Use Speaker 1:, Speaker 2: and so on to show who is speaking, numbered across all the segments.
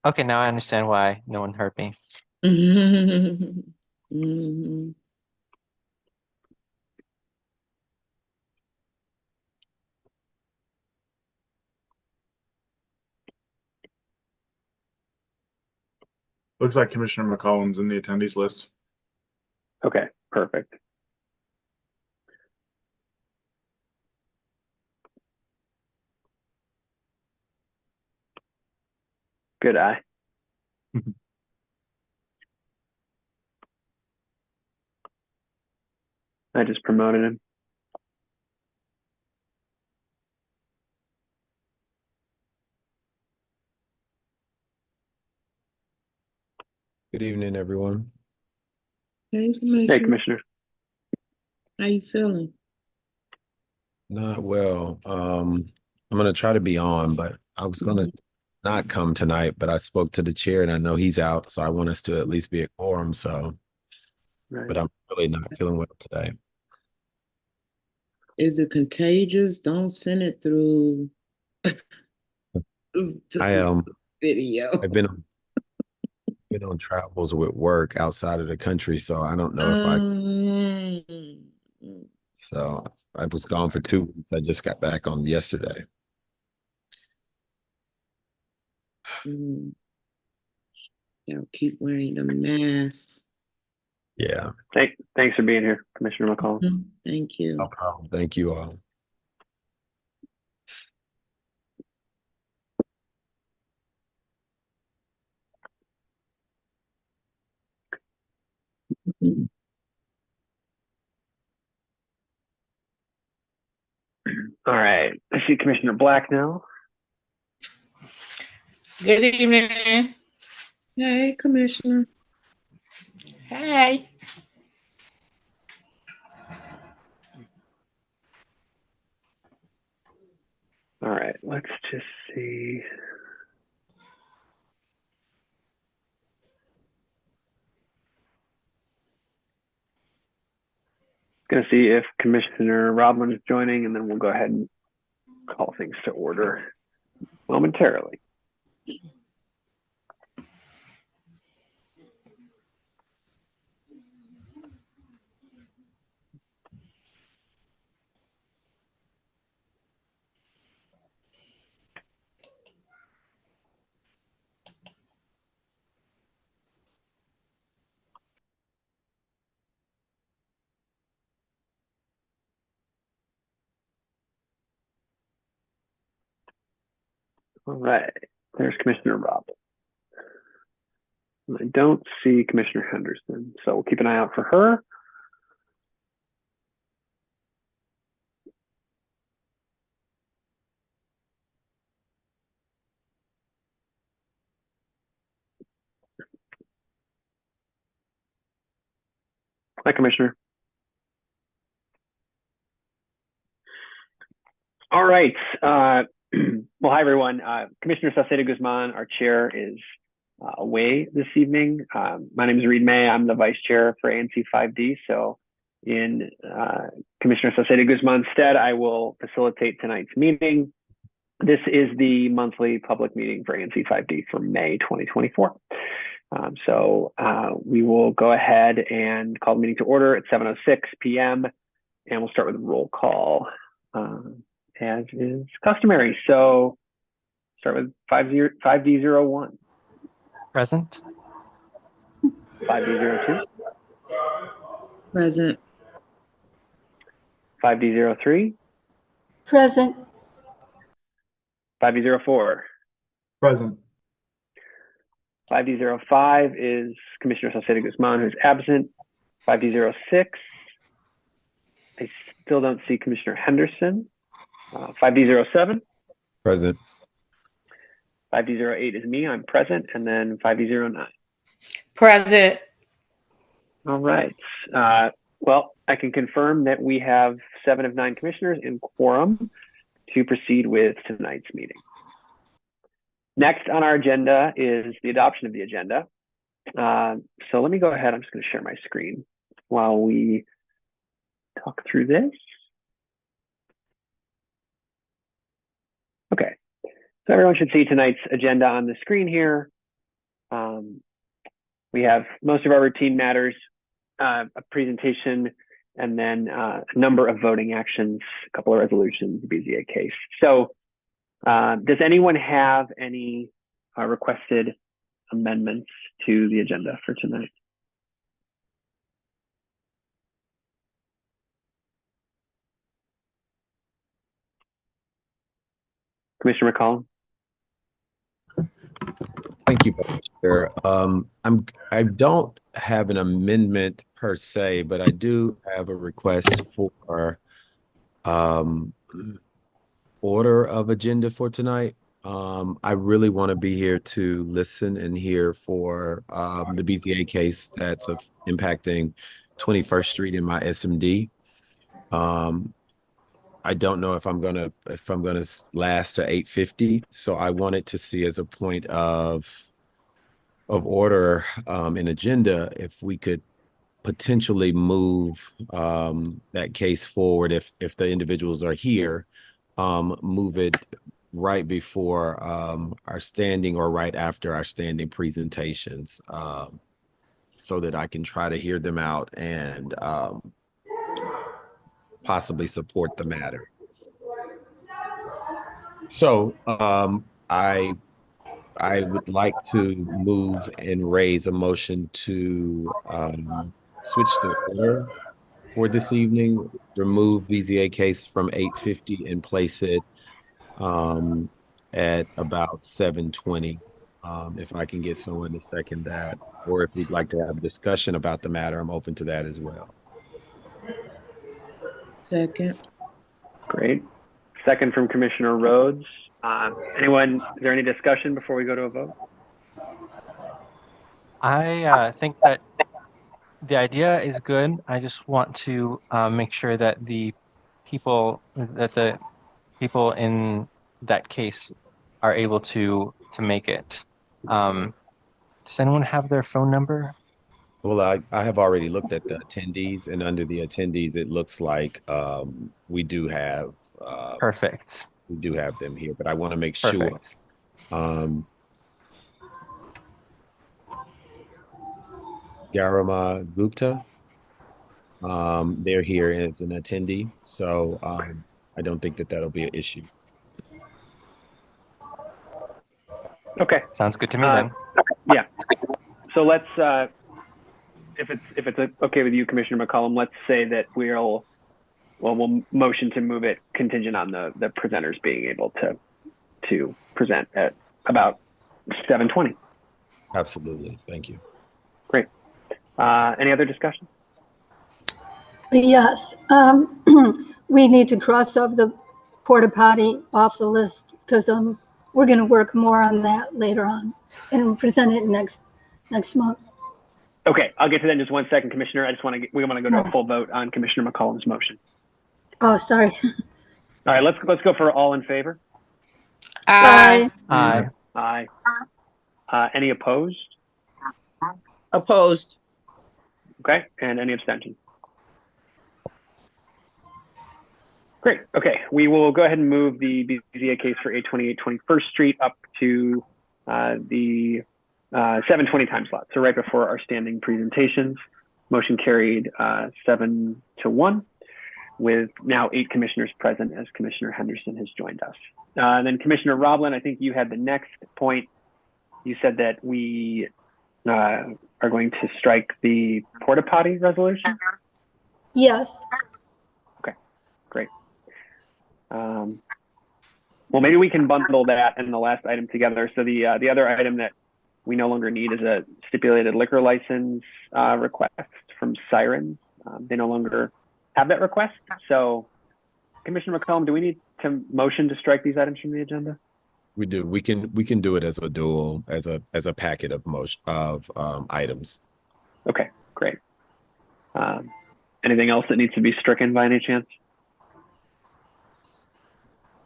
Speaker 1: Okay, now I understand why no one heard me.
Speaker 2: Mhm.
Speaker 3: Looks like Commissioner McCollum's in the attendees list.
Speaker 4: Okay, perfect. Good eye. I just promoted him.
Speaker 5: Good evening, everyone.
Speaker 2: Hey,
Speaker 4: Hey,
Speaker 2: Commissioner,
Speaker 4: Commissioner.
Speaker 2: how you feeling?
Speaker 5: Not well. I'm gonna try to be on, but I was gonna
Speaker 2: Mhm.
Speaker 5: not come tonight, but I spoke to the chair and I know he's out, so I want us to at least be a quorum. So,
Speaker 4: Right.
Speaker 5: but I'm really not feeling well today.
Speaker 2: Is it contagious? Don't send it through
Speaker 5: I
Speaker 2: the video.
Speaker 5: I've been on travels with work outside of the country, so I don't know if I
Speaker 2: Um,
Speaker 5: so I was gone for 2 weeks. I just got back on yesterday.
Speaker 2: mm, keep wearing the mask.
Speaker 5: Yeah,
Speaker 4: Thanks for being here, Commissioner McCollum.
Speaker 2: Thank
Speaker 5: no
Speaker 2: you.
Speaker 5: problem. Thank you all.
Speaker 4: All right. I see Commissioner Black now.
Speaker 6: Good evening.
Speaker 2: Hey, Commissioner.
Speaker 6: Hey.
Speaker 4: All right. Let's just see. Going to see if Commissioner Rodman is joining, and then we'll go ahead and call things to order momentarily. All right. There's Commissioner Rodman. I don't see Commissioner Henderson, so we'll keep an eye out for her. Hi, Commissioner. All right. Well, hi, everyone. Commissioner Saucedo Guzman, our chair, is away this evening. My name is Reed May. I'm the vice chair for ANC 5D. So in Commissioner Saucedo Guzman's stead, I will facilitate tonight's meeting. This is the monthly public meeting for ANC 5D for May 2024. So we will go ahead and call the meeting to order at 7:06 p.m. and we'll start with a roll call. As is customary. So start with 5D01.
Speaker 1: Present?
Speaker 4: 5D02.
Speaker 2: Present.
Speaker 4: 5D03.
Speaker 6: Present.
Speaker 4: 5D04.
Speaker 3: Present.
Speaker 4: 5D05 is Commissioner Saucedo Guzman, who's absent. 5D06. I still don't see Commissioner Henderson. 5D07.
Speaker 5: Present.
Speaker 4: 5D08 is me. I'm present. And then 5D09.
Speaker 6: Present.
Speaker 4: All right. Well, I can confirm that we have 7 of 9 commissioners in quorum to proceed with tonight's meeting. Next on our agenda is the adoption of the agenda. So let me go ahead. I'm just going to share my screen while we talk through this. Okay. So everyone should see tonight's agenda on the screen here. We have most of our routine matters, a presentation, and then a number of voting actions, a couple of resolutions, the BZA case. So does anyone have any requested amendments to the agenda for tonight? Commissioner McCollum?
Speaker 5: Thank you, Vice Chair. I don't have an amendment per se, but I do have a request for order of agenda for tonight. I really want to be here to listen and hear for the BZA case that's impacting 21st Street in my SMD. I don't know if I'm gonna last to 8:50, so I wanted to see as a point of order in agenda if we could potentially move that case forward if the individuals are here, move it right before our standing or right after our standing presentations, so that I can try to hear them out and possibly support the matter. So I would like to move and raise a motion to switch the order for this evening, remove BZA case from 8:50 and place it at about 7:20. If I can get someone to second that, or if we'd like to have a discussion about the matter, I'm open to that as well.
Speaker 2: Second.
Speaker 4: Great. Second from Commissioner Rhodes. Anyone, is there any discussion before we go to a vote?
Speaker 1: I think that the idea is good. I just want to make sure that the people in that case are able to make it. Does anyone have their phone number?
Speaker 5: Well, I have already looked at the attendees, and under the attendees, it looks like we do have
Speaker 1: Perfect.
Speaker 5: them here, but I want to make sure.
Speaker 1: Perfect.
Speaker 5: Garima Gupta, they're here as an attendee, so I don't think that that'll be an issue.
Speaker 4: Okay.
Speaker 1: Sounds good to me then.
Speaker 4: Yeah. So let's, if it's okay with you, Commissioner McCollum, let's say that we'll motion to move it contingent on the presenters being able to present at about 7:20.
Speaker 5: Absolutely. Thank you.
Speaker 4: Great. Any other discussion?
Speaker 7: Yes, we need to cross off the porta potty off the list because we're going to work more on that later on and present it next month.
Speaker 4: Okay, I'll get to that in just 1 second, Commissioner. We want to go to a full vote on Commissioner McCollum's motion.
Speaker 7: Oh, sorry.
Speaker 4: All right, let's go for all in favor.
Speaker 6: Aye.
Speaker 1: Aye.
Speaker 4: Aye. Any opposed?
Speaker 2: Opposed.
Speaker 4: Okay, and any abstentions? Great. Okay, we will go ahead and move the BZA case for 828 21st Street up to the 7:20 time slot. So right before our standing presentations. Motion carried 7-1, with now 8 commissioners present as Commissioner Henderson has joined us. And then Commissioner Roblin, I think you had the next point. You said that we are going to strike the porta potty resolution.
Speaker 7: Yes.
Speaker 4: Okay, great. Well, maybe we can bundle that and the last item together. So the other item that we no longer need is a stipulated liquor license request from Sirens. They no longer have that request. So, Commissioner McCollum, do we need to motion to strike these items from the agenda?
Speaker 5: We do. We can do it as a dual, as a packet of items.
Speaker 4: Okay, great. Anything else that needs to be stricken by any chance?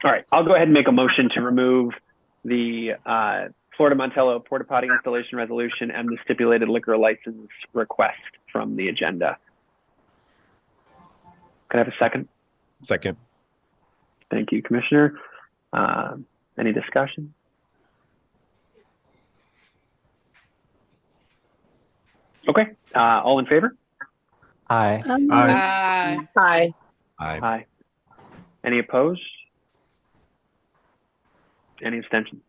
Speaker 4: All right, I'll go ahead and make a motion to remove the Florida Montello porta potty installation resolution and the stipulated liquor license request from the agenda. Can I have a second?
Speaker 5: Second.
Speaker 4: Thank you, Commissioner. Any discussion? Okay, all in favor?
Speaker 1: Aye.
Speaker 3: Aye.
Speaker 6: Aye.
Speaker 5: Aye.
Speaker 4: Any opposed? Any abstention?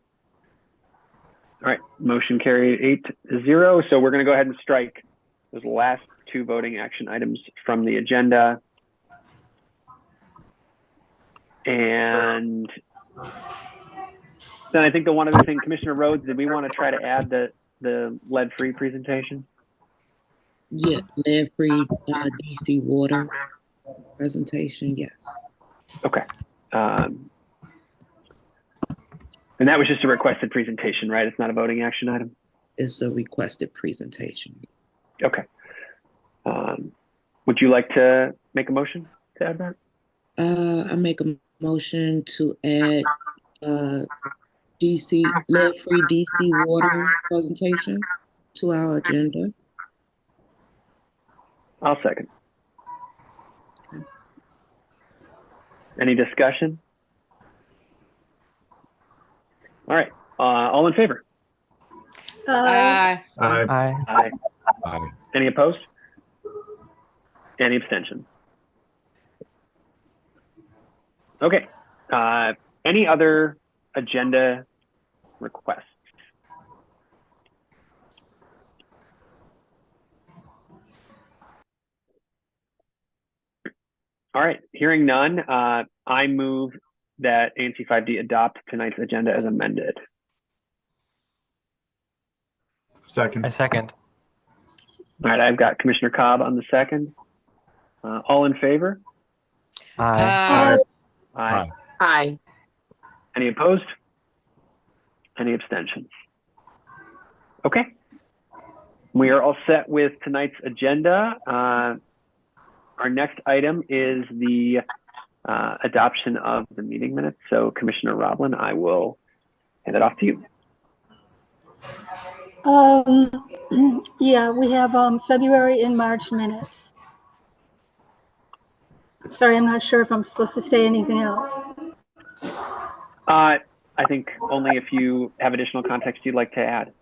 Speaker 4: All right, motion carried 8-0. So we're going to go ahead and strike those last two voting action items from the agenda. And then I think the one other thing, Commissioner Rhodes, did we want to try to add the lead-free presentation?
Speaker 2: Yeah, lead-free DC water presentation, yes.
Speaker 4: Okay. And that was just a requested presentation, right? It's not a voting action item?
Speaker 2: It's a requested presentation.
Speaker 4: Okay. Would you like to make a motion to add that?
Speaker 2: I make a motion to add lead-free DC water presentation to our agenda.
Speaker 4: I'll second. Any discussion? All right. All in favor?
Speaker 6: Aye.
Speaker 3: Aye.
Speaker 1: Aye.
Speaker 4: Aye.
Speaker 5: Aye.
Speaker 4: Any opposed? Any abstention? Okay. Any other agenda requests? All right. Hearing none, I move that ANC 5D adopt tonight's agenda as amended.
Speaker 3: Second.
Speaker 1: I second.
Speaker 4: All right. I've got Commissioner Cobb on the second. All in favor?
Speaker 1: Aye.
Speaker 4: Aye.
Speaker 6: Aye.
Speaker 4: Any opposed? Any abstentions? Okay. We are all set with tonight's agenda. Our next item is the adoption of the meeting minutes. So Commissioner Roblin, I will hand it off to you.
Speaker 7: Yeah, we have February and March minutes. Sorry, I'm not sure if I'm supposed to say anything else.
Speaker 4: I think only if you have additional context you'd like to add.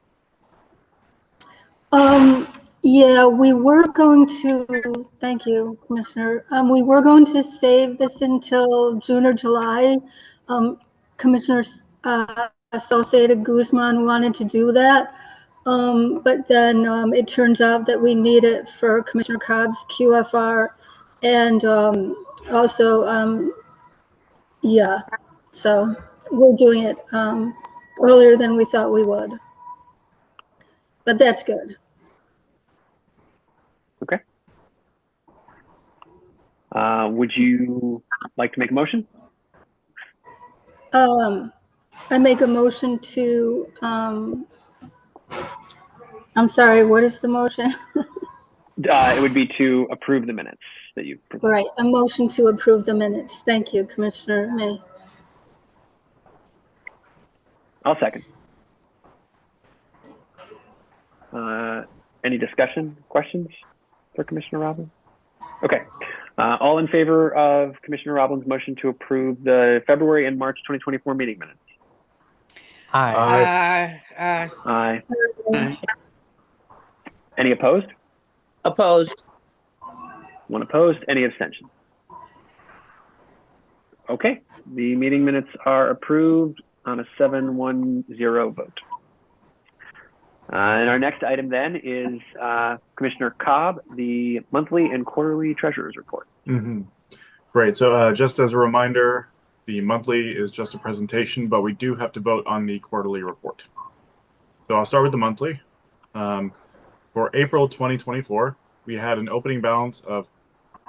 Speaker 7: Yeah, we were going to, thank you, Commissioner. We were going to save this until June or July. Commissioner Salcedo Guzman wanted to do that. But then it turns out that we need it for Commissioner Cobb's QFR and also, yeah, so we're doing it earlier than we thought we would. But that's good.
Speaker 4: Okay. Would you like to make a motion?
Speaker 7: I make a motion to, I'm sorry, what is the motion?
Speaker 4: It would be to approve the minutes that you presented.
Speaker 7: Right, a motion to approve the minutes. Thank you, Commissioner May.
Speaker 4: I'll second. Any discussion, questions for Commissioner Roblin? Okay. All in favor of Commissioner Roblin's motion to approve the February and March 2024 meeting minutes?
Speaker 1: Aye.
Speaker 6: Aye.
Speaker 4: Aye.
Speaker 2: Aye.
Speaker 4: Any opposed?
Speaker 6: Opposed.
Speaker 4: One opposed. Any abstention? Okay. The meeting minutes are approved on a 7-1-0 vote. And our next item then is Commissioner Cobb, the monthly and quarterly treasurer's report.
Speaker 3: Great. So just as a reminder, the monthly is just a presentation, but we do have to vote on the quarterly report. So I'll start with the monthly. For April 2024, we had an opening balance of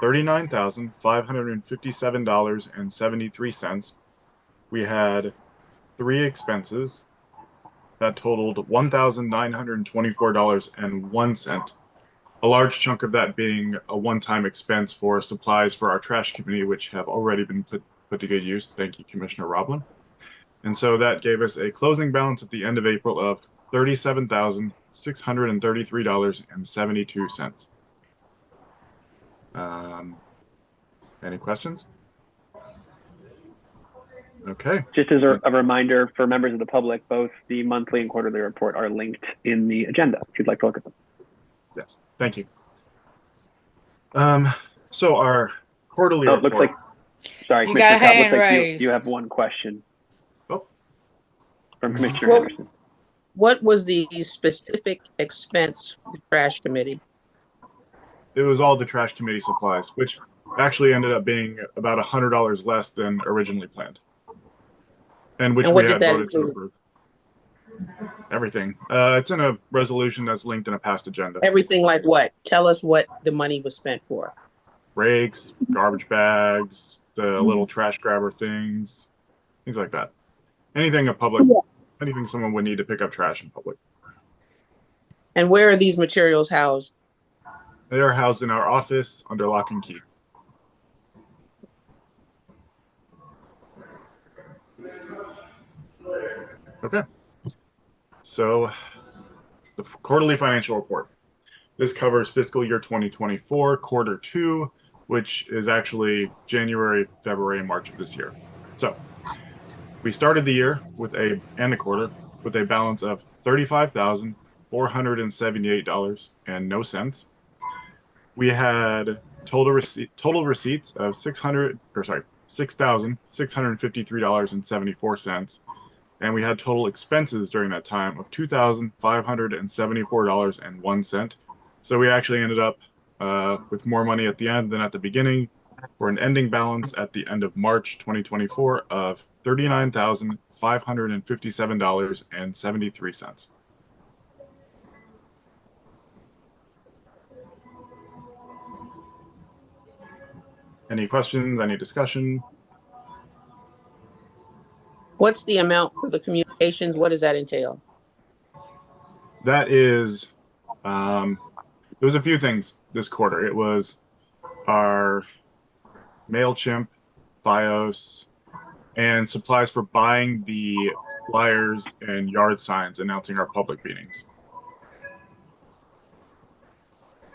Speaker 3: $39,557.73. We had 3 expenses that totaled $1,924.01. A large chunk of that being a one-time expense for supplies for our trash committee, which have already been put to good use. Thank you, Commissioner Roblin. And so that gave us a closing balance at the end of April of $37,633.72. Any questions? Okay.
Speaker 4: Just as a reminder for members of the public, both the monthly and quarterly report are linked in the agenda if you'd like to look at them.
Speaker 3: Yes, thank you. So our quarterly
Speaker 4: Oh, it
Speaker 3: report.
Speaker 4: looks like, sorry,
Speaker 6: You got
Speaker 4: Commissioner
Speaker 6: a
Speaker 4: Cobb, looks
Speaker 6: hand
Speaker 4: like
Speaker 6: raised.
Speaker 4: you have one question
Speaker 3: Oh,
Speaker 4: from Commissioner
Speaker 6: Well,
Speaker 4: Henderson.
Speaker 6: what was the specific expense for the trash committee?
Speaker 3: it was all the trash committee supplies, which actually ended up being about $100 less than originally planned, and which
Speaker 6: And
Speaker 3: we
Speaker 6: what did
Speaker 3: had
Speaker 6: that
Speaker 3: voted to
Speaker 6: include?
Speaker 3: approve. Everything. It's in a resolution that's linked in a past agenda.
Speaker 6: Everything like what? Tell us what the money was spent for.
Speaker 3: Rakes, garbage bags, the little trash grabber things like that. Anything a public, anything someone would need to pick up trash in public.
Speaker 6: And where are these materials housed?
Speaker 3: They are housed in our office under lock and key. Okay. So the quarterly financial report. This covers fiscal year 2024, quarter two, which is actually January, February, and March of this year. So we started the year and the quarter with a balance of $35,478 and no cents. We had total receipts of $6,653.74. And we had total expenses during that time of $2,574.01. So we actually ended up with more money at the end than at the beginning, for an ending balance at the end of March 2024 of $39,557.73. Any questions? Any discussion?
Speaker 6: What's the amount for the communications? What does that entail?
Speaker 3: That is, there was a few things this quarter. It was our MailChimp, BIOS, and supplies for buying the flyers and yard signs announcing our public meetings.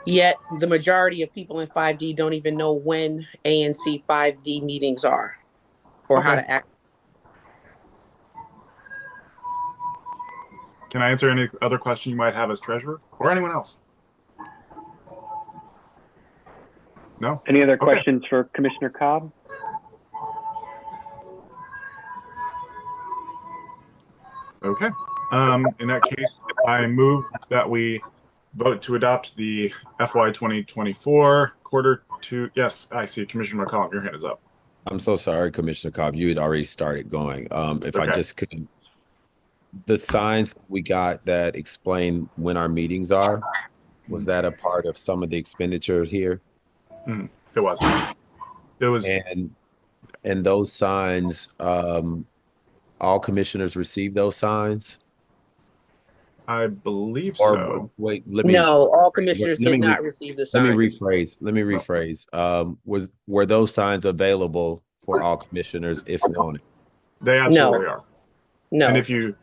Speaker 6: Yet the majority of people in 5D don't even know when ANC 5D meetings are or how
Speaker 3: Okay.
Speaker 6: to access.
Speaker 3: Can I answer any other question you might have as treasurer or anyone else? No?
Speaker 4: Any other
Speaker 3: Okay.
Speaker 4: questions for Commissioner Cobb?
Speaker 3: Okay. In that case, I move that we vote to adopt the FY 2024 quarter two. Yes, I see. Commissioner McCollum, your hand is up.
Speaker 5: I'm so sorry, Commissioner Cobb. You had already started going. If I
Speaker 3: Okay.
Speaker 5: just could, the signs we got that explain when our meetings are, was that a part of some of the expenditure here?
Speaker 3: It was. It was.
Speaker 5: And those signs, all commissioners receive those signs?
Speaker 3: I believe
Speaker 5: Or
Speaker 3: so.
Speaker 5: wait, let me
Speaker 6: No, all commissioners
Speaker 5: let
Speaker 6: did
Speaker 5: me
Speaker 6: not receive the
Speaker 5: let me
Speaker 6: signs.
Speaker 5: rephrase. Let me rephrase. Were those signs available for all commissioners if wanted?
Speaker 3: They absolutely are. And
Speaker 6: No,
Speaker 3: if you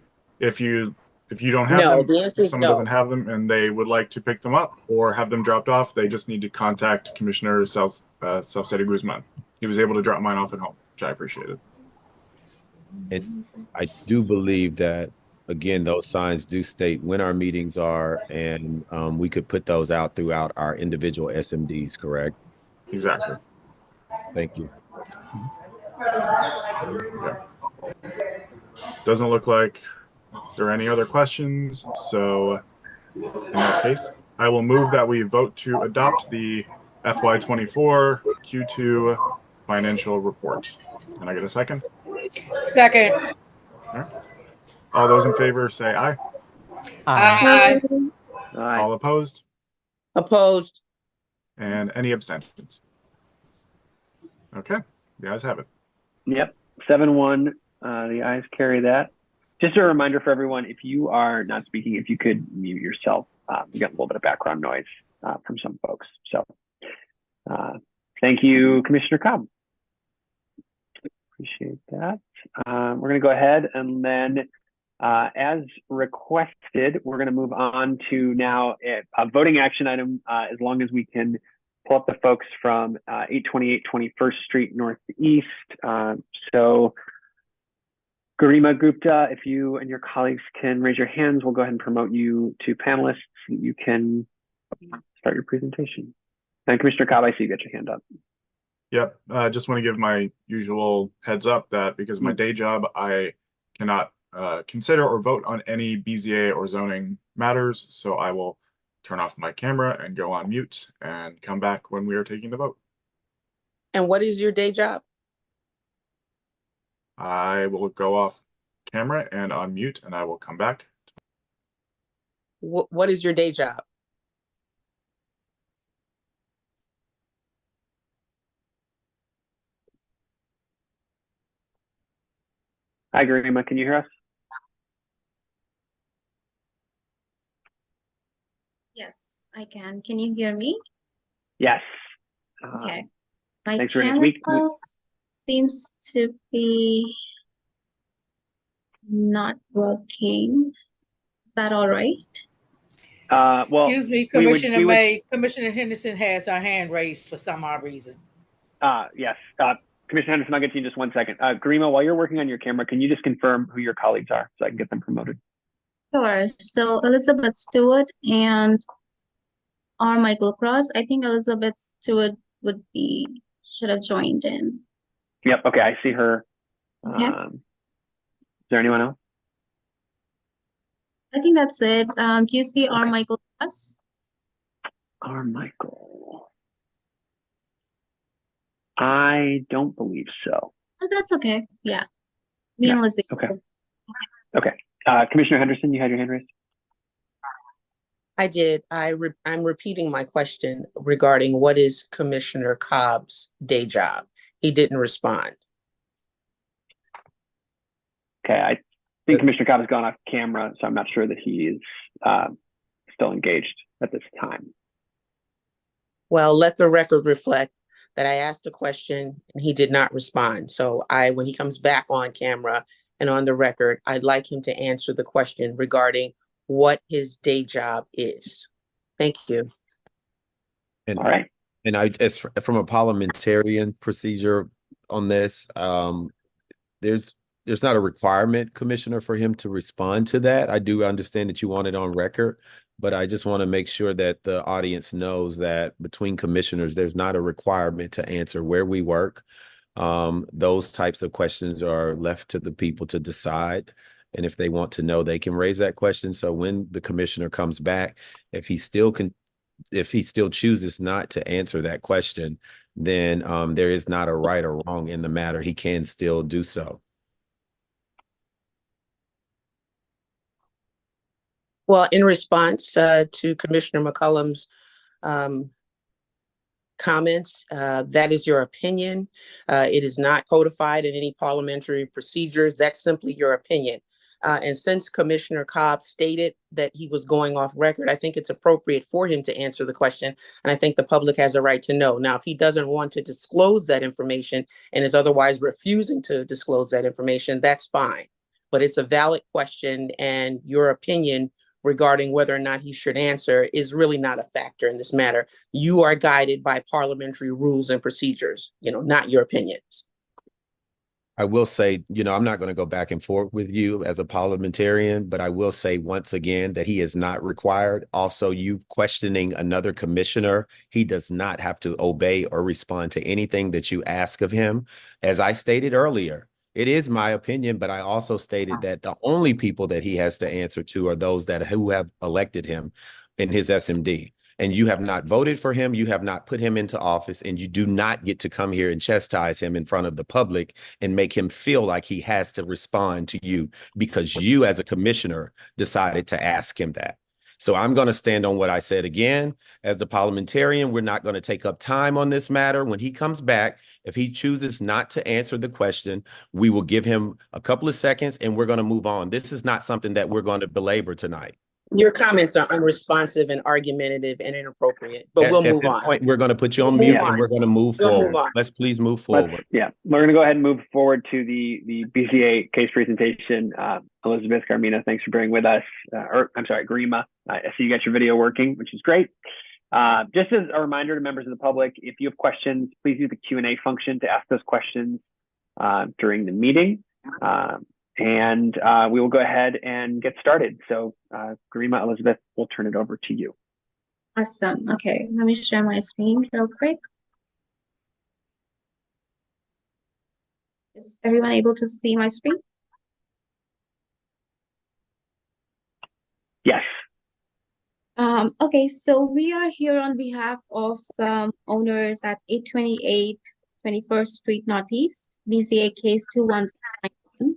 Speaker 3: don't have
Speaker 6: no,
Speaker 3: them,
Speaker 6: the answer
Speaker 3: if
Speaker 6: is
Speaker 3: someone
Speaker 6: no.
Speaker 3: doesn't have them and they would like to pick them up or have them dropped off, they just need to contact Commissioner Salcedo Guzman. He was able to drop mine off at home, which I appreciated.
Speaker 5: And I do believe that, again, those signs do state when our meetings are, and we could put those out throughout our individual SMDs, correct?
Speaker 3: Exactly.
Speaker 5: Thank you.
Speaker 3: Yeah. Doesn't look like there are any other questions. So in that case, I will move that we vote to adopt the FY24 Q2 financial report. Can I get a second?
Speaker 6: Second.
Speaker 3: All right. All those in favor say aye.
Speaker 6: Aye.
Speaker 4: Aye.
Speaker 3: All opposed?
Speaker 6: Opposed.
Speaker 3: And any abstentions? Okay, the ayes have it.
Speaker 4: Yep, 7-1. The ayes carry that. Just a reminder for everyone, if you are not speaking, if you could mute yourself, you get a little bit of background noise from some folks. So thank you, Commissioner Cobb. Appreciate that. We're going to go ahead and then, as requested, we're going to move on to now a voting action item, as long as we can pull up the folks from 828 21st Street Northeast. So Garima Gupta, if you and your colleagues can raise your hands, we'll go ahead and promote you to panelists. You can start your presentation. And Commissioner Cobb, I see you got your hand up.
Speaker 3: Yep. I just want to give my usual heads up that because of my day job, I cannot consider or vote on any BZA or zoning matters. So I will turn off my camera and go on mute and come back when we are taking the vote.
Speaker 6: And what is your day job?
Speaker 3: I will go off camera and on mute and I will come back.
Speaker 6: What is your day job?
Speaker 4: Hi, Garima, can you hear us?
Speaker 8: Yes, I can. Can you hear me?
Speaker 4: Yes.
Speaker 8: Okay. My
Speaker 4: thanks for
Speaker 8: camera seems to be not working. Is that all right?
Speaker 4: Well,
Speaker 9: excuse me, Commissioner May. Commissioner Henderson has her hand raised for some odd reason.
Speaker 4: Yes. Commissioner Henderson, I'll get to you in just 1 second. Garima, while you're working on your camera, can you just confirm who your colleagues are so I can get them promoted?
Speaker 8: Sure. So Elizabeth Stewart and R. Michael Cross. I think Elizabeth Stewart should have joined in.
Speaker 4: Yep. Okay, I see her.
Speaker 8: Okay.
Speaker 4: Is there anyone else?
Speaker 8: I think that's it. Do you see R. Michael Cross?
Speaker 4: R. Michael. I don't believe so.
Speaker 8: Oh, that's okay. Yeah. Me and Lizzie.
Speaker 4: Okay. Okay. Commissioner Henderson, you had your hand raised.
Speaker 6: I did. I'm repeating my question regarding what is Commissioner Cobb's day job. He didn't respond.
Speaker 4: Okay, I think Commissioner Cobb has gone off camera, so I'm not sure that he is still engaged at this time.
Speaker 6: Well, let the record reflect that I asked a question and he did not respond. So when he comes back on camera and on the record, I'd like him to answer the question regarding what his day job is. Thank you.
Speaker 4: All right.
Speaker 5: And as from a parliamentarian procedure on this, there's not a requirement, Commissioner, for him to respond to that. I do understand that you want it on record, but I just want to make sure that the audience knows that between commissioners, there's not a requirement to answer where we work. Those types of questions are left to the people to decide. And if they want to know, they can raise that question. So when the commissioner comes back, if he still chooses not to answer that question, then there is not a right or wrong in the matter. He can still do so.
Speaker 6: Well, in response to Commissioner McCollum's comments, that is your opinion. It is not codified in any parliamentary procedures. That's simply your opinion. And since Commissioner Cobb stated that he was going off record, I think it's appropriate for him to answer the question. And I think the public has a right to know. Now, if he doesn't want to disclose that information and is otherwise refusing to disclose that information, that's fine. But it's a valid question, and your opinion regarding whether or not he should answer is really not a factor in this matter. You are guided by parliamentary rules and procedures, not your opinions.
Speaker 5: I will say, I'm not going to go back and forth with you as a parliamentarian, but I will say once again that he is not required. Also, you questioning another commissioner, he does not have to obey or respond to anything that you ask of him. As I stated earlier, it is my opinion, but I also stated that the only people that he has to answer to are those who have elected him in his SMD. And you have not voted for him, you have not put him into office, and you do not get to come here and chastise him in front of the public and make him feel like he has to respond to you because you as a commissioner decided to ask him that. So I'm going to stand on what I said again. As the parliamentarian, we're not going to take up time on this matter. When he comes back, if he chooses not to answer the question, we will give him a couple of seconds and we're going to move on. This is not something that we're going to belabor tonight.
Speaker 6: Your comments are unresponsive and argumentative and inappropriate, but we'll move on.
Speaker 5: At this point, we're going to put you on mute and we're going to move forward. Let's please move forward.
Speaker 4: We're going to go ahead and move forward to the BCA case presentation. Elizabeth, Carmina, thanks for bearing with us. Garima, I see you got your video working, which is great. Just as a reminder to members of the public, if you have questions, please use the Q&A function to ask those questions during the meeting. And we will go ahead and get started. So Garima, Elizabeth, we'll turn it over to you.
Speaker 8: Awesome. Okay, let me share my screen real quick. Is everyone able to see my screen?
Speaker 4: Yes.
Speaker 8: Okay, so we are here on behalf of owners at 828 21st Street Northeast, BCA case 2191.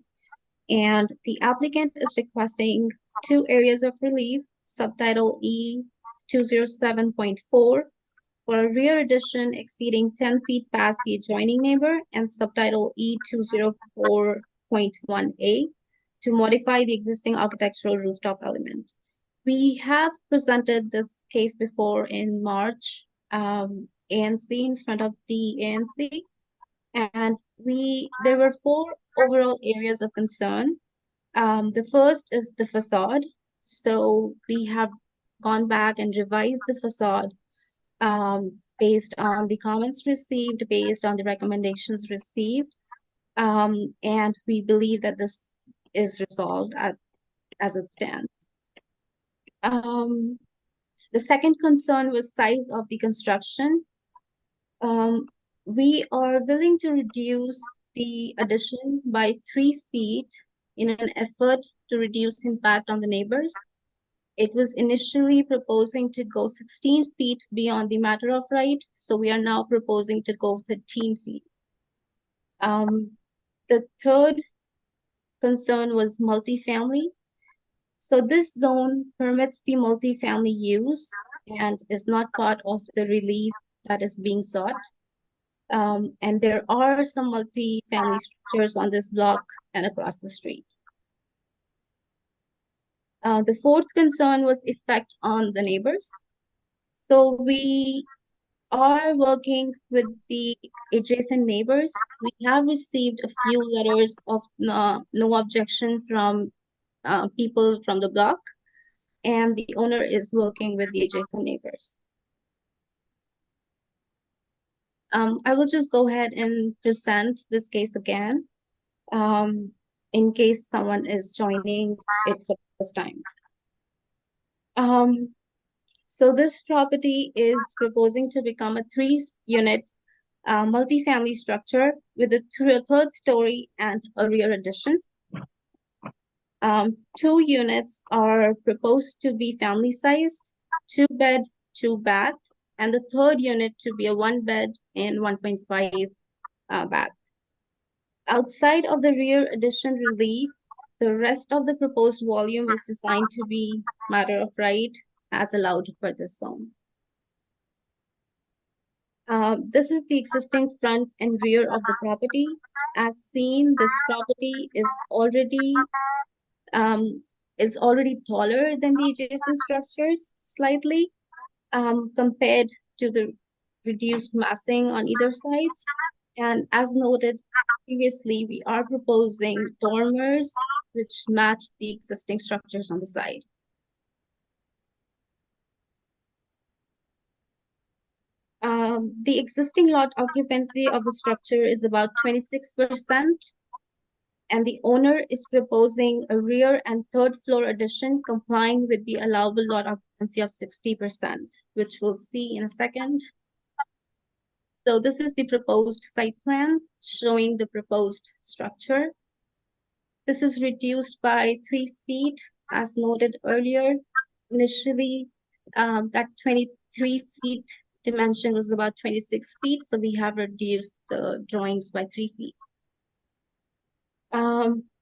Speaker 8: And the applicant is requesting two areas of relief, subtitle E 207.4 for a rear addition exceeding 10 feet past the adjoining neighbor, and subtitle E 204.1A to modify the existing architectural rooftop element. We have presented this case before in March, ANC, in front of the ANC, and there were four overall areas of concern. The first is the facade. So we have gone back and revised the facade based on the comments received, based on the recommendations received. And we believe that this is resolved as it stands. The second concern was size of the construction. We are willing to reduce the addition by 3 feet in an effort to reduce impact on the neighbors. It was initially proposing to go 16 feet beyond the matter of right, so we are now proposing to go 13 feet. The third concern was multifamily. So this zone permits the multifamily use and is not part of the relief that is being sought. And there are some multifamily structures on this block and across the street. The fourth concern was effect on the neighbors. So we are working with the adjacent neighbors. We have received a few letters of no objection from people from the block, and the owner is working with the adjacent neighbors. I will just go ahead and present this case again, in case someone is joining it for the first time. So this property is proposing to become a 3-unit multifamily structure with a third story and a rear addition. 2 units are proposed to be family sized, 2 bed, 2 bath, and the third unit to be a 1 bed and 1.5 bath. Outside of the rear addition relief, the rest of the proposed volume is designed to be matter of right as allowed for this zone. This is the existing front and rear of the property. As seen, this property is already taller than the adjacent structures slightly, compared to the reduced massing on either sides. And as noted previously, we are proposing dormers which match the existing structures on the side. The existing lot occupancy of the structure is about 26%, and the owner is proposing a rear and third floor addition complying with the allowable lot occupancy of 60%, which we'll see in a second. So this is the proposed site plan showing the proposed structure. This is reduced by 3 feet, as noted earlier. Initially, that 23 feet dimension was about 26 feet, so we have reduced the drawings by 3 feet.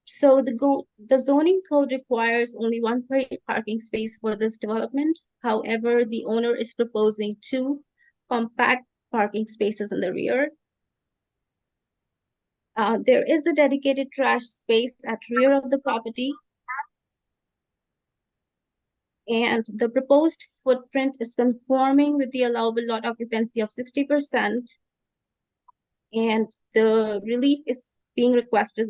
Speaker 8: So the zoning code requires only 1 parking space for this development. However, the owner is proposing 2 compact parking spaces in the rear. There is a dedicated trash space at rear of the property. And the proposed footprint is conforming with the allowable lot occupancy of 60%. And the relief is being requested,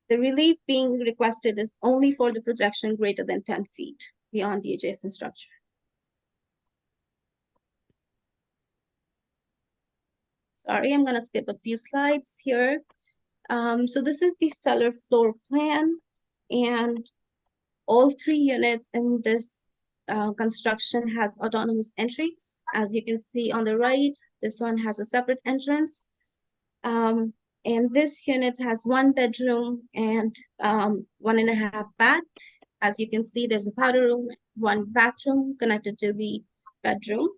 Speaker 8: the relief being requested is only for the projection greater than 10 feet beyond the adjacent structure. Sorry, I'm gonna skip a few slides here. So this is the cellar floor plan, and all 3 units in this construction has autonomous entries. As you can see on the right, this one has a separate entrance. And this unit has 1 bedroom and 1.5 bath. As you can see, there's a powder room, 1 bathroom connected to the bedroom.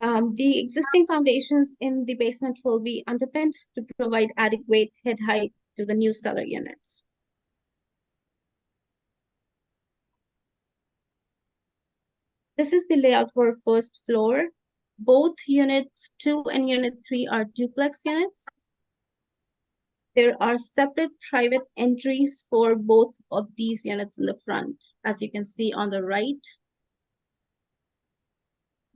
Speaker 8: The existing foundations in the basement will be underpinned to provide adequate head height to the new cellar units. This is the layout for first floor. Both units 2 and unit 3 are duplex units. There are separate private entries for both of these units in the front, as you can see on the right.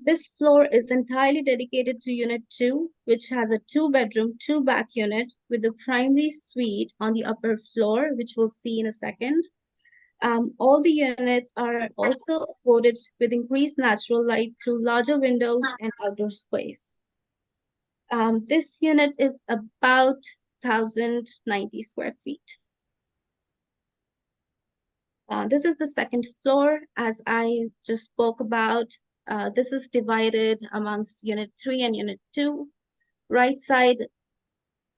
Speaker 8: This floor is entirely dedicated to unit 2, which has a 2-bedroom, 2-bath unit with a primary suite on the upper floor, which we'll see in a second. All the units are also afforded with increased natural light through larger windows and outdoor space. This unit is about 1,090 square feet. This is the second floor, as I just spoke about. This is divided amongst unit 3 and unit 2. Right side,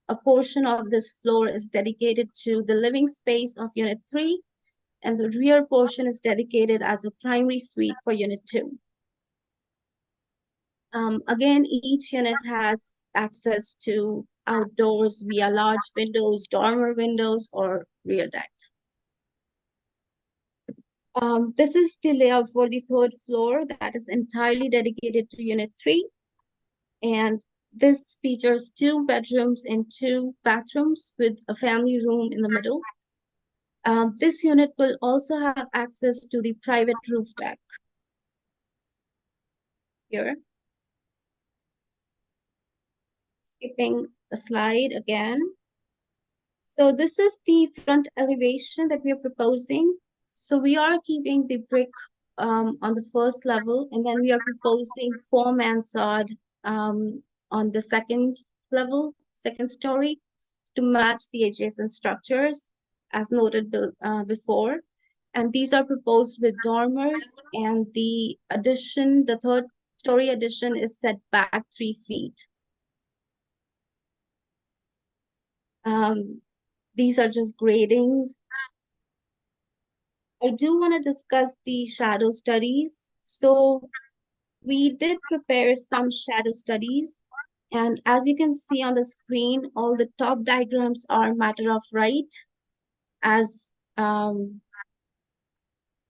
Speaker 8: a portion of this floor is dedicated to the living space of unit 3, and the rear portion is dedicated as a primary suite for unit 2. Again, each unit has access to outdoors via large windows, dormer windows, or rear deck. This is the layout for the third floor that is entirely dedicated to unit 3. And this features 2 bedrooms and 2 bathrooms with a family room in the middle. This unit will also have access to the private roof deck. Here. Skipping a slide again. So this is the front elevation that we are proposing. So we are keeping the brick on the first level, and then we are proposing 4 mansard on the second level, second story, to match the adjacent structures as noted before. And these are proposed with dormers, and the addition, the third story addition, is set back 3 feet. These are just gradings. I do want to discuss the shadow studies. So we did prepare some shadow studies. And as you can see on the screen, all the top diagrams are matter of right, as are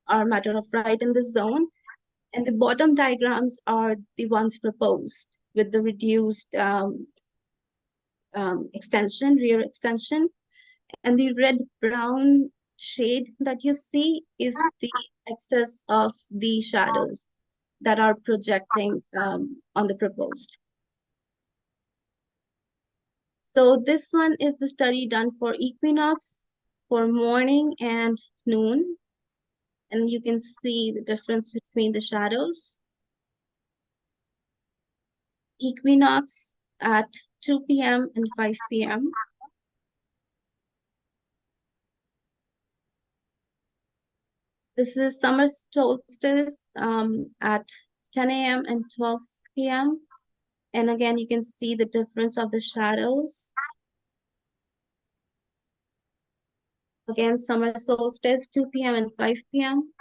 Speaker 8: matter of right in this zone. And the bottom diagrams are the ones proposed with the reduced extension, rear extension. And the red-brown shade that you see is the excess of the shadows that are projecting on the proposed. So this one is the study done for equinox, for morning and noon. And you can see the difference between the shadows. Equinox at 2 p.m. and 5 p.m. This is summer solstice at 10 a.m. and 12 p.m. And again, you can see the difference of the shadows. Again, summer solstice, 2 p.m. and 5 p.m.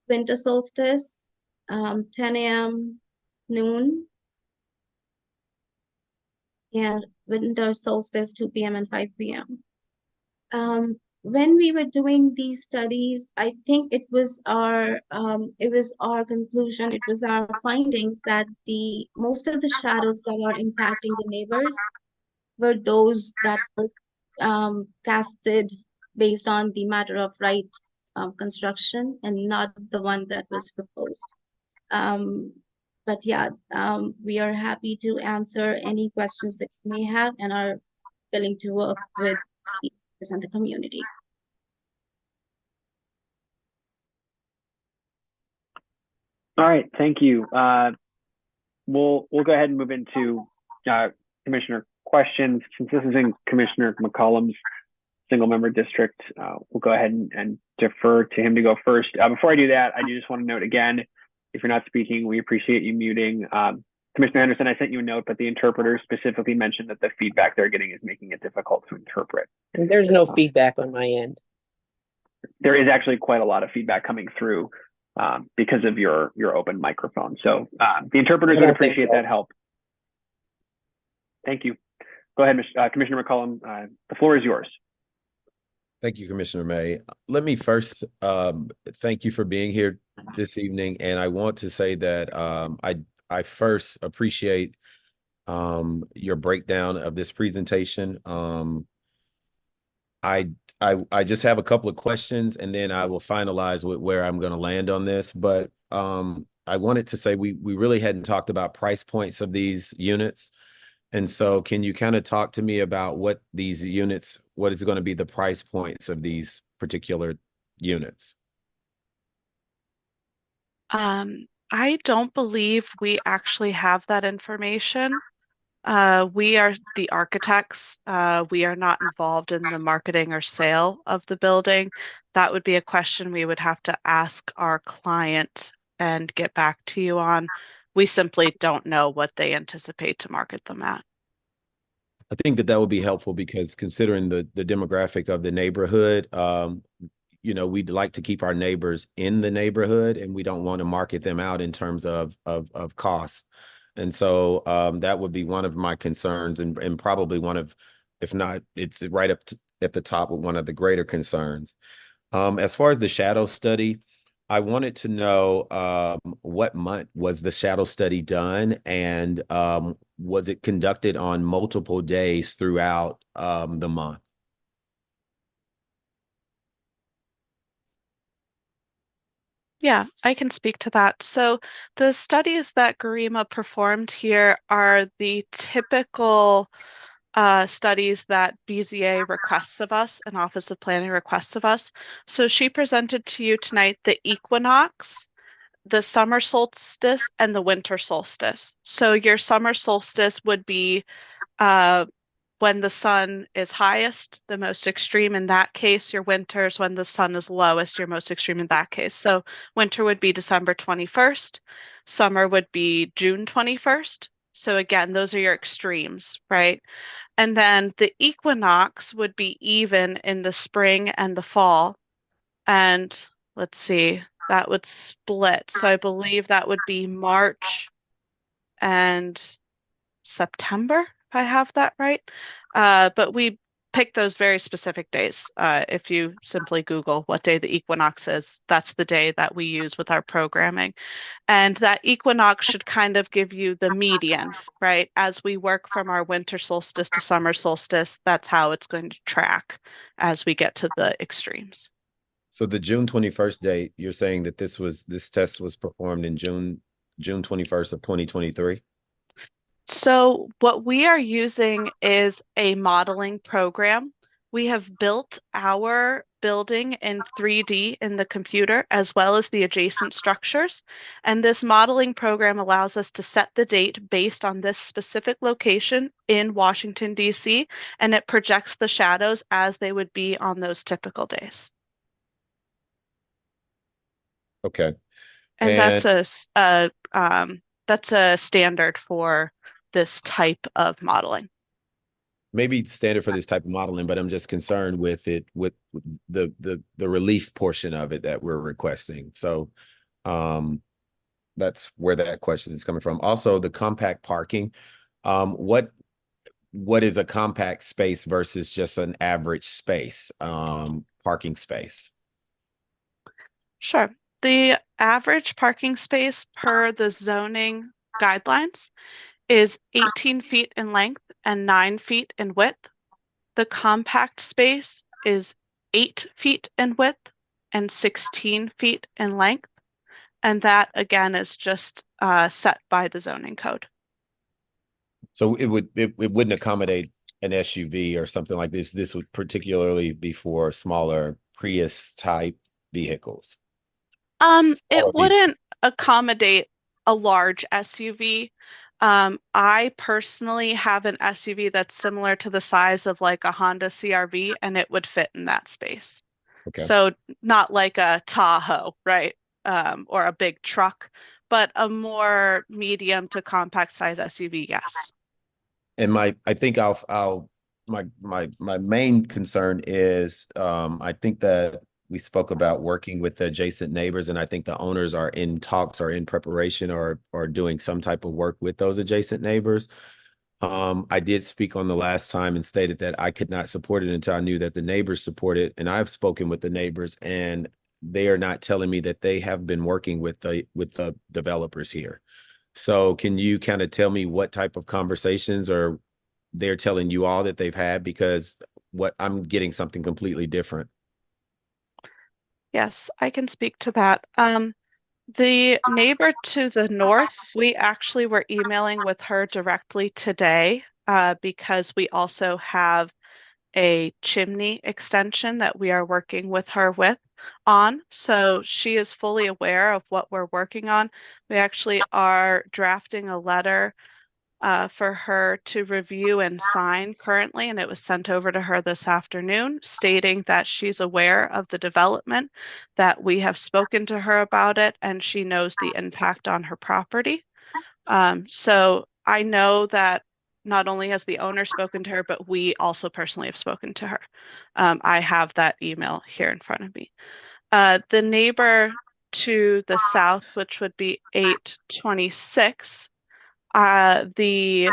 Speaker 8: Winter solstice, 10 a.m., noon. And winter solstice, 2 p.m. and 5 p.m. When we were doing these studies, I think it was our conclusion, it was our findings that most of the shadows that are impacting the neighbors were those that were casted based on the matter of right construction and not the one that was proposed. But yeah, we are happy to answer any questions that you may have and are willing to work with and the community.
Speaker 4: All right, thank you. We'll go ahead and move into Commissioner questions. Since this is in Commissioner McCollum's single member district, we'll go ahead and defer to him to go first. Before I do that, I do just want to note again, if you're not speaking, we appreciate you muting. Commissioner Henderson, I sent you a note, but the interpreter specifically mentioned that the feedback they're getting is making it difficult to interpret.
Speaker 6: And there's no feedback on my end.
Speaker 4: There is actually quite a lot of feedback coming through because of your open microphone. So the interpreters would appreciate that help. Thank you. Go ahead, Commissioner McCollum. The floor is yours.
Speaker 5: Thank you, Commissioner May. Let me first thank you for being here this evening. And I want to say that I first appreciate your breakdown of this presentation. I just have a couple of questions, and then I will finalize with where I'm going to land on this. But I wanted to say we really hadn't talked about price points of these units. And so can you kind of talk to me about what these units, what is going to be the price points of these particular units?
Speaker 10: I don't believe we actually have that information. We are the architects. We are not involved in the marketing or sale of the building. That would be a question we would have to ask our client and get back to you on. We simply don't know what they anticipate to market them at.
Speaker 5: I think that would be helpful because considering the demographic of the neighborhood, you know, we'd like to keep our neighbors in the neighborhood, and we don't want to market them out in terms of cost. And so that would be one of my concerns, and probably one of, if not, it's right up at the top with one of the greater concerns. As far as the shadow study, I wanted to know what month was the shadow study done, and was it conducted on multiple days throughout the month?
Speaker 10: Yeah, I can speak to that. So the studies that Garima performed here are the typical studies that BZA requests of us and Office of Planning requests of us. So she presented to you tonight the equinox, the summer solstice, and the winter solstice. So your summer solstice would be when the sun is highest, the most extreme in that case. Your winter is when the sun is lowest, your most extreme in that case. So winter would be December 21st. Summer would be June 21st. So again, those are your extremes, right? And then the equinox would be even in the spring and the fall. And let's see, that would split. So I believe that would be March and September, if I have that right. But we pick those very specific days. If you simply Google what day the equinox is, that's the day that we use with our programming. And that equinox should kind of give you the median, right? As we work from our winter solstice to summer solstice, that's how it's going to track as we get to the extremes.
Speaker 5: So the June 21st date, you're saying that this test was performed in June 21st of 2023?
Speaker 10: So what we are using is a modeling program. We have built our building in 3D in the computer, as well as the adjacent structures. And this modeling program allows us to set the date based on this specific location in Washington, D.C., and it projects the shadows as they would be on those typical days.
Speaker 5: Okay.
Speaker 10: And that's a standard for this type of modeling.
Speaker 5: Maybe standard for this type of modeling, but I'm just concerned with the relief portion of it that we're requesting. So that's where that question is coming from. Also, the compact parking. What is a compact space versus just an average space, parking space?
Speaker 10: Sure. The average parking space per the zoning guidelines is 18 feet in length and 9 feet in width. The compact space is 8 feet in width and 16 feet in length. And that, again, is just set by the zoning code.
Speaker 5: So it wouldn't accommodate an SUV or something like this. This would particularly be for smaller Prius type vehicles.
Speaker 10: It wouldn't accommodate a large SUV. I personally have an SUV that's similar to the size of like a Honda CRV, and it would fit in that space.
Speaker 5: Okay.
Speaker 10: So not like a Tahoe, right? Or a big truck, but a more medium to compact size SUV, yes.
Speaker 5: And I think my main concern is, I think that we spoke about working with the adjacent neighbors, and I think the owners are in talks or in preparation or doing some type of work with those adjacent neighbors. I did speak on the last time and stated that I could not support it until I knew that the neighbors support it. And I've spoken with the neighbors, and they are not telling me that they have been working with the developers here. So can you kind of tell me what type of conversations or they're telling you all that they've had? Because what I'm getting something completely different.
Speaker 10: Yes, I can speak to that. The neighbor to the north, we actually were emailing with her directly today, because we also have a chimney extension that we are working with her on. So she is fully aware of what we're working on. We actually are drafting a letter for her to review and sign currently, and it was sent over to her this afternoon, stating that she's aware of the development, that we have spoken to her about it, and she knows the impact on her property. So I know that not only has the owner spoken to her, but we also personally have spoken to her. I have that email here in front of me. The neighbor to the south, which would be 826, the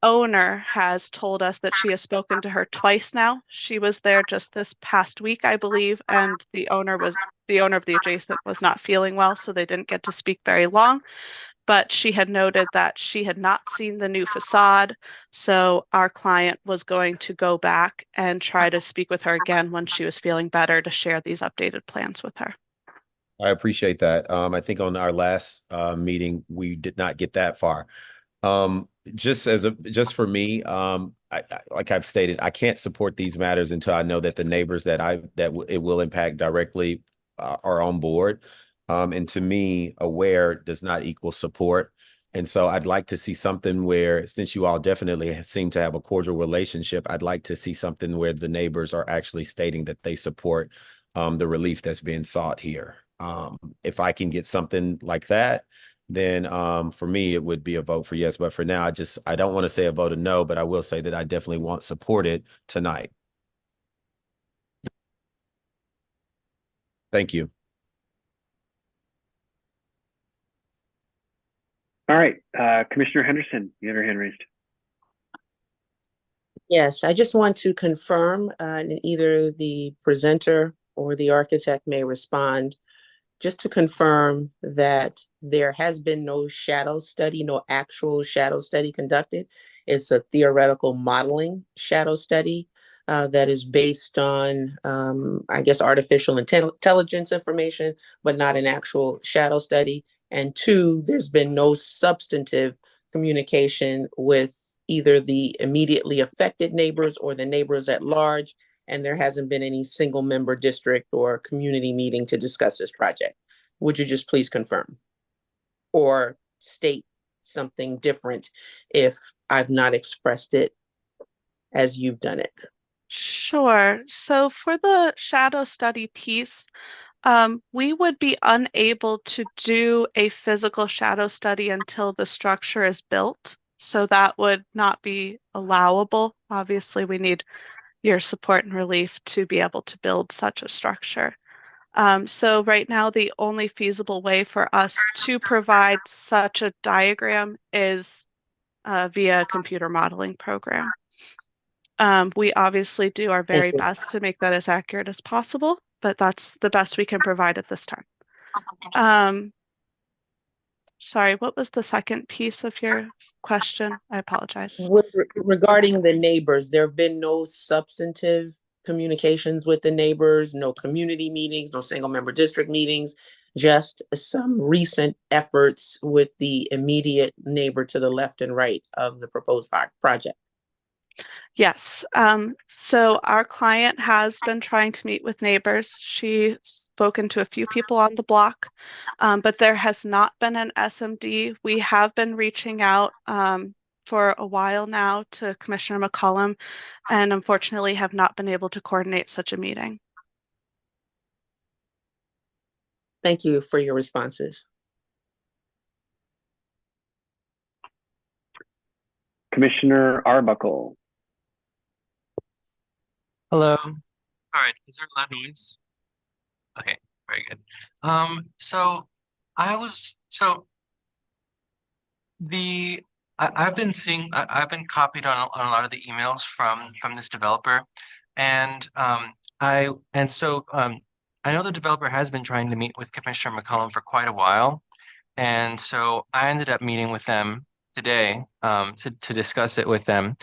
Speaker 10: owner has told us that she has spoken to her twice now. She was there just this past week, I believe, and the owner of the adjacent was not feeling well, so they didn't get to speak very long. But she had noted that she had not seen the new facade, so our client was going to go back and try to speak with her again when she was feeling better to share these updated plans with her.
Speaker 5: I appreciate that. I think on our last meeting, we did not get that far. Just for me, like I've stated, I can't support these matters until I know that the neighbors it will impact directly are on board. And to me, aware does not equal support. And so I'd like to see something where, since you all definitely seem to have a cordial relationship, I'd like to see something where the neighbors are actually stating that they support the relief that's being sought here. If I can get something like that, then for me, it would be a vote for yes. But for now, I don't want to say a vote of no, but I will say that I definitely want supported tonight. Thank you.
Speaker 4: All right, Commissioner Henderson, you have your hand raised.
Speaker 6: Yes, I just want to confirm, and either the presenter or the architect may respond, just to confirm that there has been no shadow study, no actual shadow study conducted. It's a theoretical modeling shadow study that is based on, I guess, artificial intelligence information, but not an actual shadow study. And two, there's been no substantive communication with either the immediately affected neighbors or the neighbors at large, and there hasn't been any single member district or community meeting to discuss this project. Would you just please confirm or state something different if I've not expressed it as you've done it?
Speaker 10: Sure. So for the shadow study piece, we would be unable to do a physical shadow study until the structure is built. So that would not be allowable. Obviously, we need your support and relief to be able to build such a structure. So right now, the only feasible way for us to provide such a diagram is via a computer modeling program. We obviously do our very best to make that as accurate as possible, but that's the best we can provide at this time. Sorry, what was the second piece of your question? I apologize.
Speaker 6: Regarding the neighbors, there have been no substantive communications with the neighbors, no community meetings, no single member district meetings, just some recent efforts with the immediate neighbor to the left and right of the proposed project.
Speaker 10: Yes. So our client has been trying to meet with neighbors. She's spoken to a few people on the block, but there has not been an SMD. We have been reaching out for a while now to Commissioner McCollum, and unfortunately have not been able to coordinate such a meeting.
Speaker 6: Thank you for your responses.
Speaker 4: Commissioner Arbuckle.
Speaker 1: Hello. All right. Is there a loud noise? Okay, very good. So I was so the I've been seeing I've been copied on a lot of the emails from this developer, and I know the developer has been trying to meet with Commissioner McCollum for quite a while, and so I ended up meeting with them today to discuss it with them,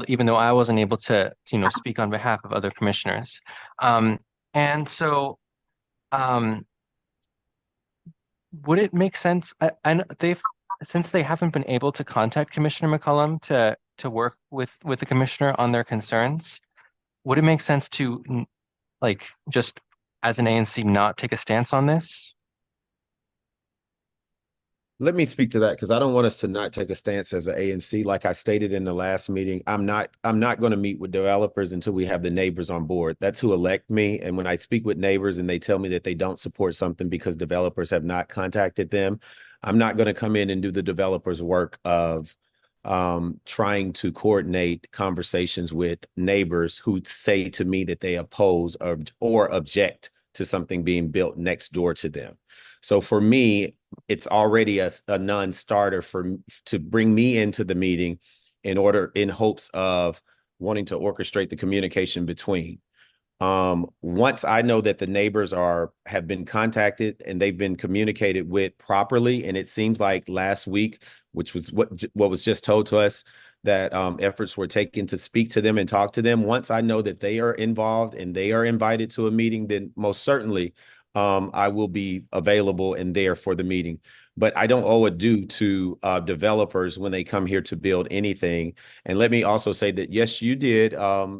Speaker 1: even though I wasn't able to speak on behalf of other commissioners, and so. Um, would it make sense? I know since they haven't been able to contact Commissioner McCollum to work with the commissioner on their concerns, would it make sense to like just as an ANC not take a stance on this?
Speaker 5: Let me speak to that because I don't want us to not take a stance as an ANC. Like I stated in the last meeting, I'm not going to meet with developers until we have the neighbors on board. That's who elect me. And when I speak with neighbors and they tell me that they don't support something because developers have not contacted them, I'm not going to come in and do the developers' work of trying to coordinate conversations with neighbors who say to me that they oppose or object to something being built next door to them. So for me, it's already a non-starter to bring me into the meeting in hopes of wanting to orchestrate the communication between. Once I know that the neighbors have been contacted and they've been communicated with properly, and it seems like last week, which was what was just told to us, that efforts were taken to speak to them and talk to them. Once I know that they are involved and they are invited to a meeting, then most certainly I will be available and there for the meeting. But I don't owe a due to developers when they come here to build anything. And let me also say that, yes, you did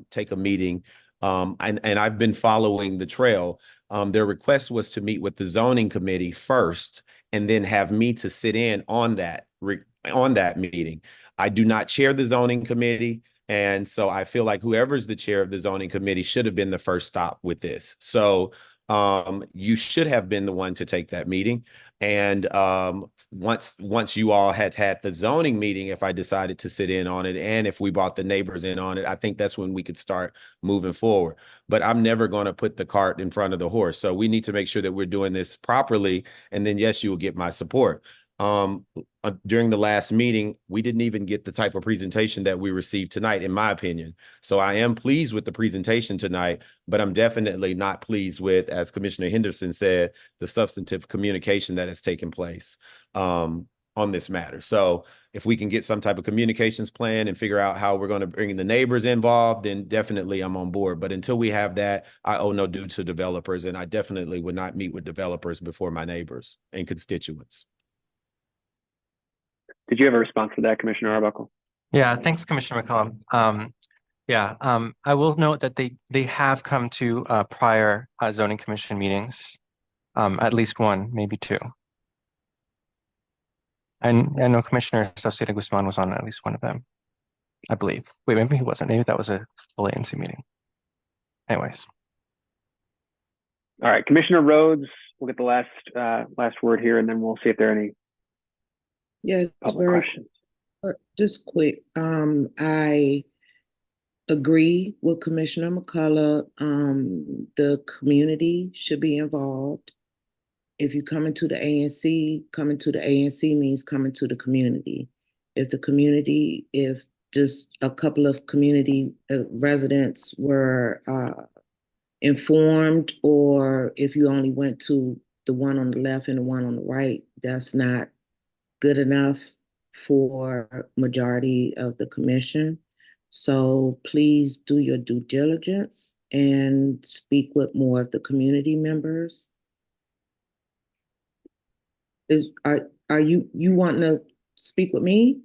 Speaker 5: take a meeting, and I've been following the trail. Their request was to meet with the zoning committee first and then have me to sit in on that meeting. I do not chair the zoning committee. And so I feel like whoever's the chair of the zoning committee should have been the first stop with this. So you should have been the one to take that meeting. And once you all had the zoning meeting, if I decided to sit in on it and if we brought the neighbors in on it, I think that's when we could start moving forward. But I'm never going to put the cart in front of the horse. So we need to make sure that we're doing this properly. And then, yes, you will get my support. During the last meeting, we didn't even get the type of presentation that we received tonight, in my opinion. So I am pleased with the presentation tonight, but I'm definitely not pleased with, as Commissioner Henderson said, the substantive communication that has taken place on this matter. So if we can get some type of communications plan and figure out how we're going to bring the neighbors involved, then definitely I'm on board. But until we have that, I owe no due to developers, and I definitely would not meet with developers before my neighbors and constituents.
Speaker 4: Did you have a response to that, Commissioner Arbuckle?
Speaker 1: Yeah, thanks, Commissioner McCollum. I will note that they have come to prior zoning commission meetings, at least one, maybe two. And I know Commissioner Saucedo Guzman was on at least one of them, I believe. Wait, maybe he wasn't. Maybe that was a full ANC meeting. Anyways.
Speaker 4: All right, Commissioner Rhodes, we'll get the last word here, and then we'll see if there are any public questions.
Speaker 2: Just quick. I agree with Commissioner McCullough. The community should be involved. If you come into the ANC, coming to the ANC means coming to the community. If just a couple of community residents were informed, or if you only went to the one on the left and the one on the right, that's not good enough for majority of the commission. So please do your due diligence and speak with more of the community members. Are you wanting to speak with me?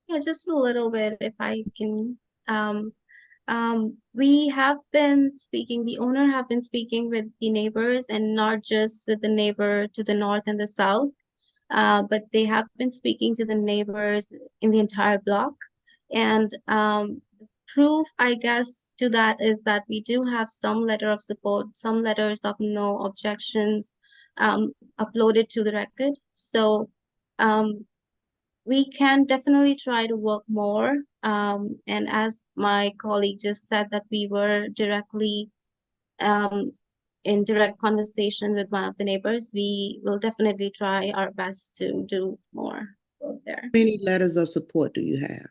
Speaker 8: Yeah, just a little bit, if I can. We have been speaking, the owner have been speaking with the neighbors and not just with the neighbor to the north and the south, but they have been speaking to the neighbors in the entire block. And proof, I guess, to that is that we do have some letter of support, some letters of no objections uploaded to the record. So we can definitely try to work more. And as my colleague just said, that we were directly in direct conversation with one of the neighbors, we will definitely try our best to do more work there.
Speaker 2: How many letters of support do you have?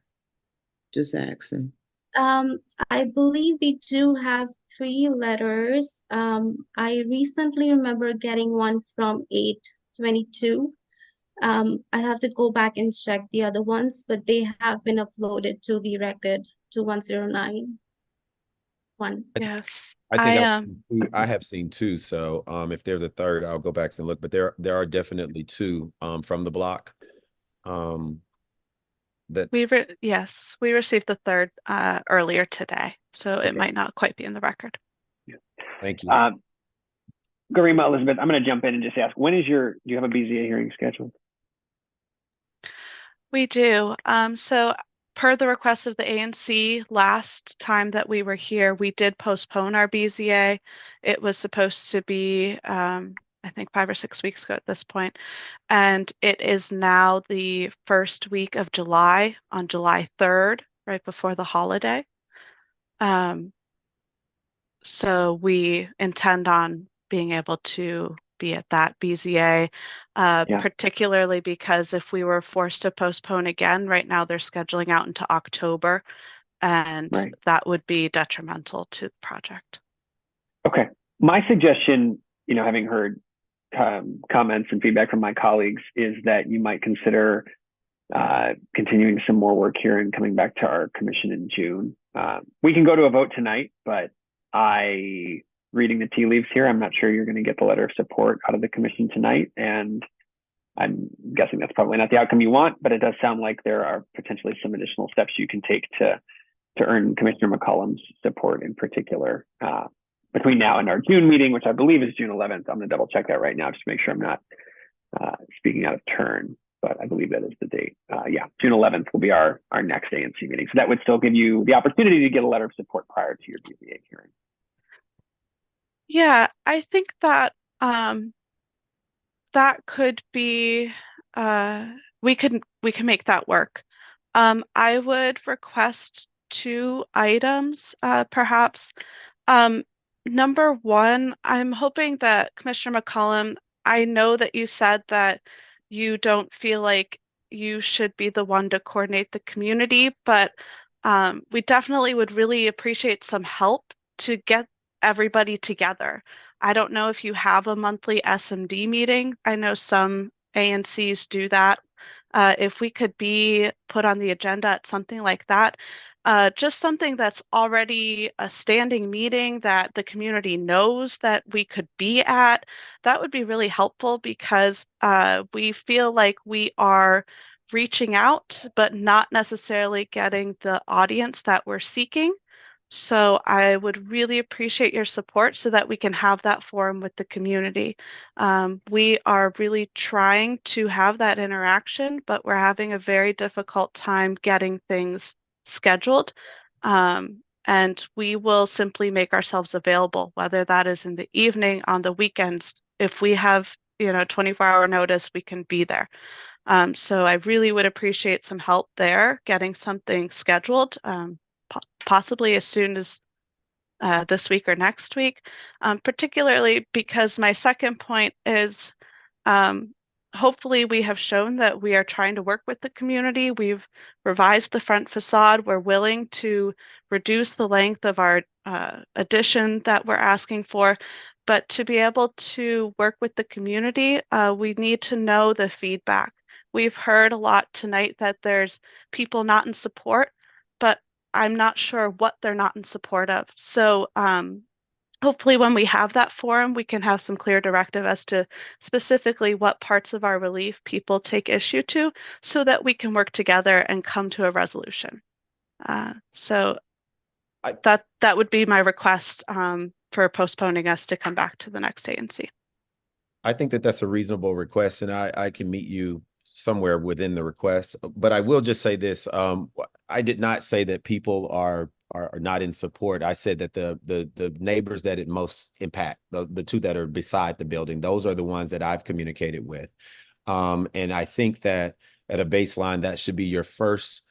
Speaker 2: Just asking.
Speaker 8: I believe we do have 3 letters. I recently remember getting one from 822. I have to go back and check the other ones, but they have been uploaded to the record to 1091.
Speaker 10: Yes.
Speaker 5: I think
Speaker 10: I
Speaker 5: I have seen 2. So if there's a third, I'll go back and look. But there are definitely 2 from the block. That
Speaker 10: yes, we received the third earlier today, so it
Speaker 4: Okay.
Speaker 10: might not quite be in the record.
Speaker 5: thank you.
Speaker 4: Garima, Elizabeth, I'm going to jump in and just ask, do you have a BZA hearing scheduled?
Speaker 10: We do. So per the request of the ANC, last time that we were here, we did postpone our BZA. It was supposed to be, I think 5 or 6 weeks ago at this point, and it is now the first week of July, on July 3rd, right before the holiday. So we intend on being able to be at that BZA, particularly because if we were forced to postpone again, right now they're scheduling out into October, and that would be detrimental to the project.
Speaker 4: Okay. My suggestion, having heard comments and feedback from my colleagues, is that you might consider continuing some more work here and coming back to our commission in June. We can go to a vote tonight, but reading the tea leaves here, I'm not sure you're going to get the letter of support out of the commission tonight. And I'm guessing that's probably not the outcome you want, but it does sound like there are potentially some additional steps you can take to earn Commissioner McCollum's support in particular between now and our June meeting, which I believe is June 11th. I'm going to double check that right now just to make sure I'm not speaking out of turn, but I believe that is the date. Yeah, June 11th will be our next ANC meeting. So that would still give you the opportunity to get a letter of support prior to your BZA hearing.
Speaker 10: Yeah, I think that that could be we can make that work. I would request 2 items, perhaps. Number 1, I'm hoping that Commissioner McCollum, I know that you said that you don't feel like you should be the one to coordinate the community, but we definitely would really appreciate some help to get everybody together. I don't know if you have a monthly SMD meeting. I know some ANCs do that. If we could be put on the agenda at something like that, just something that's already a standing meeting that the community knows that we could be at, that would be really helpful because we feel like we are reaching out, but not necessarily getting the audience that we're seeking. So I would really appreciate your support so that we can have that forum with the community. We are really trying to have that interaction, but we're having a very difficult time getting things scheduled. And we will simply make ourselves available, whether that is in the evening, on the weekends. If we have, 24-hour notice, we can be there. So I really would appreciate some help there, getting something scheduled, possibly as soon as this week or next week, particularly because my second point is hopefully we have shown that we are trying to work with the community. We've revised the front facade. We're willing to reduce the length of our addition that we're asking for. But to be able to work with the community, we need to know the feedback. We've heard a lot tonight that there's people not in support, but I'm not sure what they're not in support of. So hopefully when we have that forum, we can have some clear directive as to specifically what parts of our relief people take issue to, so that we can work together and come to a resolution. So that would be my request for postponing us to come back to the next ANC.
Speaker 5: I think that that's a reasonable request, and I can meet you somewhere within the request. But I will just say this: I did not say that people are not in support. I said that the neighbors that it most impact, the two that are beside the building, those are the ones that I've communicated with. And I think that at a baseline, that should be your first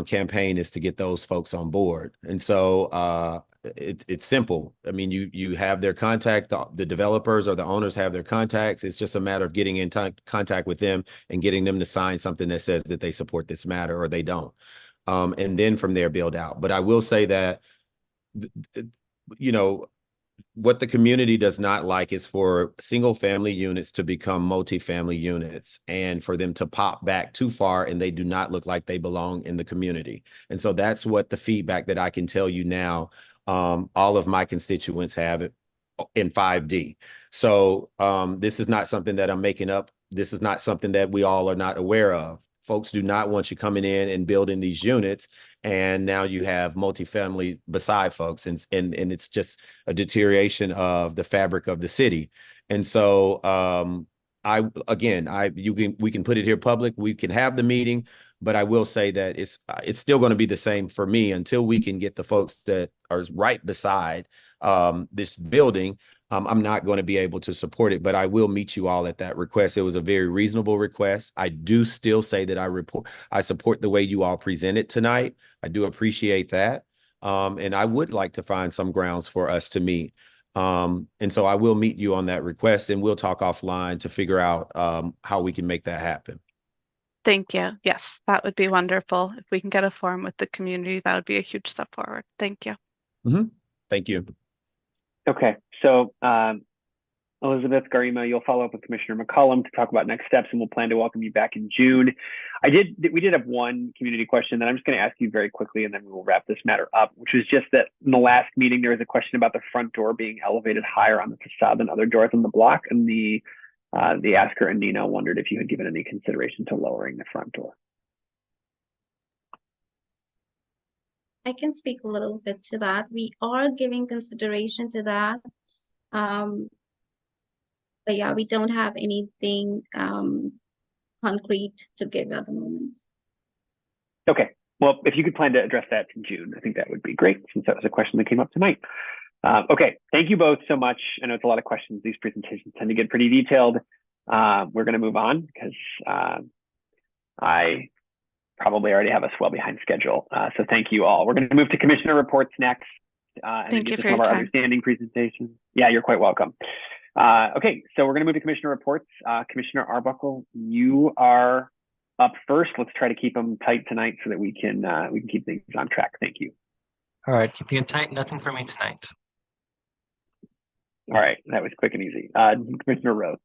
Speaker 5: campaign, is to get those folks on board. And so it's simple. I mean, you have their contact, the developers or the owners have their contacts. It's just a matter of getting in contact with them and getting them to sign something that says that they support this matter or they don't. And then from there build out. But I will say that, you know, what the community does not like is for single family units to become multifamily units and for them to pop back too far and they do not look like they belong in the community. And so that's what the feedback that I can tell you now, all of my constituents have in 5D. So this is not something that I'm making up. This is not something that we all are not aware of. Folks do not want you coming in and building these units, and now you have multifamily beside folks, and it's just a deterioration of the fabric of the city. And so we can put it here public, we can have the meeting, but I will say that it's still going to be the same for me until we can get the folks that are right beside this building. I'm not going to be able to support it, but I will meet you all at that request. It was a very reasonable request. I do still say that I support the way you all presented tonight. I do appreciate that. And I would like to find some grounds for us to meet. And so I will meet you on that request, and we'll talk offline to figure out how we can make that happen.
Speaker 10: Thank you. Yes, that would be wonderful. If we can get a forum with the community, that would be a huge step forward. Thank you.
Speaker 5: Mm-hmm. Thank you.
Speaker 4: Okay, so Elizabeth Garima, you'll follow up with Commissioner McCollum to talk about next steps, and we'll plan to welcome you back in June. We did have one community question that I'm just going to ask you very quickly, and then we will wrap this matter up, which was just that in the last meeting, there was a question about the front door being elevated higher on the facade than other doors on the block, and the asker, Nina, wondered if you had given any consideration to lowering the front door.
Speaker 8: I can speak a little bit to that. We are giving consideration to that. But yeah, we don't have anything concrete to give at the moment.
Speaker 4: Okay, well, if you could plan to address that in June, I think that would be great, since that was a question that came up tonight. Okay, thank you both so much. I know it's a lot of questions. These presentations tend to get pretty detailed. We're going to move on because I probably already have us well behind schedule. So thank you all. We're going to move to commissioner reports next. And
Speaker 10: Thank you for
Speaker 4: some
Speaker 10: your
Speaker 4: of our
Speaker 10: time.
Speaker 4: understanding presentations. Yeah, you're quite welcome. Okay, so we're going to move to commissioner reports. Commissioner Arbuckle, you are up first. Let's try to keep them tight tonight so that we can keep things on track. Thank you.
Speaker 1: All right, keeping it tight. Nothing for me tonight.
Speaker 4: All right, that was quick and easy. Commissioner Rose.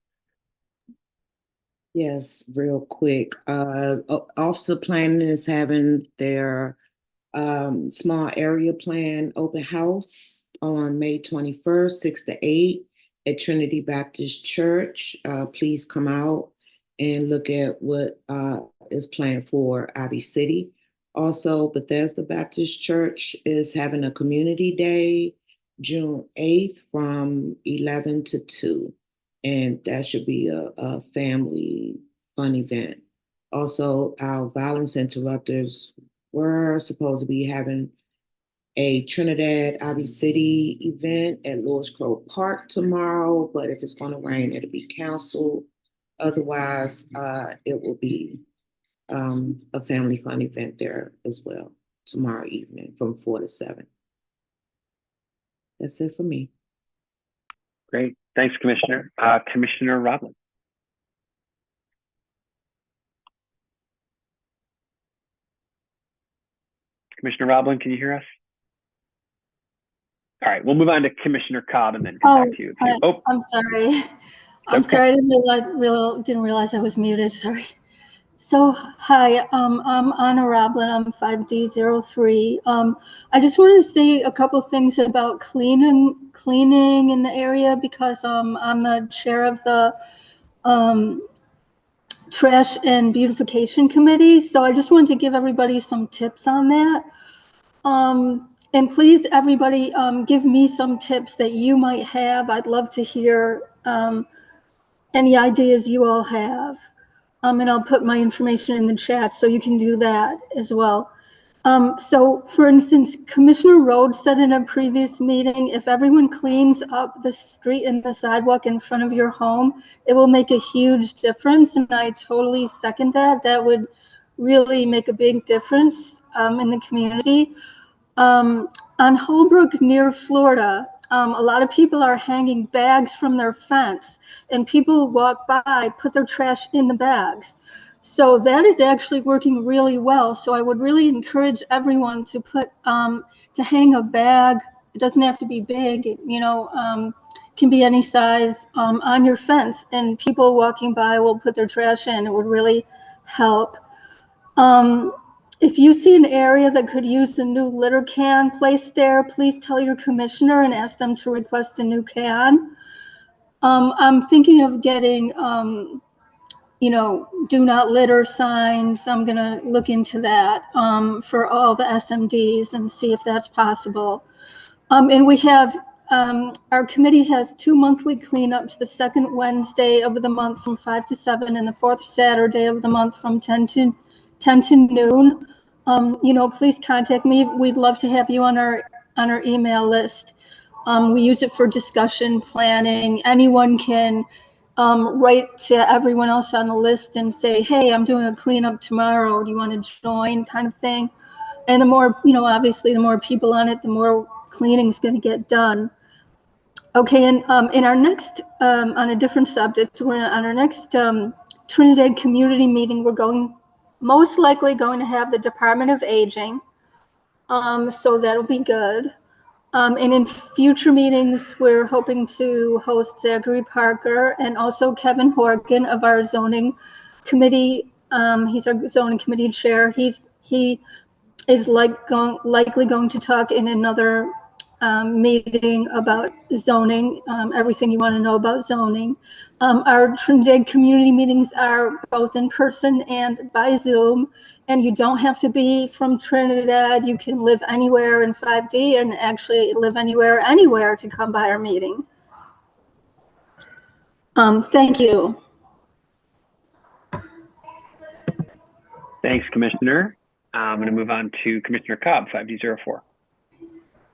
Speaker 2: Yes, real quick. Officer Planning is having their small area plan open house on May 21st, 6 to 8 at Trinity Baptist Church. Please come out and look at what is planned for Ivy City. Also, Bethesda Baptist Church is having a community day June 8th from 11 to 2. And that should be a family fun event. Also, our violence interrupters were supposed to be having a Trinidad Ivy City event at Lewis Crow Park tomorrow, but if it's going to rain, it'll be canceled. Otherwise, it will be a family fun event there as well tomorrow evening from 4 to 7. That's it for me.
Speaker 4: Great. Thanks, Commissioner. Commissioner Roblin. Commissioner Roblin, can you hear us? All right, we'll move on to Commissioner Cobb and then come back to you.
Speaker 7: I'm sorry. I'm sorry. I didn't realize I was muted. Sorry. So, hi, I'm Anna Roblin, I'm 5D03. I just wanted to say a couple things about cleaning in the area because I'm the chair of the Trash and Beautification Committee. So I just wanted to give everybody some tips on that. And please, everybody, give me some tips that you might have. I'd love to hear any ideas you all have. And I'll put my information in the chat so you can do that as well. So for instance, Commissioner Rhodes said in a previous meeting, if everyone cleans up the street and the sidewalk in front of your home, it will make a huge difference. And I totally second that. That would really make a big difference in the community. On Holbrook near Florida, a lot of people are hanging bags from their fence, and people walk by, put their trash in the bags. So that is actually working really well. So I would really encourage everyone to to hang a bag. It doesn't have to be big, can be any size on your fence, and people walking by will put their trash in. It would really help. Um, if you see an area that could use a new litter can placed there, please tell your commissioner and ask them to request a new can. I'm thinking of getting, do not litter signs. I'm going to look into that for all the SMDs and see if that's possible. And we have, our committee has 2 monthly cleanups, the second Wednesday of the month from 5 to 7 and the fourth Saturday of the month from 10 to noon. Please contact me. We'd love to have you on our email list. We use it for discussion, planning. Anyone can write to everyone else on the list and say, hey, I'm doing a cleanup tomorrow. Do you want to join, kind of thing? And the more, obviously the more people on it, the more cleaning is going to get done. Okay, and in our next, on a different subject, on our next Trinidad community meeting, we're most likely going to have the Department of Aging. So that'll be good. And in future meetings, we're hoping to host Zachary Parker and also Kevin Horgan of our zoning committee. He's our zoning committee chair. He is likely going to talk in another meeting about zoning, everything you want to know about zoning. Our Trinidad community meetings are both in person and by Zoom, and you don't have to be from Trinidad. You can live anywhere in 5D and actually live anywhere to come by our meeting. Thank you.
Speaker 4: Thanks, Commissioner. I'm going to move on to Commissioner Cobb, 5D04.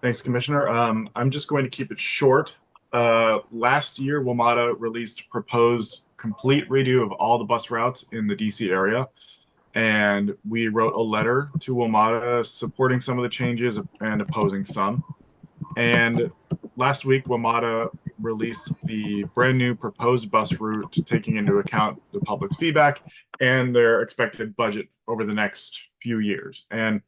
Speaker 3: Thanks, Commissioner. I'm just going to keep it short. Last year, WMATA released a proposed complete redo of all the bus routes in the DC area. And we wrote a letter to WMATA supporting some of the changes and opposing some. And last week, WMATA released the brand new proposed bus route, taking into account the public's feedback and their expected budget over the next few years. And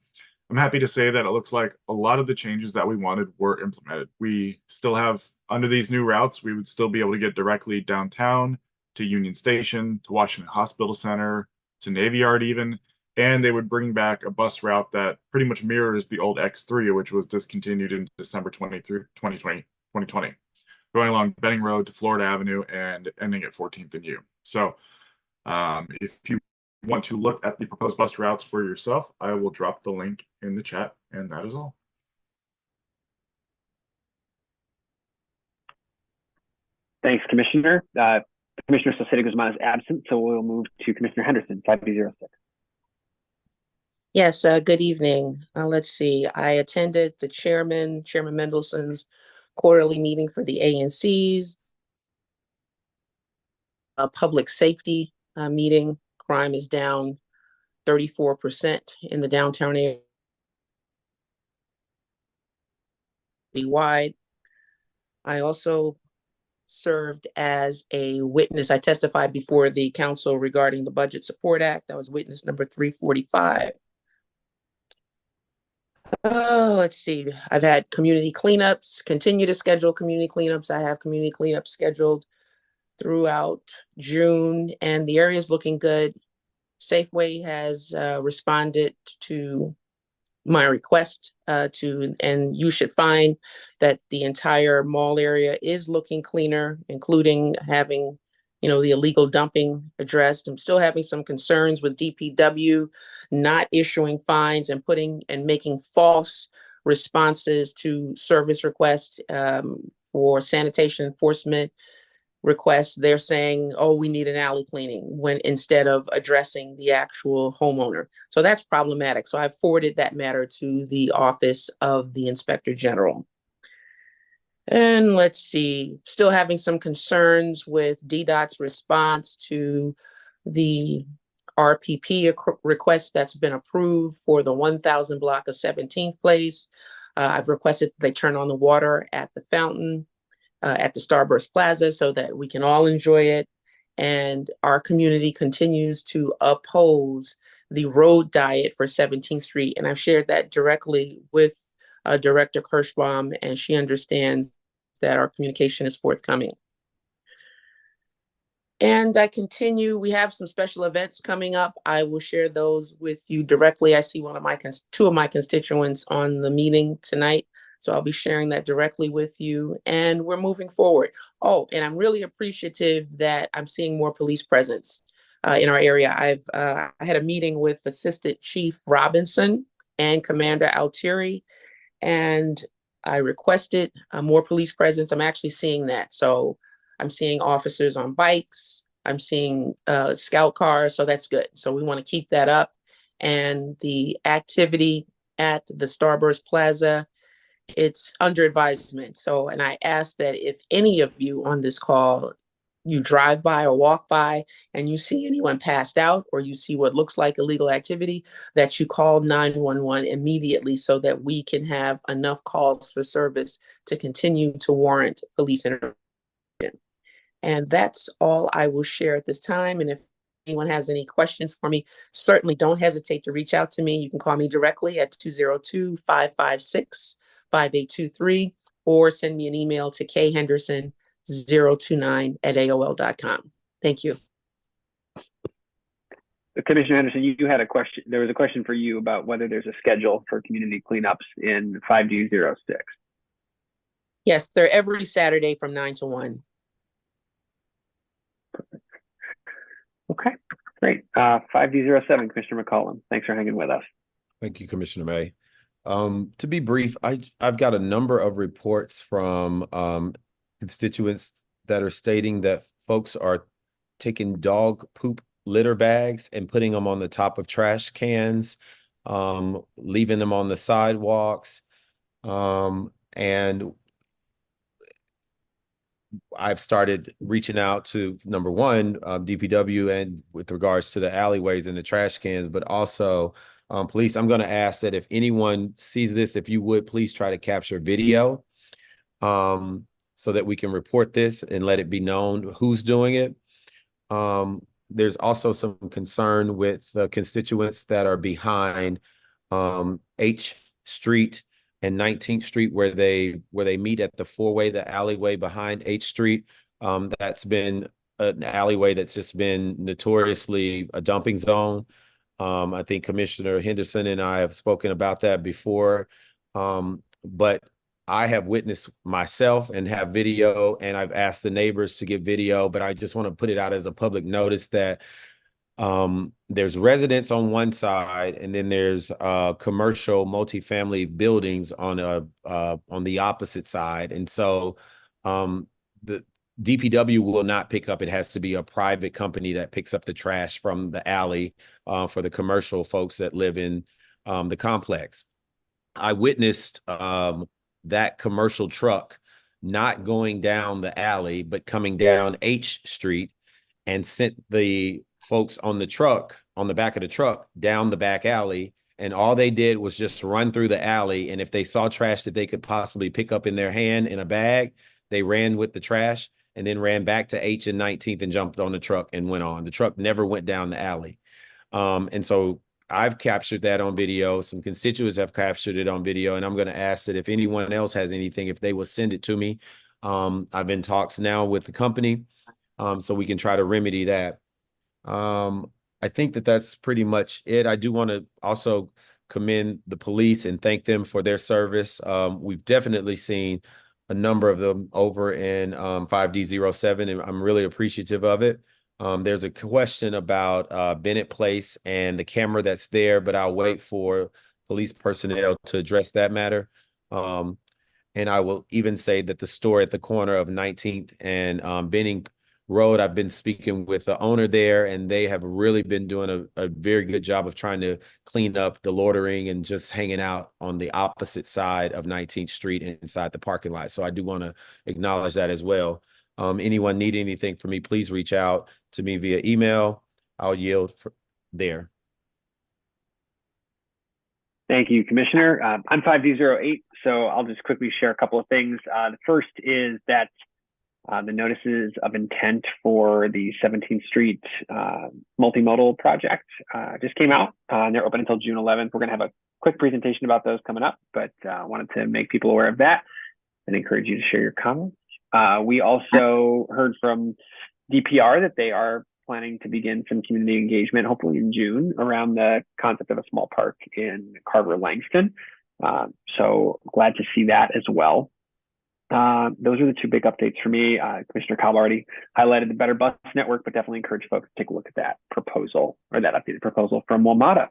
Speaker 3: I'm happy to say that it looks like a lot of the changes that we wanted were implemented. We still have, under these new routes, we would still be able to get directly downtown to Union Station, to Washington Hospital Center, to Navy Yard even, and they would bring back a bus route that pretty much mirrors the old X3, which was discontinued in December 2020, going along Benning Road to Florida Avenue and ending at 14th and U. So if you want to look at the proposed bus routes for yourself, I will drop the link in the chat, and that is all.
Speaker 4: Thanks, Commissioner. Commissioner Salcedo Guzman is absent, so we'll move to Commissioner Henderson, 5D06.
Speaker 6: Yes, good evening. Let's see. I attended the Chairman Mendelson's quarterly meeting for the ANC's public safety meeting. Crime is down 34% in the downtown area wide. I also served as a witness. I testified before the council regarding the Budget Support Act. I was witness number 345. Oh, let's see. I've had community cleanups, continue to schedule community cleanups. I have community cleanups scheduled throughout June, and the area is looking good. Safeway has responded to my request and you should find that the entire mall area is looking cleaner, including having, the illegal dumping addressed. I'm still having some concerns with DPW not issuing fines and making false responses to service requests for sanitation enforcement requests. They're saying, oh, we need an alley cleaning, when instead of addressing the actual homeowner. So that's problematic. So I've forwarded that matter to the Office of the Inspector General. And let's see, still having some concerns with DDOT's response to the RPP request that's been approved for the 1000 block of 17th Place. I've requested they turn on the water at the fountain at the Starburst Plaza so that we can all enjoy it. And our community continues to oppose the road diet for 17th Street. And I've shared that directly with Director Kirschbaum, and she understands that our communication is forthcoming. And I continue, we have some special events coming up. I will share those with you directly. I see two of my constituents on the meeting tonight. So I'll be sharing that directly with you, and we're moving forward. Oh, and I'm really appreciative that I'm seeing more police presence in our area. I had a meeting with Assistant Chief Robinson and Commander Altieri, and I requested more police presence. I'm actually seeing that. So I'm seeing officers on bikes. I'm seeing scout cars. So that's good. So we want to keep that up. And the activity at the Starburst Plaza, it's under advisement. So, and I ask that if any of you on this call, you drive by or walk by and you see anyone passed out, or you see what looks like illegal activity, that you call 911 immediately so that we can have enough calls for service to continue to warrant police intervention. And that's all I will share at this time. And if anyone has any questions for me, certainly don't hesitate to reach out to me. You can call me directly at 202-556-5823, or send me an email to khenderson029@aol.com. Thank you.
Speaker 4: Commissioner Henderson, you had a question. There was a question for you about whether there's a schedule for community cleanups in 5D06.
Speaker 6: Yes, they're every Saturday from 9 to 1.
Speaker 4: Okay, great. 5D07, Commissioner McCollum. Thanks for hanging with us.
Speaker 5: Thank you, Commissioner May. To be brief, I've got a number of reports from constituents that are stating that folks are taking dog poop litter bags and putting them on the top of trash cans, leaving them on the sidewalks. And I've started reaching out to, number one, DPW, and with regards to the alleyways and the trash cans, but also police. I'm going to ask that if anyone sees this, if you would please try to capture video so that we can report this and let it be known who's doing it. There's also some concern with the constituents that are behind H Street and 19th Street, where they meet at the four-way, the alleyway behind H Street. That's been an alleyway that's just been notoriously a dumping zone. I think Commissioner Henderson and I have spoken about that before. But I have witnessed myself and have video, and I've asked the neighbors to get video, but I just want to put it out as a public notice that there's residents on one side, and then there's commercial multifamily buildings on the opposite side. And so the DPW will not pick up. It has to be a private company that picks up the trash from the alley for the commercial folks that live in the complex. I witnessed that commercial truck not going down the alley, but coming down H Street, and sent the folks on the truck, on the back of the truck, down the back alley. And all they did was just run through the alley. And if they saw trash that they could possibly pick up in their hand in a bag, they ran with the trash and then ran back to H and 19th and jumped on the truck and went on. The truck never went down the alley. And so I've captured that on video. Some constituents have captured it on video. And I'm going to ask that if anyone else has anything, if they will send it to me. I've in talks now with the company so we can try to remedy that. I think that that's pretty much it. I do want to also commend the police and thank them for their service. We've definitely seen a number of them over in 5D07, and I'm really appreciative of it. There's a question about Bennett Place and the camera that's there, but I'll wait for police personnel to address that matter. And I will even say that the store at the corner of 19th and Benning Road, I've been speaking with the owner there, and they have really been doing a very good job of trying to clean up the loitering and just hanging out on the opposite side of 19th Street inside the parking lot. So I do want to acknowledge that as well. Anyone need anything from me, please reach out to me via email. I'll yield there.
Speaker 4: Thank you, Commissioner. I'm 5D08, so I'll just quickly share a couple of things. The first is that the notices of intent for the 17th Street multimodal project just came out, and they're open until June 11th. We're going to have a quick presentation about those coming up, but wanted to make people aware of that and encourage you to share your comments. We also heard from DPR that they are planning to begin some community engagement, hopefully in June, around the concept of a small park in Carver Langston. So glad to see that as well. Those are the two big updates for me. Commissioner Cobb already highlighted the Better Bus Network, but definitely encourage folks to take a look at that proposal, or that updated proposal from WMATA.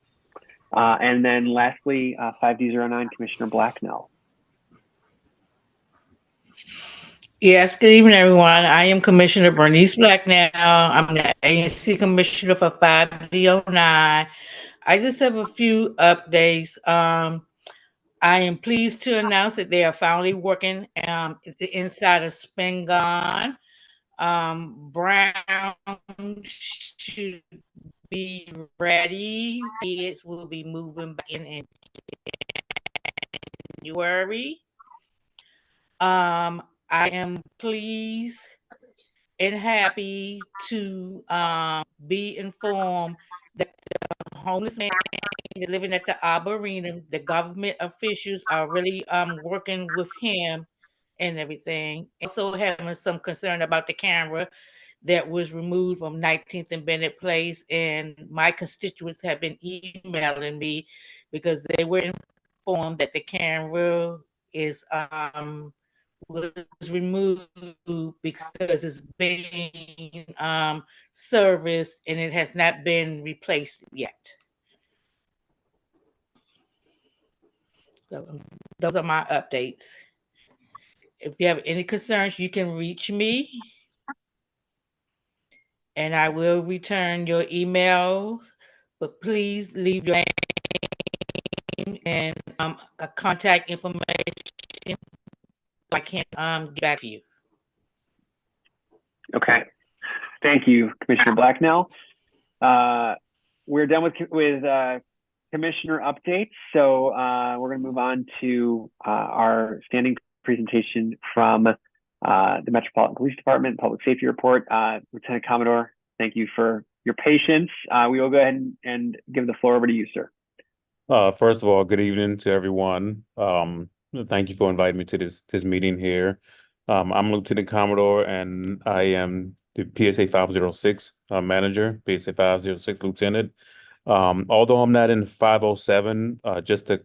Speaker 4: And then lastly, 5D09, Commissioner Blacknell.
Speaker 9: Yes, good evening, everyone. I am Commissioner Bernice Blacknell. I'm the ANC Commissioner for 5D09. I just have a few updates. I am pleased to announce that they are finally working inside of Spingon. Brown should be ready. Kids will be moving back in January. I am pleased and happy to be informed that the homeless man living at the Arboretum, the government officials are really working with him and everything. Also having some concern about the camera that was removed from 19th and Bennett Place, and my constituents have been emailing me because they were informed that the camera is was removed because it's being serviced and it has not been replaced yet. So those are my updates. If you have any concerns, you can reach me and I will return your emails, but please leave your name and contact information. I can't get back to you.
Speaker 4: Okay. Thank you, Commissioner Blacknell. We're done with commissioner updates. So we're going to move on to our standing presentation from the Metropolitan Police Department Public Safety Report. Lieutenant Commodore, thank you for your patience. We will go ahead and give the floor over to you, sir.
Speaker 11: First of all, good evening to everyone. Thank you for inviting me to this meeting here. I'm Lieutenant Commodore, and I am the PSA 506 manager, PSA 506 lieutenant. Although I'm not in 507, just a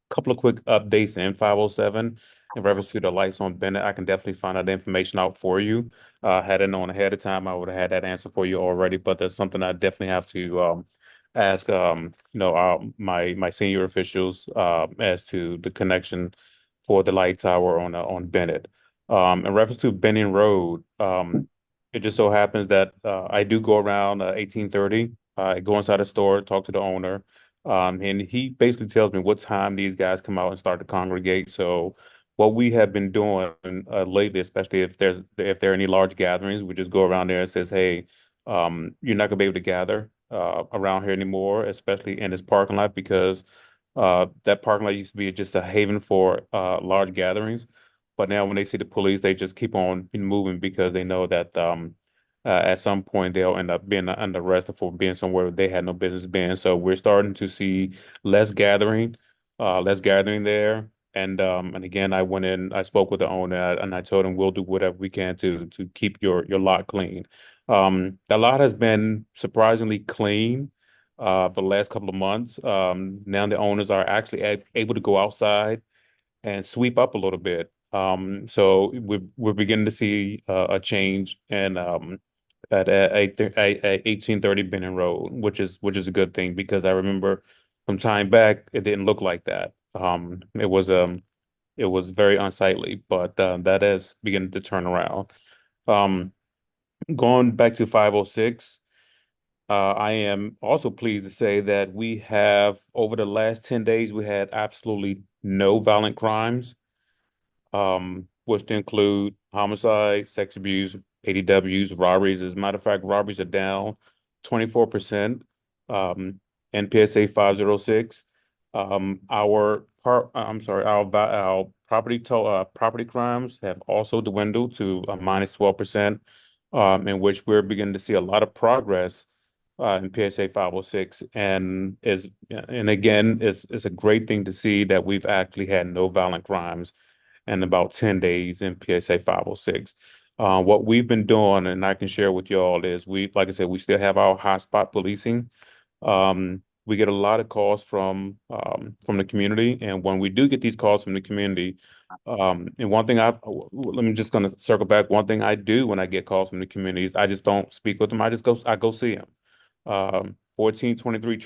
Speaker 11: couple of quick updates in 507 in reference to the lights on Bennett. I can definitely find that information out for you. Had it known ahead of time, I would have had that answer for you already, but that's something I definitely have to ask my senior officials as to the connection for the light tower on Bennett. In reference to Benning Road, it just so happens that I do go around 1830. I go inside the store, talk to the owner, and he basically tells me what time these guys come out and start to congregate. So what we have been doing lately, especially if there are any large gatherings, we just go around there and says, hey, you're not gonna be able to gather around here anymore, especially in this parking lot, because that parking lot used to be just a haven for large gatherings. But now when they see the police, they just keep on moving because they know that at some point they'll end up being under arrest for being somewhere they had no business being. So we're starting to see less gathering there. And again, I went in, I spoke with the owner, and I told him we'll do whatever we can to keep your lot clean. The lot has been surprisingly clean for the last couple of months. Now the owners are actually able to go outside and sweep up a little bit. So we're beginning to see a change in at 1830 Benning Road, which is a good thing because I remember some time back it didn't look like that. It was very unsightly, but that is beginning to turn around. Um, Going back to 506, I am also pleased to say that we have over the last 10 days we had absolutely no violent crimes, which include homicide, sex abuse, ADWs, robberies. As a matter of fact, robberies are down 24%. NPSA 506. Our property crimes have also dwindled to a minus 12%, in which we're beginning to see a lot of progress in PSA 506, and again, it's a great thing to see that we've actually had no violent crimes in about 10 days in PSA 506. What we've been doing, and I can share with y'all, is like I said, we still have our hotspot policing. We get a lot of calls from the community, and when we do get these calls from the community, and one thing let me just gonna circle back. One thing I do when I get calls from the community is I just don't speak with them. I go see them. 1423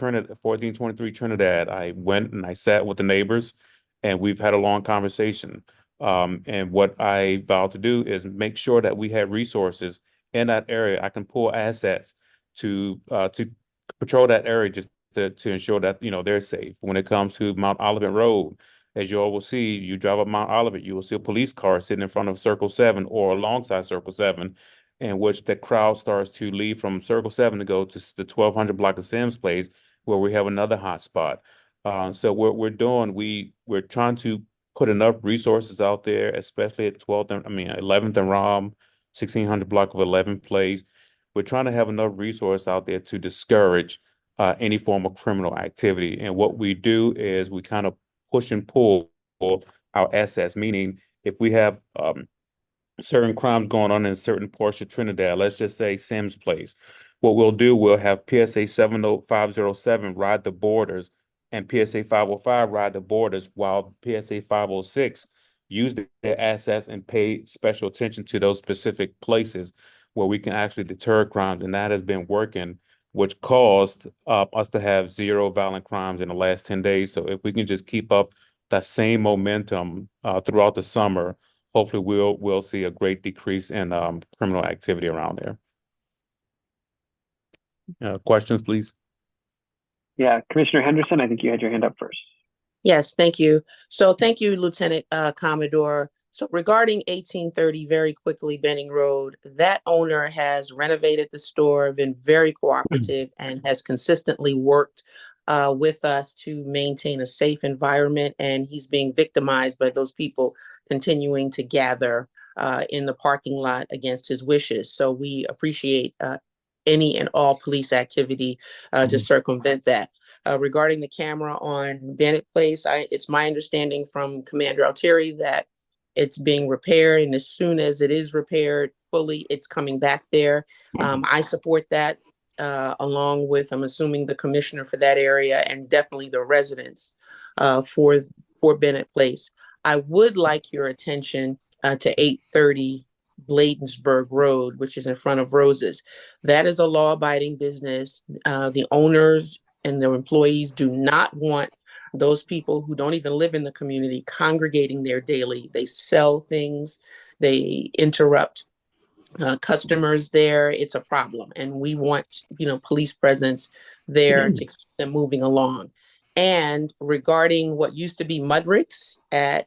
Speaker 11: Trinidad. I went and I sat with the neighbors and we've had a long conversation. And what I vowed to do is make sure that we have resources in that area. I can pull assets to patrol that area just to ensure that, they're safe. When it comes to Mount Olivet Road, as you all will see, you drive up Mount Olivet, you will see a police car sitting in front of Circle 7 or alongside Circle 7, in which the crowd starts to leave from Circle 7 to go to the 1200 block of Sims Place, where we have another hot spot. So what we're doing, we're trying to put enough resources out there, especially at 11th and Rom, 1600 block of 11th Place. We're trying to have enough resource out there to discourage any form of criminal activity. And what we do is we kind of push and pull our assets, meaning if we have certain crimes going on in a certain portion of Trinidad, let's just say Sims Place. What we'll do, we'll have PSA 70507 ride the borders and PSA 505 ride the borders, while PSA 506 use their assets and pay special attention to those specific places where we can actually deter crimes. And that has been working, which caused us to have zero violent crimes in the last 10 days. So if we can just keep up that same momentum throughout the summer, hopefully we'll see a great decrease in criminal activity around there. Questions, please?
Speaker 4: Yeah, Commissioner Henderson, I think you had your hand up first.
Speaker 6: Yes, thank you. So thank you, Lieutenant Commodore. So regarding 1830, very quickly, Benning Road, that owner has renovated the store, been very cooperative, and has consistently worked with us to maintain a safe environment. And he's being victimized by those people continuing to gather in the parking lot against his wishes. So we appreciate any and all police activity to circumvent that. Regarding the camera on Bennett Place, it's my understanding from Commander Altieri that it's being repaired, and as soon as it is repaired fully, it's coming back there. I support that, along with, I'm assuming, the commissioner for that area and definitely the residents for Bennett Place. I would like your attention to 830 Bladensburg Road, which is in front of Roses. That is a law-abiding business. The owners and their employees do not want those people who don't even live in the community congregating there daily. They sell things, they interrupt customers there. It's a problem, and we want, police presence there to keep them moving along. And regarding what used to be Mudrick's at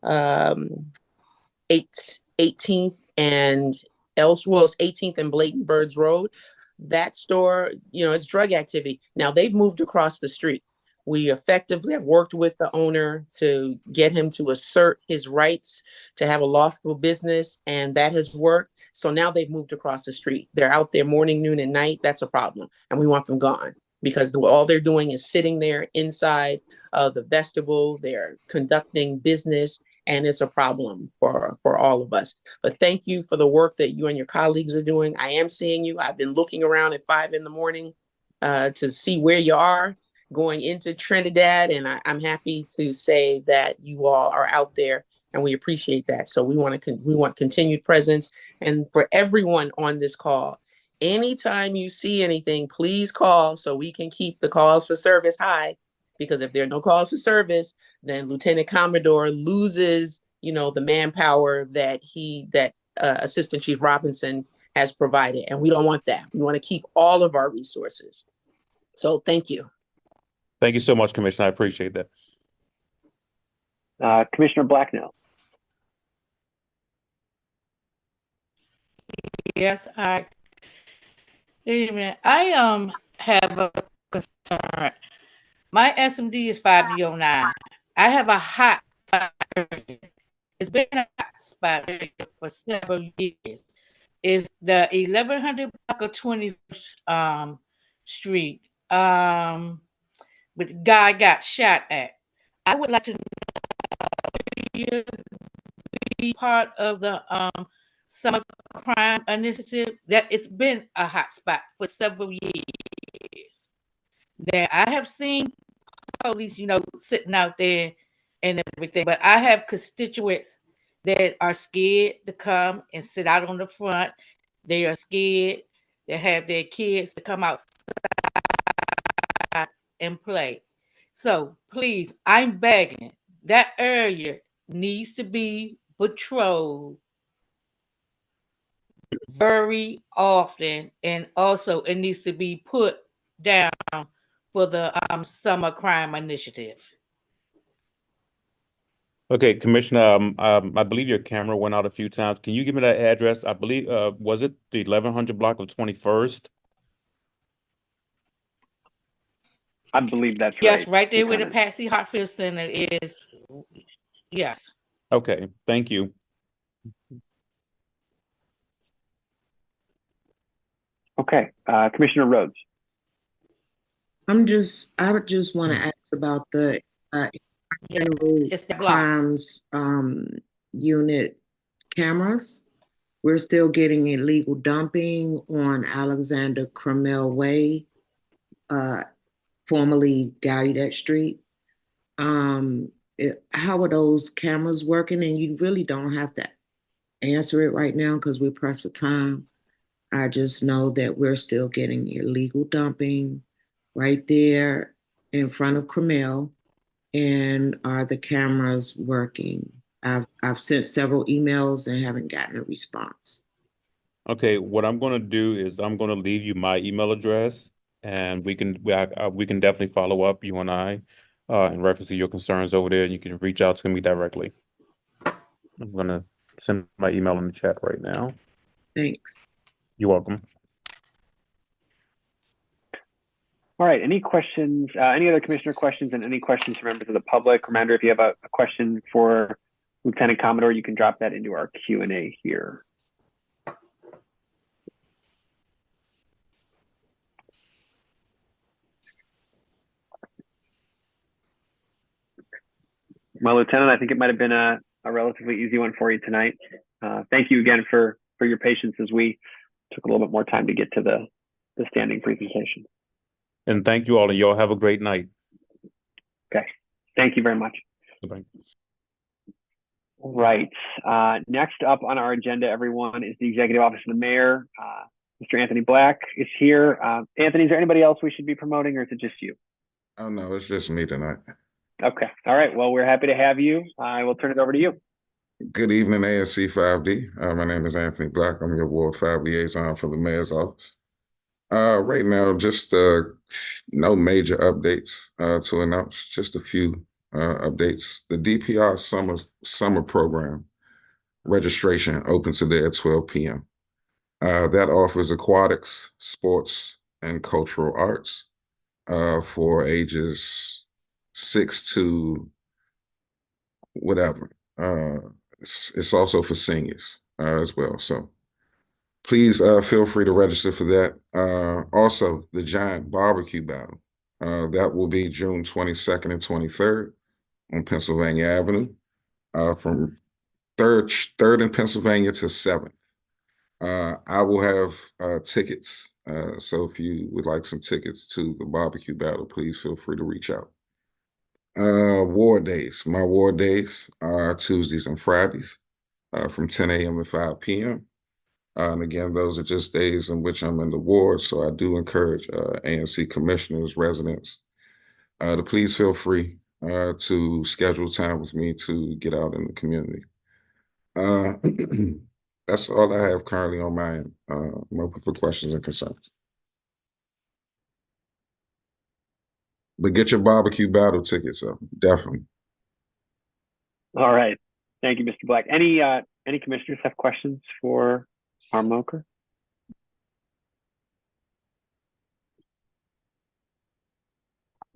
Speaker 6: 18th and Ellsworth's 18th and Bladensburg Road, that store, it's drug activity. Now they've moved across the street. We effectively have worked with the owner to get him to assert his rights to have a lawful business, and that has worked. So now they've moved across the street. They're out there morning, noon, and night. That's a problem, and we want them gone because all they're doing is sitting there inside the vestibule. They're conducting business, and it's a problem for all of us. But thank you for the work that you and your colleagues are doing. I am seeing you. I've been looking around at 5 in the morning to see where you are going into Trinidad, and I'm happy to say that you all are out there, and we appreciate that. So we want continued presence. And for everyone on this call, anytime you see anything, please call so we can keep the calls for service high. Because if there are no calls for service, then Lieutenant Commodore loses, the manpower that Assistant Chief Robinson has provided. And we don't want that. We want to keep all of our resources. So thank you.
Speaker 11: Thank you so much, Commissioner. I appreciate that.
Speaker 4: Commissioner Blacknell.
Speaker 9: Yes, I have a concern. My SMD is 5D09. I have a hot spot area. It's been a hot spot area for several years. It's the 1100 block of 20th Street. But the guy got shot at. I would like to know, be part of the summer crime initiative. That it's been a hot spot for several years. That I have seen police, sitting out there and everything, but I have constituents that are scared to come and sit out on the front. They are scared to have their kids to come outside and play. So please, I'm begging, that area needs to be patrolled very often, and also it needs to be put down for the summer crime initiative.
Speaker 11: Okay, Commissioner, I believe your camera went out a few times. Can you give me that address? I believe, was it the 1100 block of 21st?
Speaker 4: I believe that's right.
Speaker 9: Yes, right there where the Patsy Hartfield Center is. Yes.
Speaker 11: Okay, thank you.
Speaker 4: Okay, Commissioner Rhodes.
Speaker 2: I would just want to ask about the
Speaker 9: It's the
Speaker 2: crimes unit cameras. We're still getting illegal dumping on Alexander Crummell Way, formerly Gallaudet Street. How are those cameras working? And you really don't have to answer it right now because we're pressed for time. I just know that we're still getting illegal dumping right there in front of Crummell. And are the cameras working? I've sent several emails and haven't gotten a response.
Speaker 11: Okay, what I'm going to do is I'm going to leave you my email address, and we can definitely follow up, you and I, in reference to your concerns over there, and you can reach out to me directly. I'm going to send my email in the chat right now.
Speaker 2: Thanks.
Speaker 11: You're welcome.
Speaker 4: All right, any questions, any other commissioner questions, and any questions from members of the public? Reminder, if you have a question for Lieutenant Commodore, you can drop that into our Q&A here. Well, Lieutenant, I think it might have been a relatively easy one for you tonight. Thank you again for your patience as we took a little bit more time to get to the standing presentation.
Speaker 11: And thank you all, and y'all have a great night.
Speaker 4: Okay, thank you very much.
Speaker 11: Goodbye.
Speaker 4: All right, next up on our agenda, everyone, is the Executive Office of the Mayor. Mr. Anthony Black is here. Anthony, is there anybody else we should be promoting, or is it just you?
Speaker 12: Oh, no, it's just me tonight.
Speaker 4: Okay, all right, well, we're happy to have you. I will turn it over to you.
Speaker 12: Good evening, ANC 5D. My name is Anthony Black. I'm your Ward 5 liaison for the Mayor's Office. Right now, just no major updates to announce, just a few updates. The DPR summer program registration opens today at 12 p.m. That offers aquatics, sports, and cultural arts for ages 6 to whatever. It's also for seniors as well. So please feel free to register for that. Also, the Giant Barbecue Battle. That will be June 22nd and 23rd on Pennsylvania Avenue. from third in Pennsylvania to 7th. I will have tickets. So if you would like some tickets to the barbecue battle, please feel free to reach out. Ward days. My ward days are Tuesdays and Fridays from 10 a.m. to 5 p.m. And again, those are just days in which I'm in the ward. So I do encourage ANC commissioners, residents, to please feel free to schedule time with me to get out in the community. That's all I have currently on my end. I'm open for questions and concerns. But get your barbecue battle tickets up, definitely.
Speaker 4: All right. Thank you, Mr. Black. Any commissioners have questions for our Moker?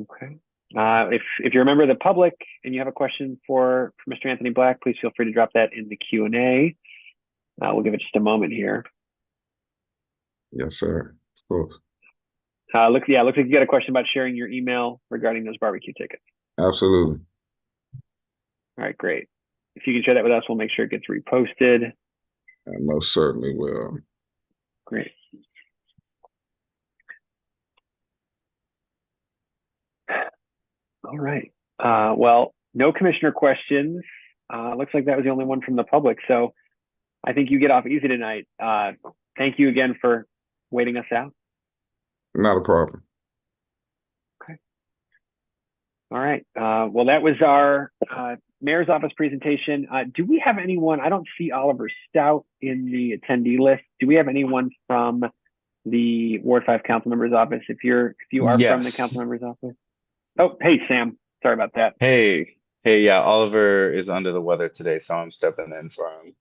Speaker 4: Okay. If you're a member of the public and you have a question for Mr. Anthony Black, please feel free to drop that in the Q&A. We'll give it just a moment here.
Speaker 12: Yes, sir. Of course.
Speaker 4: Looks like you got a question about sharing your email regarding those barbecue tickets.
Speaker 12: Absolutely.
Speaker 4: All right, great. If you can share that with us, we'll make sure it gets reposted.
Speaker 12: I most certainly will.
Speaker 4: Great. All right. Well, no commissioner questions. Looks like that was the only one from the public. So I think you get off easy tonight. Thank you again for waiting us out.
Speaker 12: Not a problem.
Speaker 4: Okay. All right. Well, that was our mayor's office presentation. Do we have anyone? I don't see Oliver Stout in the attendee list. Do we have anyone from the Ward 5 council member's office? If you are from the council member's office. Oh, hey, Sam. Sorry about that.
Speaker 13: Hey, yeah, Oliver is under the weather today, so I'm stepping in for him.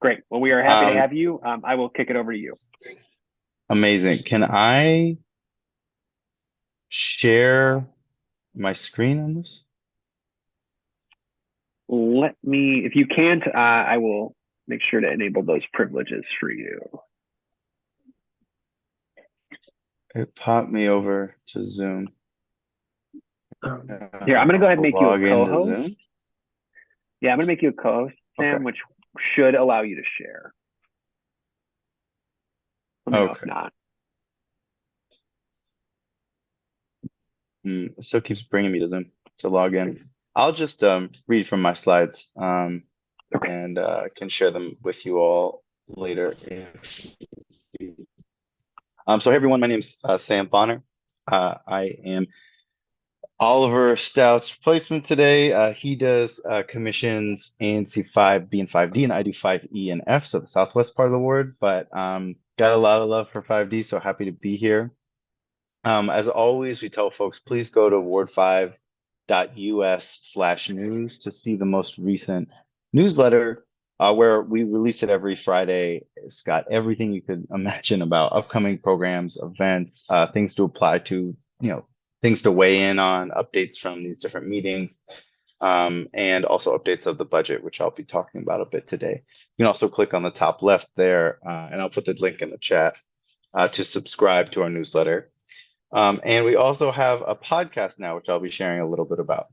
Speaker 4: Great. Well, we are happy to have you. I will kick it over to you.
Speaker 13: Amazing. Can I share my screen on this?
Speaker 4: If you can't, I will make sure to enable those privileges for you.
Speaker 13: It popped me over to Zoom.
Speaker 4: Here, I'm going to go ahead and make you a co-host. Yeah, I'm going to make you a co-host, Sam,
Speaker 13: Okay.
Speaker 4: which should allow you to share. Let me know if not.
Speaker 13: It still keeps bringing me to Zoom to log in. I'll just read from my slides and can share them with you all later. So hey everyone, my name's Sam Bonner. I am Oliver Stout's replacement today. He does commissions ANC 5B and 5D, and I do 5E and F, so the southwest part of the ward, but got a lot of love for 5D, so happy to be here. As always, we tell folks, please go to ward5.us/news to see the most recent newsletter where we release it every Friday. It's got everything you could imagine about upcoming programs, events, things to apply to, things to weigh in on, updates from these different meetings, and also updates of the budget, which I'll be talking about a bit today. You can also click on the top left there, and I'll put the link in the chat to subscribe to our newsletter. And we also have a podcast now, which I'll be sharing a little bit about.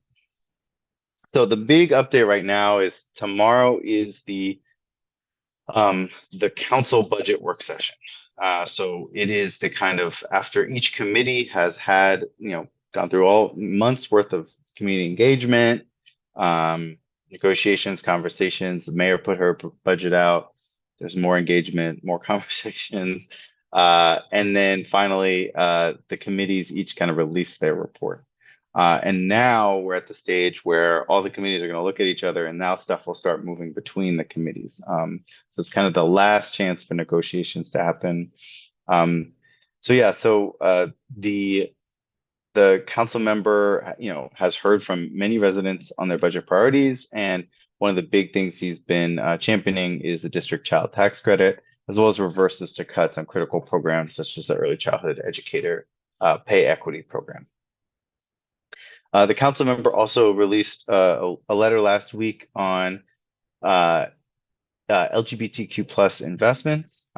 Speaker 13: So the big update right now is tomorrow is the council budget work session. So it is the kind of, after each committee has had, gone through all months worth of community engagement, negotiations, conversations, the mayor put her budget out, there's more engagement, more conversations. And then finally, the committees each kind of release their report. And now we're at the stage where all the committees are going to look at each other, and now stuff will start moving between the committees. So it's kind of the last chance for negotiations to happen. The council member, has heard from many residents on their budget priorities, and one of the big things he's been championing is the district child tax credit, as well as reverses to cuts on critical programs such as the early childhood educator pay equity program. The council member also released a letter last week on LGBTQ plus investments.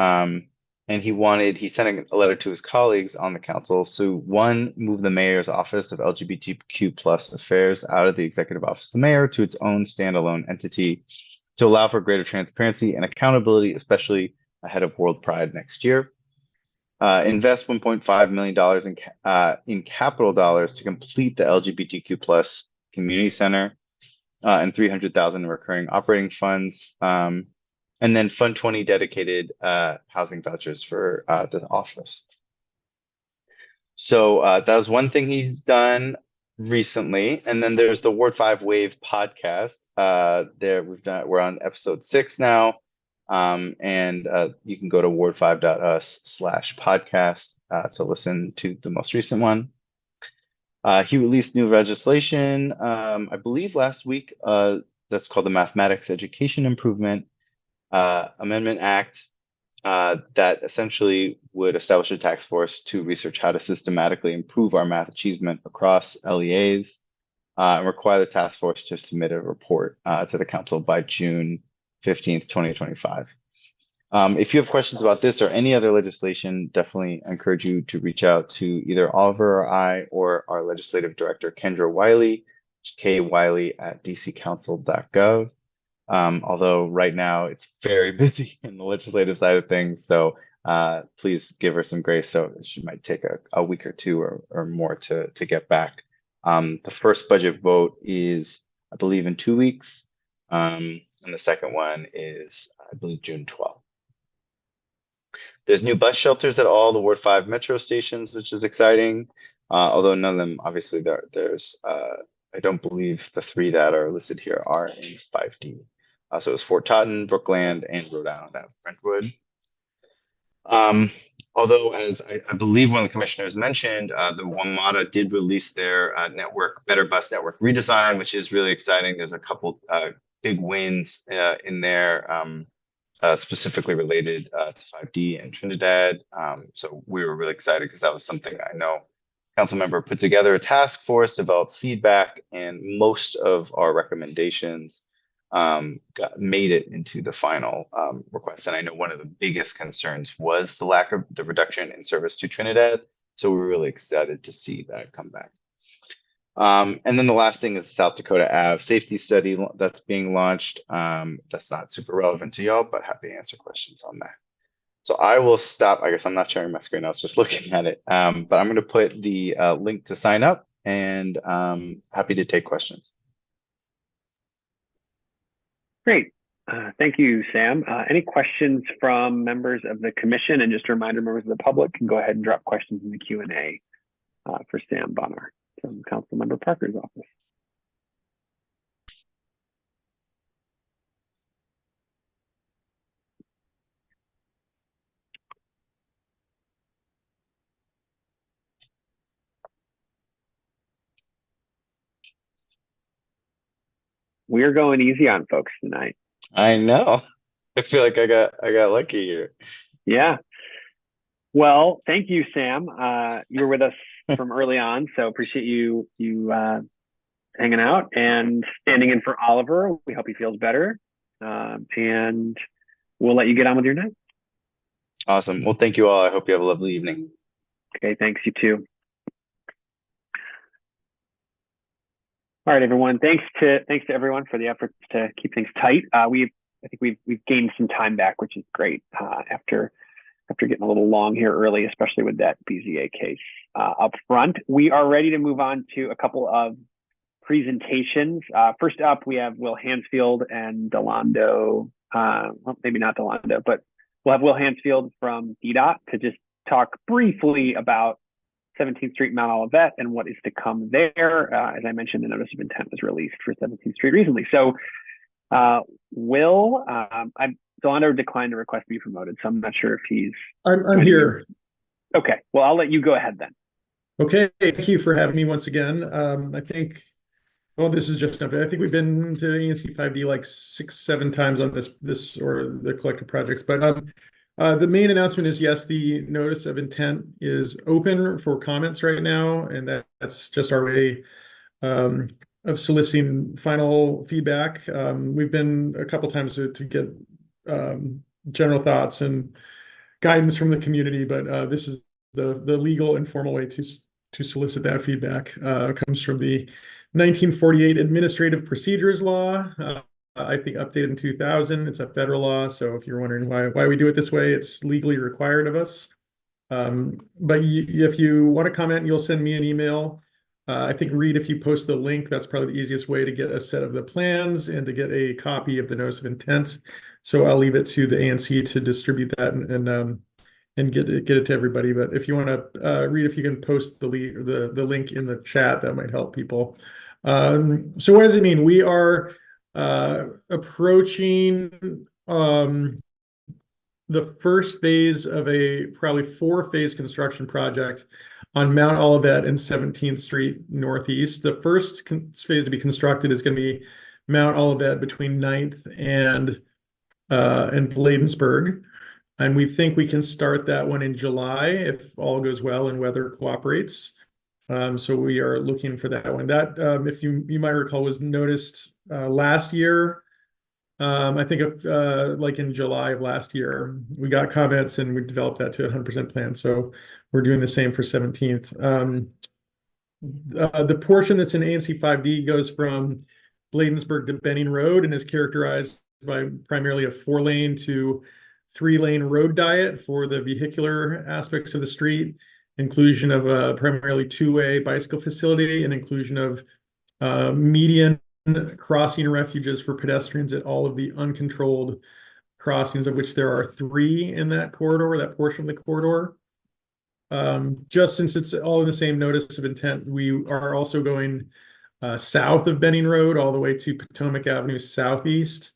Speaker 13: and he sent a letter to his colleagues on the council. So one, move the mayor's office of LGBTQ plus affairs out of the executive office of the mayor to its own standalone entity to allow for greater transparency and accountability, especially ahead of World Pride next year. Invest $1.5 million in capital dollars to complete the LGBTQ plus community center, and 300,000 in recurring operating funds. And then fund 20 dedicated housing vouchers for the office. So that was one thing he's done recently. And then there's the Ward 5 Wave podcast. We're on episode 6 now. And you can go to ward5.us/podcast to listen to the most recent one. He released new legislation, I believe last week, that's called the Mathematics Education Improvement Amendment Act, that essentially would establish a task force to research how to systematically improve our math achievement across LEAs, and require the task force to submit a report to the council by June 15th, 2025. If you have questions about this or any other legislation, definitely encourage you to reach out to either Oliver or I or our legislative director, Kendra Wiley, kwiley@dccouncil.gov. Although right now it's very busy in the legislative side of things, so please give her some grace. So she might take a week or two or more to get back. The first budget vote is, I believe, in 2 weeks, and the second one is, I believe, June 12th. There's new bus shelters at all the Ward 5 metro stations, which is exciting. Although none of them, obviously, there's I don't believe the 3 that are listed here are in 5D. So it's Fort Totten, Brookland, and Rhode Island Ave, Brentwood. Although, as I believe one of the commissioners mentioned, the WMATA did release their Better Bus Network redesign, which is really exciting. There's a couple big wins in there, specifically related to 5D and Trinidad. So we were really excited because that was something I know council member put together a task force, developed feedback, and most of our recommendations made it into the final request. And I know one of the biggest concerns was the reduction in service to Trinidad. So we're really excited to see that come back. And then the last thing is the South Dakota Ave safety study that's being launched. That's not super relevant to y'all, but happy to answer questions on that. So I will stop. I guess I'm not sharing my screen. I was just looking at it. But I'm going to put the link to sign up, and happy to take questions.
Speaker 4: Great. Thank you, Sam. Any questions from members of the commission? And just a reminder, members of the public can go ahead and drop questions in the Q&A for Sam Bonner from Councilmember Parker's office. We're going easy on folks tonight.
Speaker 13: I know. I feel like I got lucky here.
Speaker 4: Yeah. Well, thank you, Sam. You were with us from early on, so appreciate you hanging out and standing in for Oliver. We hope he feels better, and we'll let you get on with your night.
Speaker 13: Awesome. Well, thank you all. I hope you have a lovely evening.
Speaker 4: Okay, thanks. You too. All right, everyone. Thanks to everyone for the efforts to keep things tight. I think we've gained some time back, which is great after getting a little long here early, especially with that BZA case up front. We are ready to move on to a couple of presentations. First up, we have Will Hansfield and Delando. Well, maybe not Delando, but we'll have Will Hansfield from DDOT to just talk briefly about 17th Street, Mount Olivet, and what is to come there. As I mentioned, the notice of intent was released for 17th Street recently. So, Will, Delano declined to request to be promoted, so I'm not sure if he's.
Speaker 14: I'm here.
Speaker 4: Okay, well, I'll let you go ahead then.
Speaker 14: Okay, thank you for having me once again. I think, well, this is just an update. I think we've been to ANC 5D like 6-7 times on this or the collective projects, but the main announcement is, yes, the notice of intent is open for comments right now, and that's just our way of soliciting final feedback. We've been a couple times to get general thoughts and guidance from the community, but this is the legal and formal way to solicit that feedback. It comes from the 1948 Administrative Procedures Law. I think updated in 2000. It's a federal law, so if you're wondering why we do it this way, it's legally required of us. But if you want to comment, you'll send me an email. I think, Reed, if you post the link, that's probably the easiest way to get a set of the plans and to get a copy of the notice of intent. So I'll leave it to the ANC to distribute that and get it to everybody. But if you want to, Reed, if you can post the link in the chat, that might help people. So what does it mean? We are approaching the first phase of a probably 4-phase construction project on Mount Olivet and 17th Street Northeast. The first phase to be constructed is going to be Mount Olivet between 9th and Bladensburg. And we think we can start that one in July if all goes well and weather cooperates. So we are looking for that one. That, if you might recall, was noticed last year. I think like in July of last year, we got comments and we developed that to a 100% plan. So we're doing the same for 17th. The portion that's in ANC 5D goes from Bladensburg to Benning Road and is characterized by primarily a 4-lane to 3-lane road diet for the vehicular aspects of the street, inclusion of a primarily 2-way bicycle facility, and inclusion of median crossing refuges for pedestrians at all of the uncontrolled crossings, of which there are 3 in that corridor, that portion of the corridor. Just since it's all in the same notice of intent, we are also going south of Benning Road all the way to Potomac Avenue Southeast,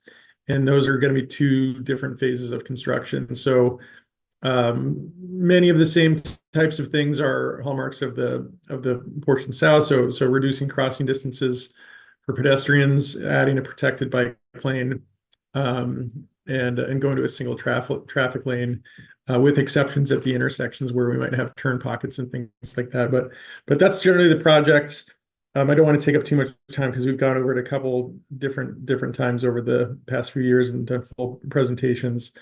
Speaker 14: and those are going to be 2 different phases of construction. So many of the same types of things are hallmarks of the portion south. So reducing crossing distances for pedestrians, adding a protected bike lane, and going to a single traffic lane, with exceptions at the intersections where we might have turn pockets and things like that. But that's generally the project. I don't want to take up too much time because we've gone over it a couple different times over the past few years and done full presentations.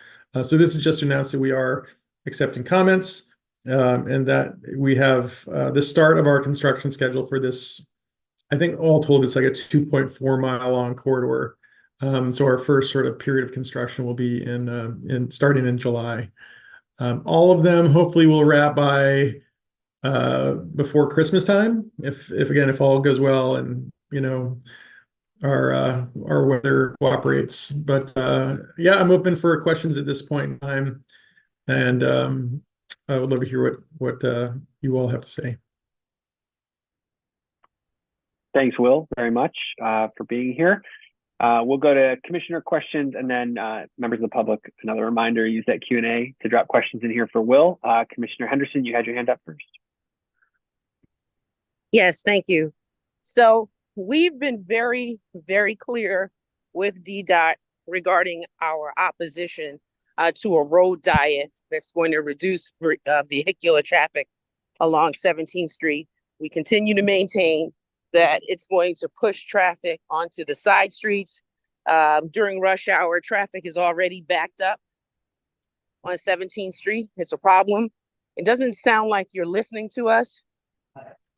Speaker 14: So this is just to announce that we are accepting comments, and that we have the start of our construction schedule for this. I think all told, it's like a 2.4-mile long corridor. So our first sort of period of construction will be in starting in July. All of them hopefully will wrap by before Christmas time, if all goes well and our weather cooperates. But yeah, I'm open for questions at this point in time, and I would love to hear what you all have to say.
Speaker 4: Thanks, Will, very much for being here. We'll go to commissioner questions, and then members of the public, another reminder, use that Q&A to drop questions in here for Will. Commissioner Henderson, you had your hand up first.
Speaker 6: Yes, thank you. So we've been very, very clear with DDOT regarding our opposition to a road diet that's going to reduce vehicular traffic along 17th Street. We continue to maintain that it's going to push traffic onto the side streets. During rush hour, traffic is already backed up on 17th Street. It's a problem. It doesn't sound like you're listening to us.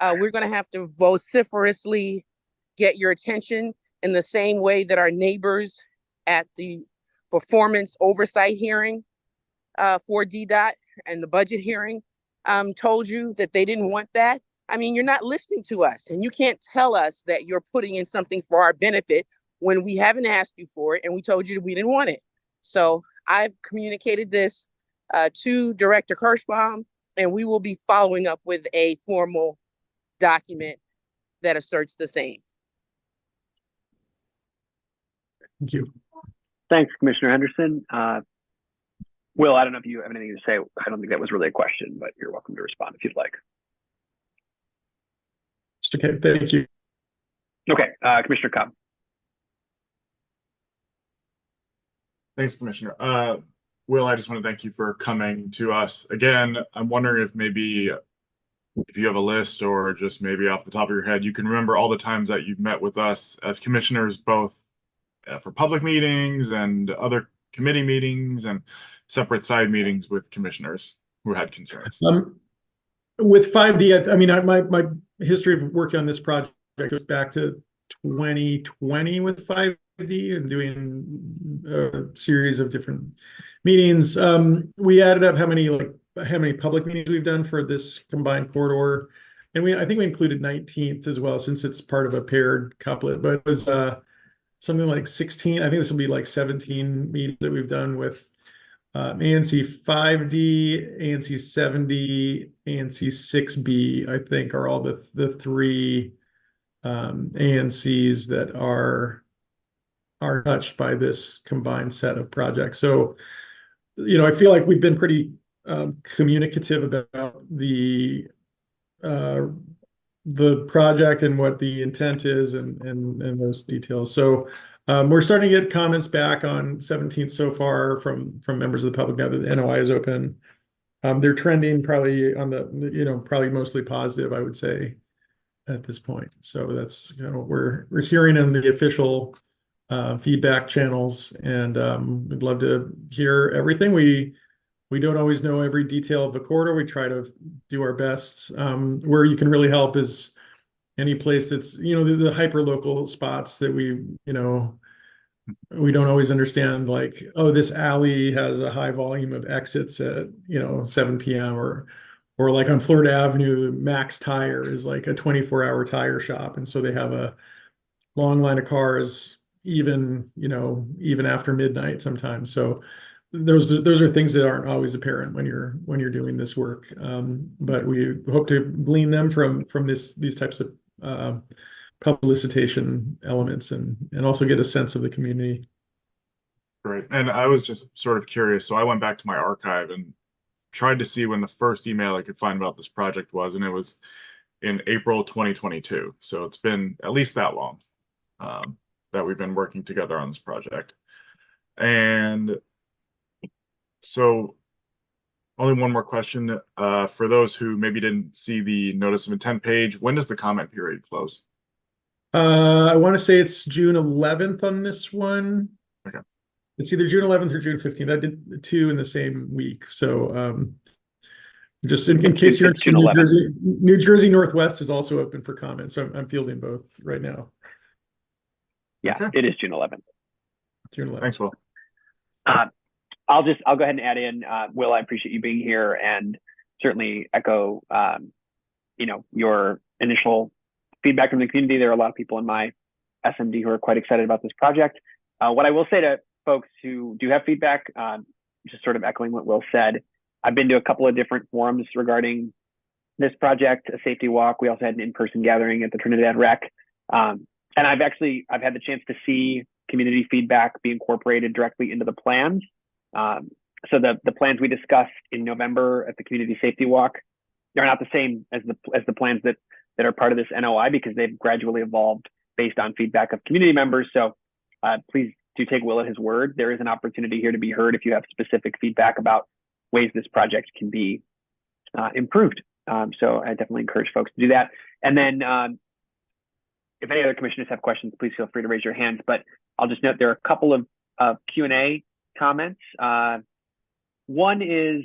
Speaker 6: We're going to have to vociferously get your attention in the same way that our neighbors at the performance oversight hearing for DDOT and the budget hearing told you that they didn't want that. I mean, you're not listening to us, and you can't tell us that you're putting in something for our benefit when we haven't asked you for it and we told you that we didn't want it. So I've communicated this to Director Kirschbaum, and we will be following up with a formal document that asserts the same.
Speaker 14: Thank you.
Speaker 4: Thanks, Commissioner Henderson. Will, I don't know if you have anything to say. I don't think that was really a question, but you're welcome to respond if you'd like.
Speaker 14: Okay, thank you.
Speaker 4: Okay, Commissioner Cobb.
Speaker 3: Thanks, Commissioner. Will, I just want to thank you for coming to us. Again, I'm wondering if maybe if you have a list or just maybe off the top of your head, you can remember all the times that you've met with us as commissioners, both for public meetings and other committee meetings and separate side meetings with commissioners who had concerns?
Speaker 14: With 5D, I mean, my history of working on this project goes back to 2020 with 5D and doing a series of different meetings. We added up how many public meetings we've done for this combined corridor, and I think we included 19th as well, since it's part of a paired couplet. But it was something like 16. I think this will be like 17 meetings that we've done with ANC 5D, ANC 7D, ANC 6B, I think, are all the three ANCs that are touched by this combined set of projects. So, I feel like we've been pretty communicative about the project and what the intent is and those details. So we're starting to get comments back on 17th so far from members of the public now that the NOI is open. They're trending probably on the, probably mostly positive, I would say, at this point. So that's what we're hearing in the official feedback channels, and we'd love to hear everything. We don't always know every detail of the corridor. We try to do our best. Where you can really help is any place that's, the hyper local spots that we don't always understand, like, oh, this alley has a high volume of exits at 7 p.m. or like on Florida Avenue, Max Tire is like a 24-hour tire shop, and so they have a long line of cars even after midnight sometimes. So those are things that aren't always apparent when you're doing this work, but we hope to glean them from these types of publicitation elements and also get a sense of the community.
Speaker 3: Great. And I was just sort of curious, so I went back to my archive and tried to see when the first email I could find about this project was, and it was in April 2022. So it's been at least that long that we've been working together on this project. And so only one more question. For those who maybe didn't see the notice of intent page, when does the comment period close?
Speaker 14: I want to say it's June 11th on this one.
Speaker 3: Okay.
Speaker 14: It's either June 11th or June 15th. I did two in the same week. So just in case you're in New Jersey, New Jersey Northwest is also open for comments. So I'm fielding both right now.
Speaker 4: Yeah, okay. It is June 11th.
Speaker 14: June 11th.
Speaker 3: Thanks, Will.
Speaker 4: I'll go ahead and add in, Will, I appreciate you being here and certainly echo, your initial feedback from the community. There are a lot of people in my SMD who are quite excited about this project. What I will say to folks who do have feedback, just sort of echoing what Will said, I've been to a couple of different forums regarding this project, a safety walk. We also had an in-person gathering at the Trinidad Rec. And I've had the chance to see community feedback be incorporated directly into the plans. So the plans we discussed in November at the community safety walk, they're not the same as the plans that are part of this NOI, because they've gradually evolved based on feedback of community members. So please do take Will at his word. There is an opportunity here to be heard if you have specific feedback about ways this project can be improved. So I definitely encourage folks to do that. And then if any other commissioners have questions, please feel free to raise your hands. But I'll just note there are a couple of Q&A comments. One is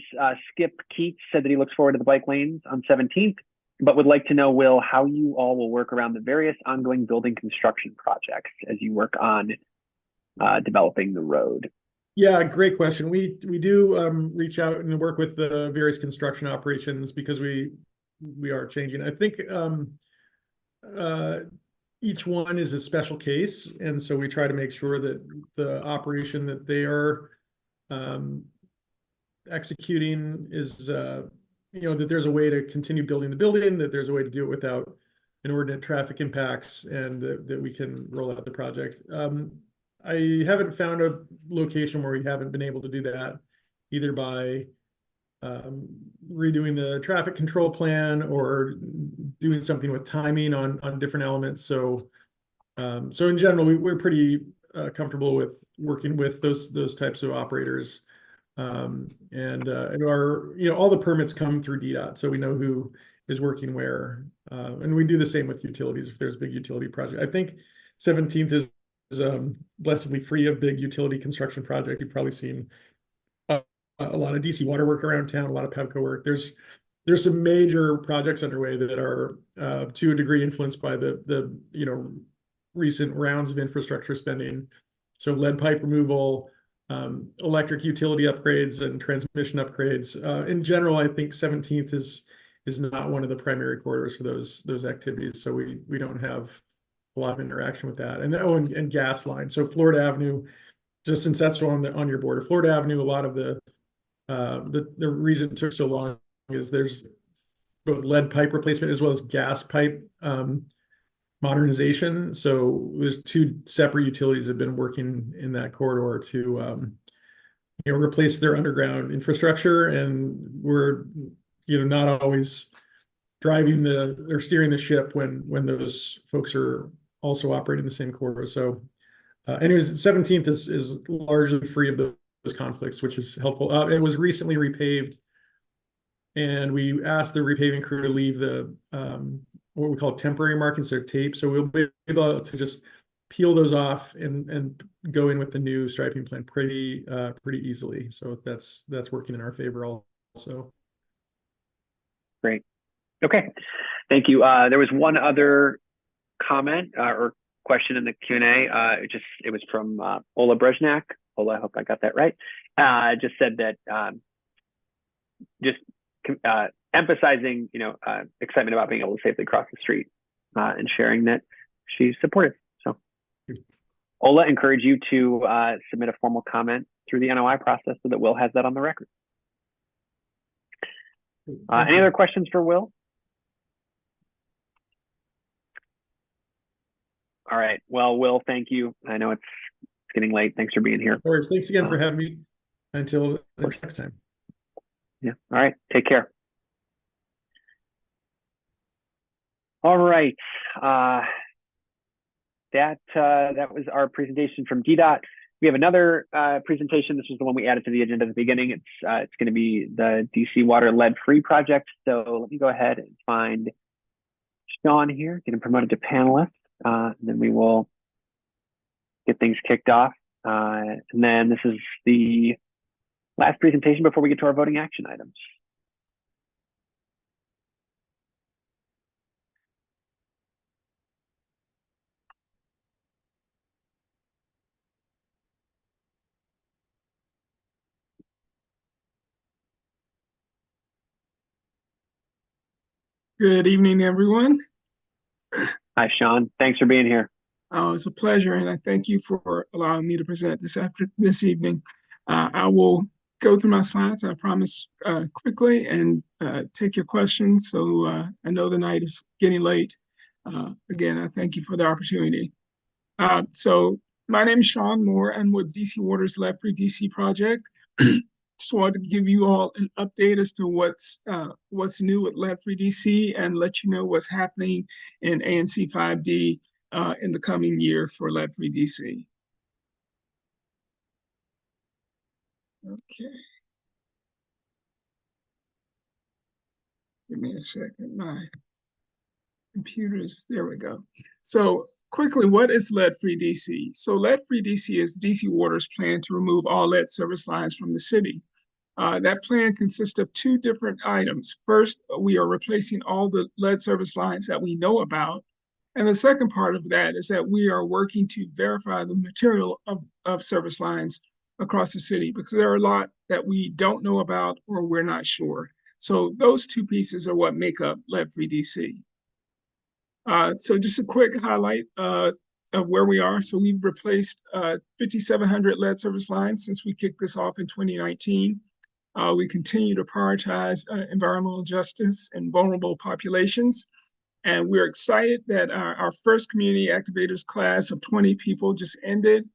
Speaker 4: Skip Keats said that he looks forward to the bike lanes on 17th, but would like to know, Will, how you all will work around the various ongoing building construction projects as you work on developing the road.
Speaker 14: Yeah, great question. We do reach out and work with the various construction operations because we are changing. I think each one is a special case, and so we try to make sure that the operation that they are executing is that there's a way to continue building the building, that there's a way to do it without inordinate traffic impacts, and that we can roll out the project. I haven't found a location where we haven't been able to do that, either by redoing the traffic control plan or doing something with timing on different elements. So in general, we're pretty comfortable with working with those types of operators. And all the permits come through DDOT, so we know who is working where. And we do the same with utilities if there's a big utility project. I think 17th is blessedly free of big utility construction project. You've probably seen a lot of DC water work around town, a lot of Pevco work. There's some major projects underway that are to a degree influenced by the recent rounds of infrastructure spending. So lead pipe removal, electric utility upgrades and transmission upgrades. In general, I think 17th is not one of the primary corridors for those activities. So we don't have a lot of interaction with that. And gas lines. So Florida Avenue, just since that's on your border, Florida Avenue, a lot of the reason it took so long is there's both lead pipe replacement as well as gas pipe modernization. So there's two separate utilities that have been working in that corridor to replace their underground infrastructure, and we're not always driving or steering the ship when those folks are also operating the same corridor. So anyways, 17th is largely free of those conflicts, which is helpful. It was recently repaved, and we asked the repaving crew to leave the what we call temporary markings, or tape. So we'll be able to just peel those off and go in with the new striping plan pretty easily. So that's working in our favor also.
Speaker 4: Great. Okay. Thank you. There was one other comment or question in the Q&A. It was from Ola Brezhnak. Ola, I hope I got that right. Just said that emphasizing, excitement about being able to safely cross the street and sharing that she's supportive. So Ola, encourage you to submit a formal comment through the NOI process so that Will has that on the record. Any other questions for Will? All right. Well, Will, thank you. I know it's getting late. Thanks for being here.
Speaker 14: Of course. Thanks again for having me. Until next time.
Speaker 4: Yeah. All right. Take care. All right. That was our presentation from DDOT. We have another presentation. This is the one we added to the agenda at the beginning. It's going to be the DC Water Lead-Free project. So let me go ahead and find Sean here, get him promoted to panelist. And then we will get things kicked off. And then this is the last presentation before we get to our voting action items.
Speaker 15: Good evening, everyone.
Speaker 4: Hi, Sean. Thanks for being here.
Speaker 15: Oh, it's a pleasure, and I thank you for allowing me to present this evening. I will go through my slides, I promise, quickly, and take your questions. So I know the night is getting late. Again, I thank you for the opportunity. So my name is Sean Moore. I'm with DC Water's Lead-Free DC project. Just wanted to give you all an update as to what's new with Lead-Free DC and let you know what's happening in ANC 5D in the coming year for Lead-Free DC. Okay. Give me a second. My computer's, there we go. So quickly, what is Lead-Free DC? So Lead-Free DC is DC Water's plan to remove all lead service lines from the city. That plan consists of two different items. First, we are replacing all the lead service lines that we know about. And the second part of that is that we are working to verify the material of service lines across the city, because there are a lot that we don't know about or we're not sure. So those two pieces are what make up Lead-Free DC. So just a quick highlight of where we are. So we've replaced 5,700 lead service lines since we kicked this off in 2019. We continue to prioritize environmental justice and vulnerable populations. And we're excited that our first community activators class of 20 people just ended.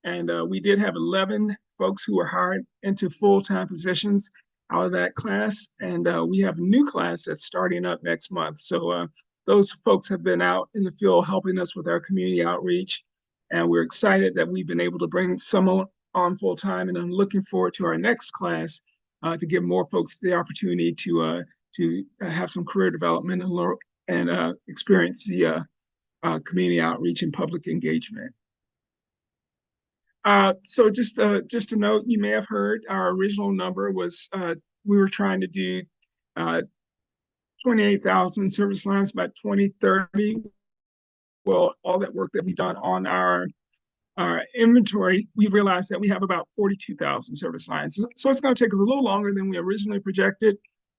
Speaker 15: And we did have 11 folks who were hired into full-time positions out of that class. And we have a new class that's starting up next month. So those folks have been out in the field helping us with our community outreach. And we're excited that we've been able to bring someone on full-time. And I'm looking forward to our next class to give more folks the opportunity to have some career development and experience the community outreach and public engagement. So just a note, you may have heard our original number was we were trying to do 28,000 service lines by 2030. Well, all that work that we've done on our inventory, we realized that we have about 42,000 service lines. So it's going to take us a little longer than we originally projected,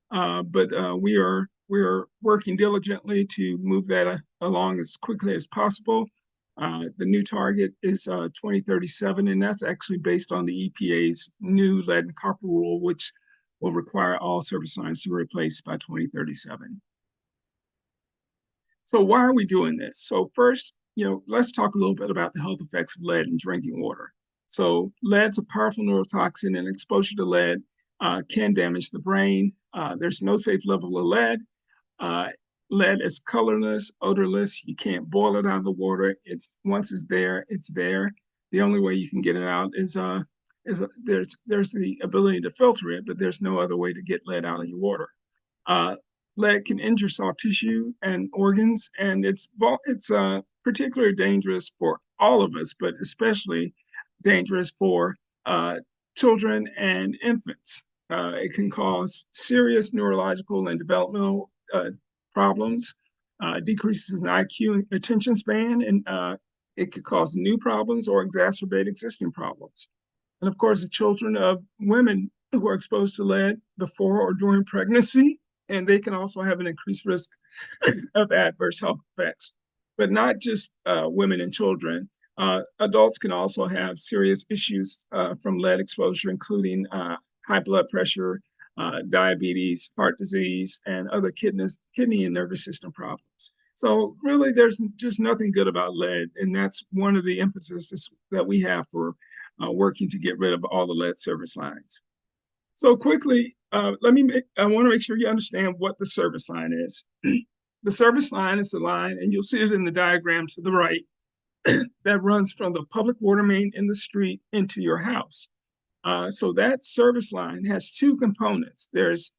Speaker 15: but we're working diligently to move that along as quickly as possible. The new target is 2037, and that's actually based on the EPA's new lead and copper rule, which will require all service lines to be replaced by 2037. So why are we doing this? So first, let's talk a little bit about the health effects of lead in drinking water. So lead's a powerful neurotoxin, and exposure to lead can damage the brain. There's no safe level of lead. Lead is colorless, odorless. You can't boil it out of the water. Once it's there, it's there. The only way you can get it out is there's the ability to filter it, but there's no other way to get lead out of your water. Lead can injure soft tissue and organs, and it's particularly dangerous for all of us, but especially dangerous for children and infants. It can cause serious neurological and developmental problems, decreases in IQ and attention span, and it could cause new problems or exacerbate existing problems. And of course, the children of women who are exposed to lead before or during pregnancy, and they can also have an increased risk of adverse health effects. But not just women and children. Adults can also have serious issues from lead exposure, including high blood pressure, diabetes, heart disease, and other kidney and nervous system problems. So really, there's just nothing good about lead, and that's one of the emphases that we have for working to get rid of all the lead service lines. So quickly, I want to make sure you understand what the service line is. The service line is the line, and you'll see it in the diagram to the right, that runs from the public water main in the street into your house. So that service line has two components. There's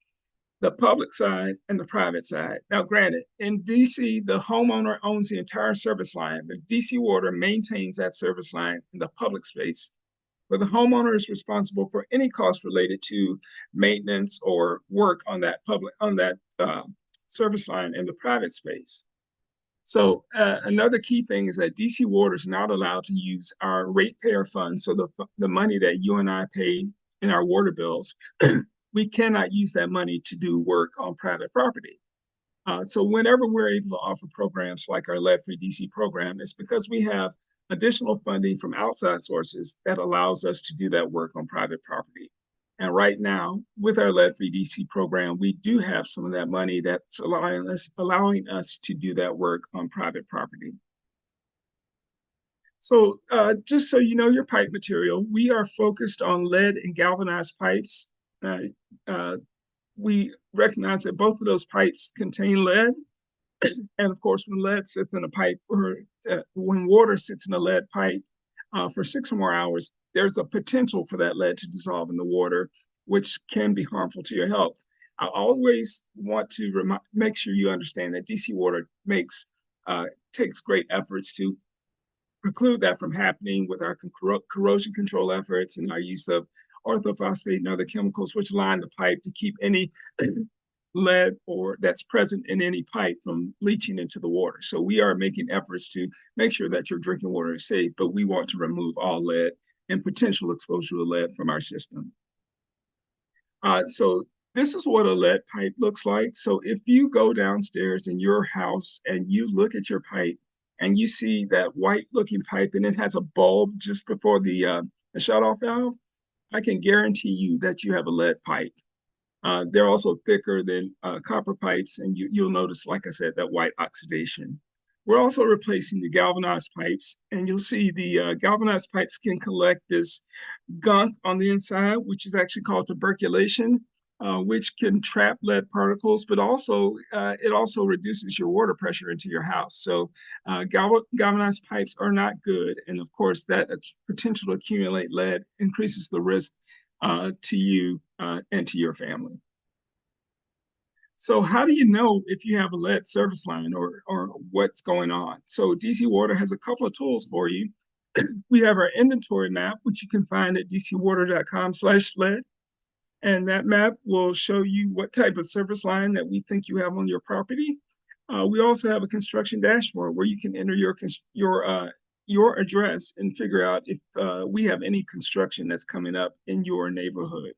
Speaker 15: the public side and the private side. Now, granted, in DC, the homeowner owns the entire service line, but DC Water maintains that service line in the public space, where the homeowner is responsible for any cost related to maintenance or work on that service line in the private space. So another key thing is that DC Water is not allowed to use our ratepayer fund. So the money that you and I pay in our water bills, we cannot use that money to do work on private property. So whenever we're able to offer programs like our lead-free DC program, it's because we have additional funding from outside sources that allows us to do that work on private property. And right now, with our lead-free DC program, we do have some of that money that's allowing us to do that work on private property. So just so you know your pipe material, we are focused on lead and galvanized pipes. We recognize that both of those pipes contain lead. And of course, when lead sits in a pipe, when water sits in a lead pipe for 6 or more hours, there's a potential for that lead to dissolve in the water, which can be harmful to your health. I always want to make sure you understand that DC Water takes great efforts to preclude that from happening with our corrosion control efforts and our use of orthophosphate and other chemicals, which line the pipe to keep any lead or that's present in any pipe from leaching into the water. So we are making efforts to make sure that your drinking water is safe, but we want to remove all lead and potential exposure to lead from our system. So this is what a lead pipe looks like. So if you go downstairs in your house and you look at your pipe and you see that white looking pipe and it has a bulb just before the shutoff valve, I can guarantee you that you have a lead pipe. They're also thicker than copper pipes, and you'll notice, like I said, that white oxidation. We're also replacing the galvanized pipes, and you'll see the galvanized pipes can collect this gunk on the inside, which is actually called tuberculation, which can trap lead particles, but also it also reduces your water pressure into your house. So galvanized pipes are not good, and of course, that potential to accumulate lead increases the risk to you and to your family. So how do you know if you have a lead service line or what's going on? So DC Water has a couple of tools for you. We have our inventory map, which you can find at dcwater.com/lead. And that map will show you what type of service line that we think you have on your property. We also have a construction dashboard where you can enter your address and figure out if we have any construction that's coming up in your neighborhood.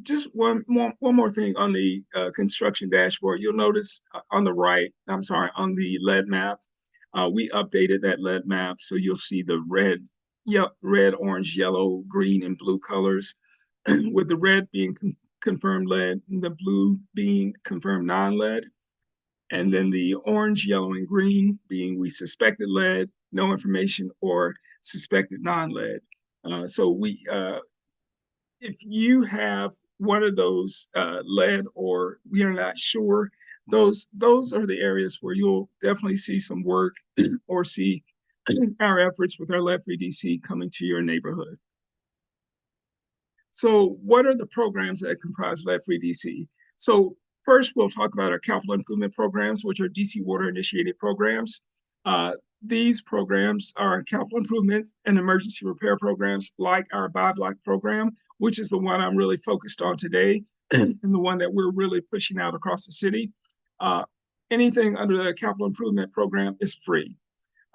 Speaker 15: Just one more thing on the construction dashboard. You'll notice on the right, on the lead map, we updated that lead map, so you'll see the red, orange, yellow, green, and blue colors, with the red being confirmed lead and the blue being confirmed non-lead, and then the orange, yellow, and green being we suspected lead, no information, or suspected non-lead. If you have one of those lead or we are not sure, those are the areas where you'll definitely see some work or see our efforts with our lead-free DC coming to your neighborhood. So what are the programs that comprise lead-free DC? So first, we'll talk about our capital improvement programs, which are DC Water initiated programs. These programs are capital improvements and emergency repair programs like our buy block program, which is the one I'm really focused on today and the one that we're really pushing out across the city. Anything under the capital improvement program is free.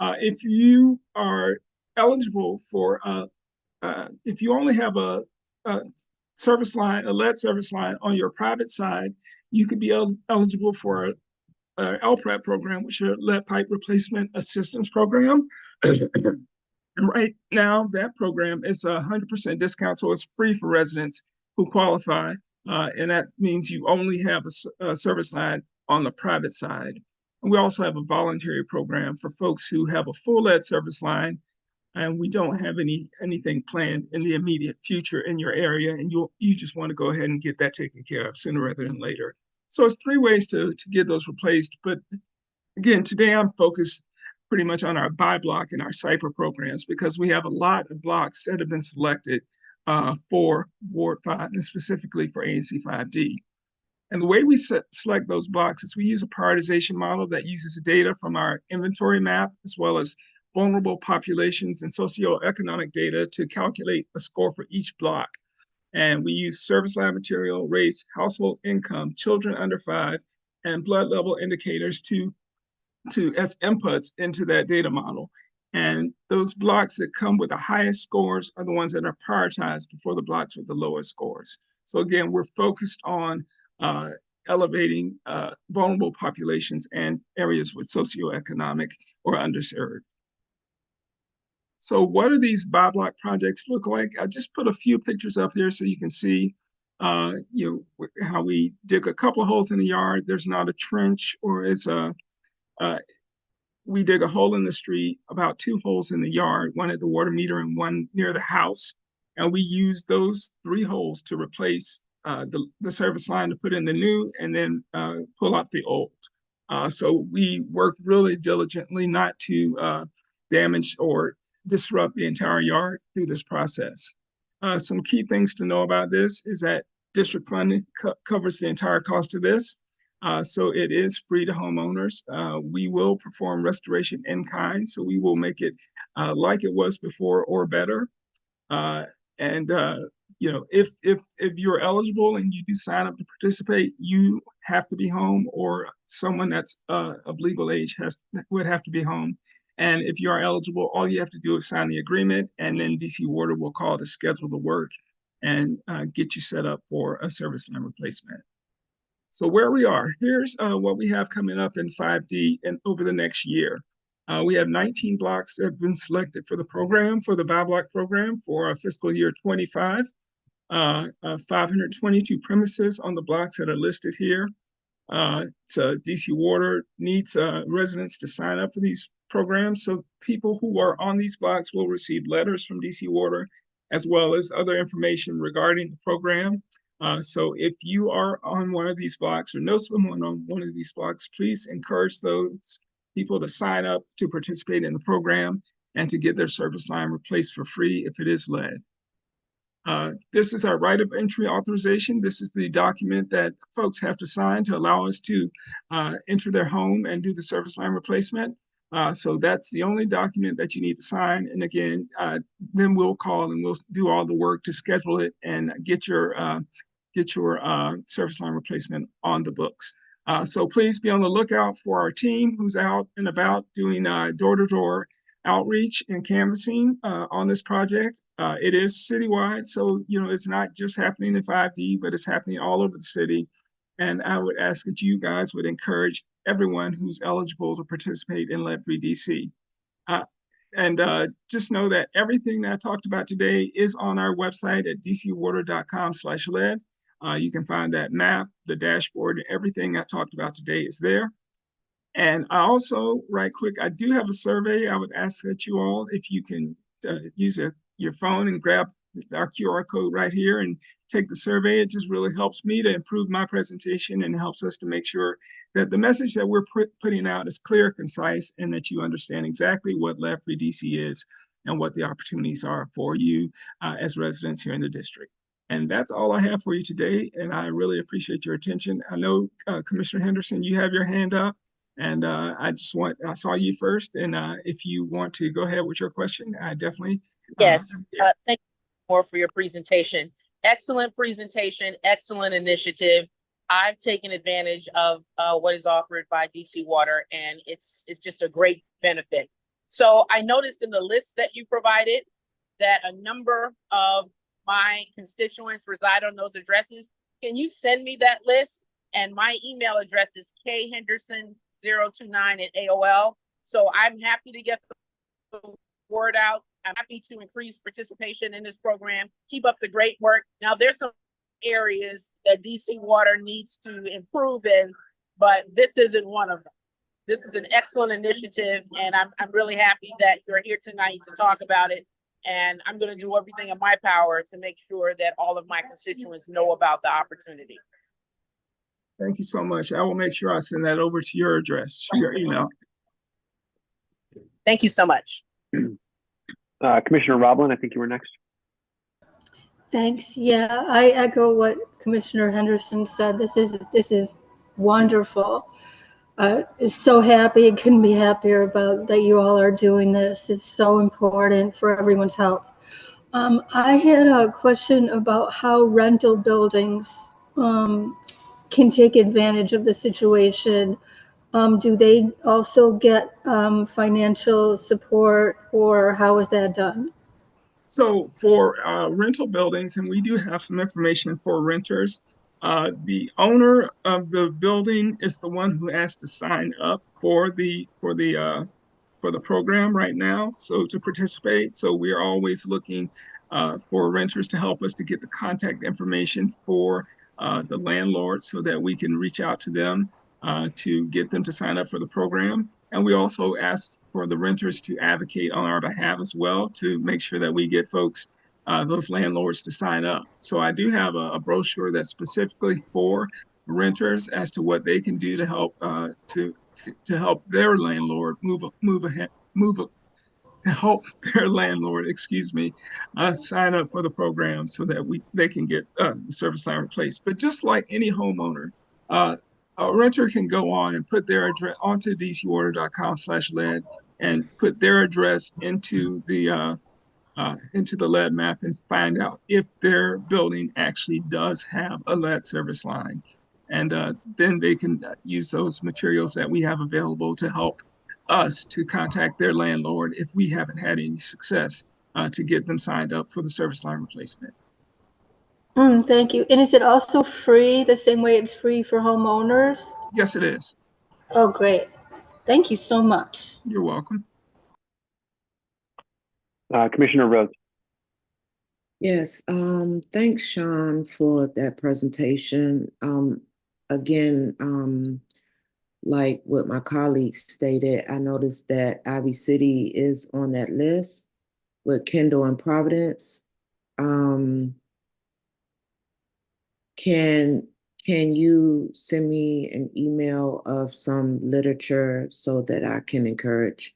Speaker 15: If you are eligible for, if you only have a service line, a lead service line on your private side, you could be eligible for LPREP program, which is a lead pipe replacement assistance program. And right now, that program is 100% discount, so it's free for residents who qualify, and that means you only have a service line on the private side. And we also have a voluntary program for folks who have a full lead service line, and we don't have anything planned in the immediate future in your area, and you just want to go ahead and get that taken care of sooner rather than later. So it's 3 ways to get those replaced. But again, today I'm focused pretty much on our buy block and our CYPER programs because we have a lot of blocks that have been selected for Ward 5 and specifically for ANC 5D. And the way we select those blocks is we use a prioritization model that uses data from our inventory map as well as vulnerable populations and socioeconomic data to calculate a score for each block. And we use service line material, race, household income, children under 5, and blood level indicators as inputs into that data model. And those blocks that come with the highest scores are the ones that are prioritized before the blocks with the lowest scores. So again, we're focused on elevating vulnerable populations and areas with socioeconomic or underserved. So what do these buy block projects look like? I just put a few pictures up here so you can see how we dig a couple of holes in the yard. There's not a trench or we dig a hole in the street, about 2 holes in the yard, one at the water meter and one near the house. And we use those 3 holes to replace the service line to put in the new and then pull out the old. So we work really diligently not to damage or disrupt the entire yard through this process. Some key things to know about this is that district funding covers the entire cost of this. So it is free to homeowners. We will perform restoration in kind, so we will make it like it was before or better. If you're eligible and you do sign up to participate, you have to be home, or someone that's of legal age would have to be home. And if you are eligible, all you have to do is sign the agreement, and then DC Water will call to schedule the work and get you set up for a service line replacement. So where we are, here's what we have coming up in 5D and over the next year. We have 19 blocks that have been selected for the program, for the buy block program for fiscal year 25. 522 premises on the blocks that are listed here. So DC Water needs residents to sign up for these programs. So people who are on these blocks will receive letters from DC Water as well as other information regarding the program. So if you are on one of these blocks or know someone on one of these blocks, please encourage those people to sign up to participate in the program and to get their service line replaced for free if it is lead. This is our right of entry authorization. This is the document that folks have to sign to allow us to enter their home and do the service line replacement. So that's the only document that you need to sign. And again, then we'll call and we'll do all the work to schedule it and get your service line replacement on the books. So please be on the lookout for our team who's out and about doing door-to-door outreach and canvassing on this project. It is citywide, so it's not just happening in 5D, but it's happening all over the city. And I would ask that you guys would encourage everyone who's eligible to participate in Lead-Free DC. And just know that everything that I talked about today is on our website at dcwater.com/lead. You can find that map, the dashboard, everything I talked about today is there. And I also, right quick, I do have a survey. I would ask that you all, if you can use your phone and grab our QR code right here and take the survey. It just really helps me to improve my presentation and helps us to make sure that the message that we're putting out is clear, concise, and that you understand exactly what Lead-Free DC is and what the opportunities are for you as residents here in the district. And that's all I have for you today. And I really appreciate your attention. I know, Commissioner Henderson, you have your hand up. And I saw you first. And if you want to go ahead with your question, I definitely.
Speaker 6: Yes, thank you more for your presentation. Excellent presentation, excellent initiative. I've taken advantage of what is offered by DC Water, and it's just a great benefit. So I noticed in the list that you provided that a number of my constituents reside on those addresses. Can you send me that list? And my email address is khenderson029@AOL. So I'm happy to get the word out. I'm happy to increase participation in this program. Keep up the great work. Now, there's some areas that DC Water needs to improve in, but this isn't one of them. This is an excellent initiative, and I'm really happy that you're here tonight to talk about it. And I'm going to do everything in my power to make sure that all of my constituents know about the opportunity.
Speaker 15: Thank you so much. I will make sure I send that over to your address, your email.
Speaker 6: Thank you so much.
Speaker 4: Commissioner Roblin, I think you were next.
Speaker 7: Thanks. Yeah, I echo what Commissioner Henderson said. This is wonderful. So happy, couldn't be happier about that you all are doing this. It's so important for everyone's health. I had a question about how rental buildings can take advantage of the situation. Do they also get financial support, or how is that done?
Speaker 15: So for rental buildings, and we do have some information for renters, the owner of the building is the one who has to sign up for the program right now, so to participate. So we're always looking for renters to help us to get the contact information for the landlord so that we can reach out to them to get them to sign up for the program. And we also ask for the renters to advocate on our behalf as well to make sure that we get folks, those landlords, to sign up. So I do have a brochure that's specifically for renters as to what they can do to help to help their landlord to help their landlord, sign up for the program so that they can get the service line replaced. But just like any homeowner, a renter can go on and put their address onto dcwater.com/lead and put their address into the lead map and find out if their building actually does have a lead service line. And then they can use those materials that we have available to help us to contact their landlord if we haven't had any success to get them signed up for the service line replacement.
Speaker 7: Thank you. And is it also free the same way it's free for homeowners?
Speaker 15: Yes, it is.
Speaker 7: Oh, great. Thank you so much.
Speaker 15: You're welcome.
Speaker 4: Commissioner Rhodes.
Speaker 2: Yes, thanks, Sean, for that presentation. Again, like what my colleagues stated, I noticed that Ivy City is on that list with Kendall and Providence. Can you send me an email of some literature so that I can encourage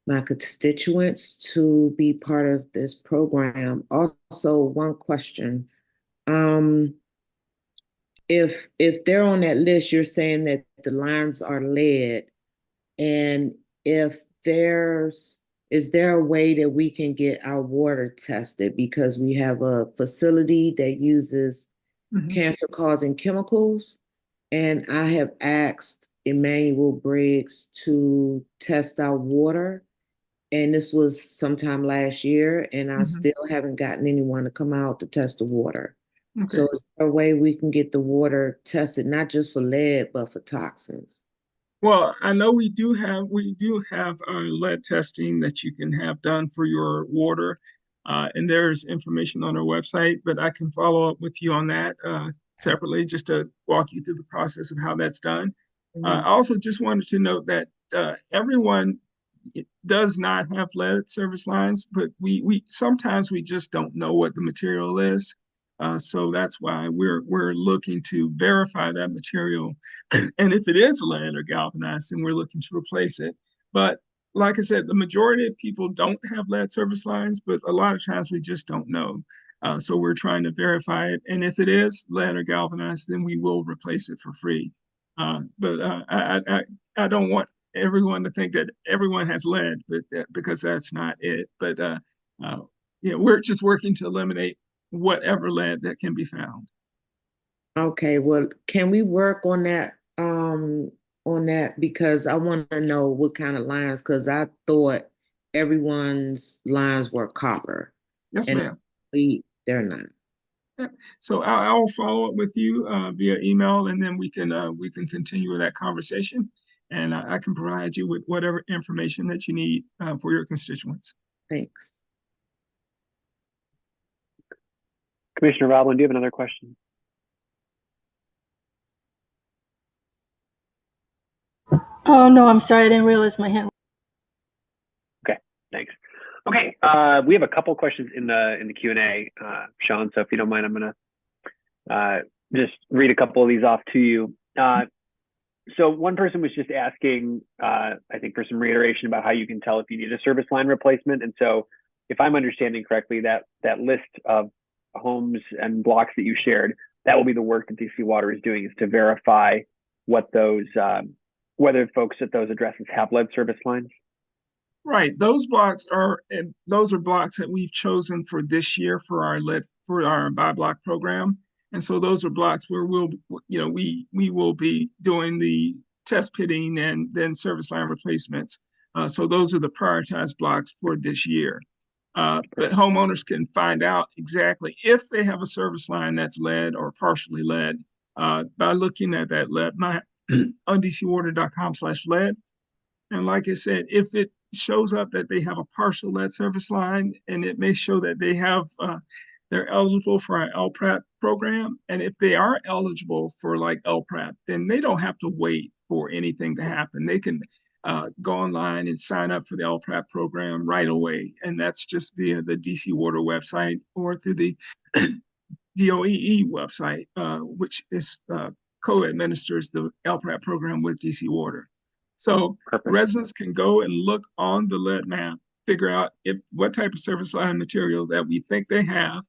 Speaker 2: my constituents to be part of this program? Also, one question. If they're on that list, you're saying that the lines are lead, and if is there a way that we can get our water tested, because we have a facility that uses cancer-causing chemicals, and I have asked Emmanuel Briggs to test our water, and this was sometime last year, and I still haven't gotten anyone to come out to test the water.
Speaker 15: Okay.
Speaker 2: So is there a way we can get the water tested, not just for lead, but for toxins?
Speaker 15: Well, I know we do have lead testing that you can have done for your water, and there's information on our website. But I can follow up with you on that separately, just to walk you through the process of how that's done. I also just wanted to note that everyone does not have lead service lines, but we sometimes we just don't know what the material is. So that's why we're looking to verify that material. And if it is lead or galvanized, then we're looking to replace it. But like I said, the majority of people don't have lead service lines, but a lot of times we just don't know. So we're trying to verify it. And if it is lead or galvanized, then we will replace it for free. I don't want everyone to think that everyone has lead, because that's not it. But we're just working to eliminate whatever lead that can be found.
Speaker 2: Okay, well, can we work on that because I want to know what kind of lines, because I thought everyone's lines were copper.
Speaker 15: Yes,
Speaker 2: and
Speaker 15: ma'am.
Speaker 2: They're not.
Speaker 15: So I'll follow up with you via email, and then we can continue that conversation, and I can provide you with whatever information that you need for your constituents.
Speaker 2: Thanks.
Speaker 4: Commissioner Roblin, do you have another question?
Speaker 7: Oh, no, I'm sorry. I didn't realize my hand.
Speaker 4: Okay, thanks. Okay, we have a couple questions in the Q&A, Sean. So if you don't mind, I'm gonna just read a couple of these off to you. So one person was just asking, I think, for some reiteration about how you can tell if you need a service line replacement. And so, if I'm understanding correctly, that list of homes and blocks that you shared, that will be the work that DC Water is doing, is to verify what those whether folks at those addresses have lead service lines.
Speaker 15: Right. Those blocks are blocks that we've chosen for this year for our buy block program. And so those are blocks where we will be doing the test pitting and then service line replacements. So those are the prioritized blocks for this year. But homeowners can find out exactly if they have a service line that's lead or partially lead by looking at that lead map on dcwater.com/lead. And like I said, if it shows up that they have a partial lead service line, and it may show that they're eligible for our LPRAP program. And if they are eligible for like LPRAP, then they don't have to wait for anything to happen. They can go online and sign up for the LPRAP program right away. And that's just via the DC Water website or through the DOEE website, which is co-administers the LPRAP program with DC Water. So residents can go and look on the lead map, figure out what type of service line material that we think they have.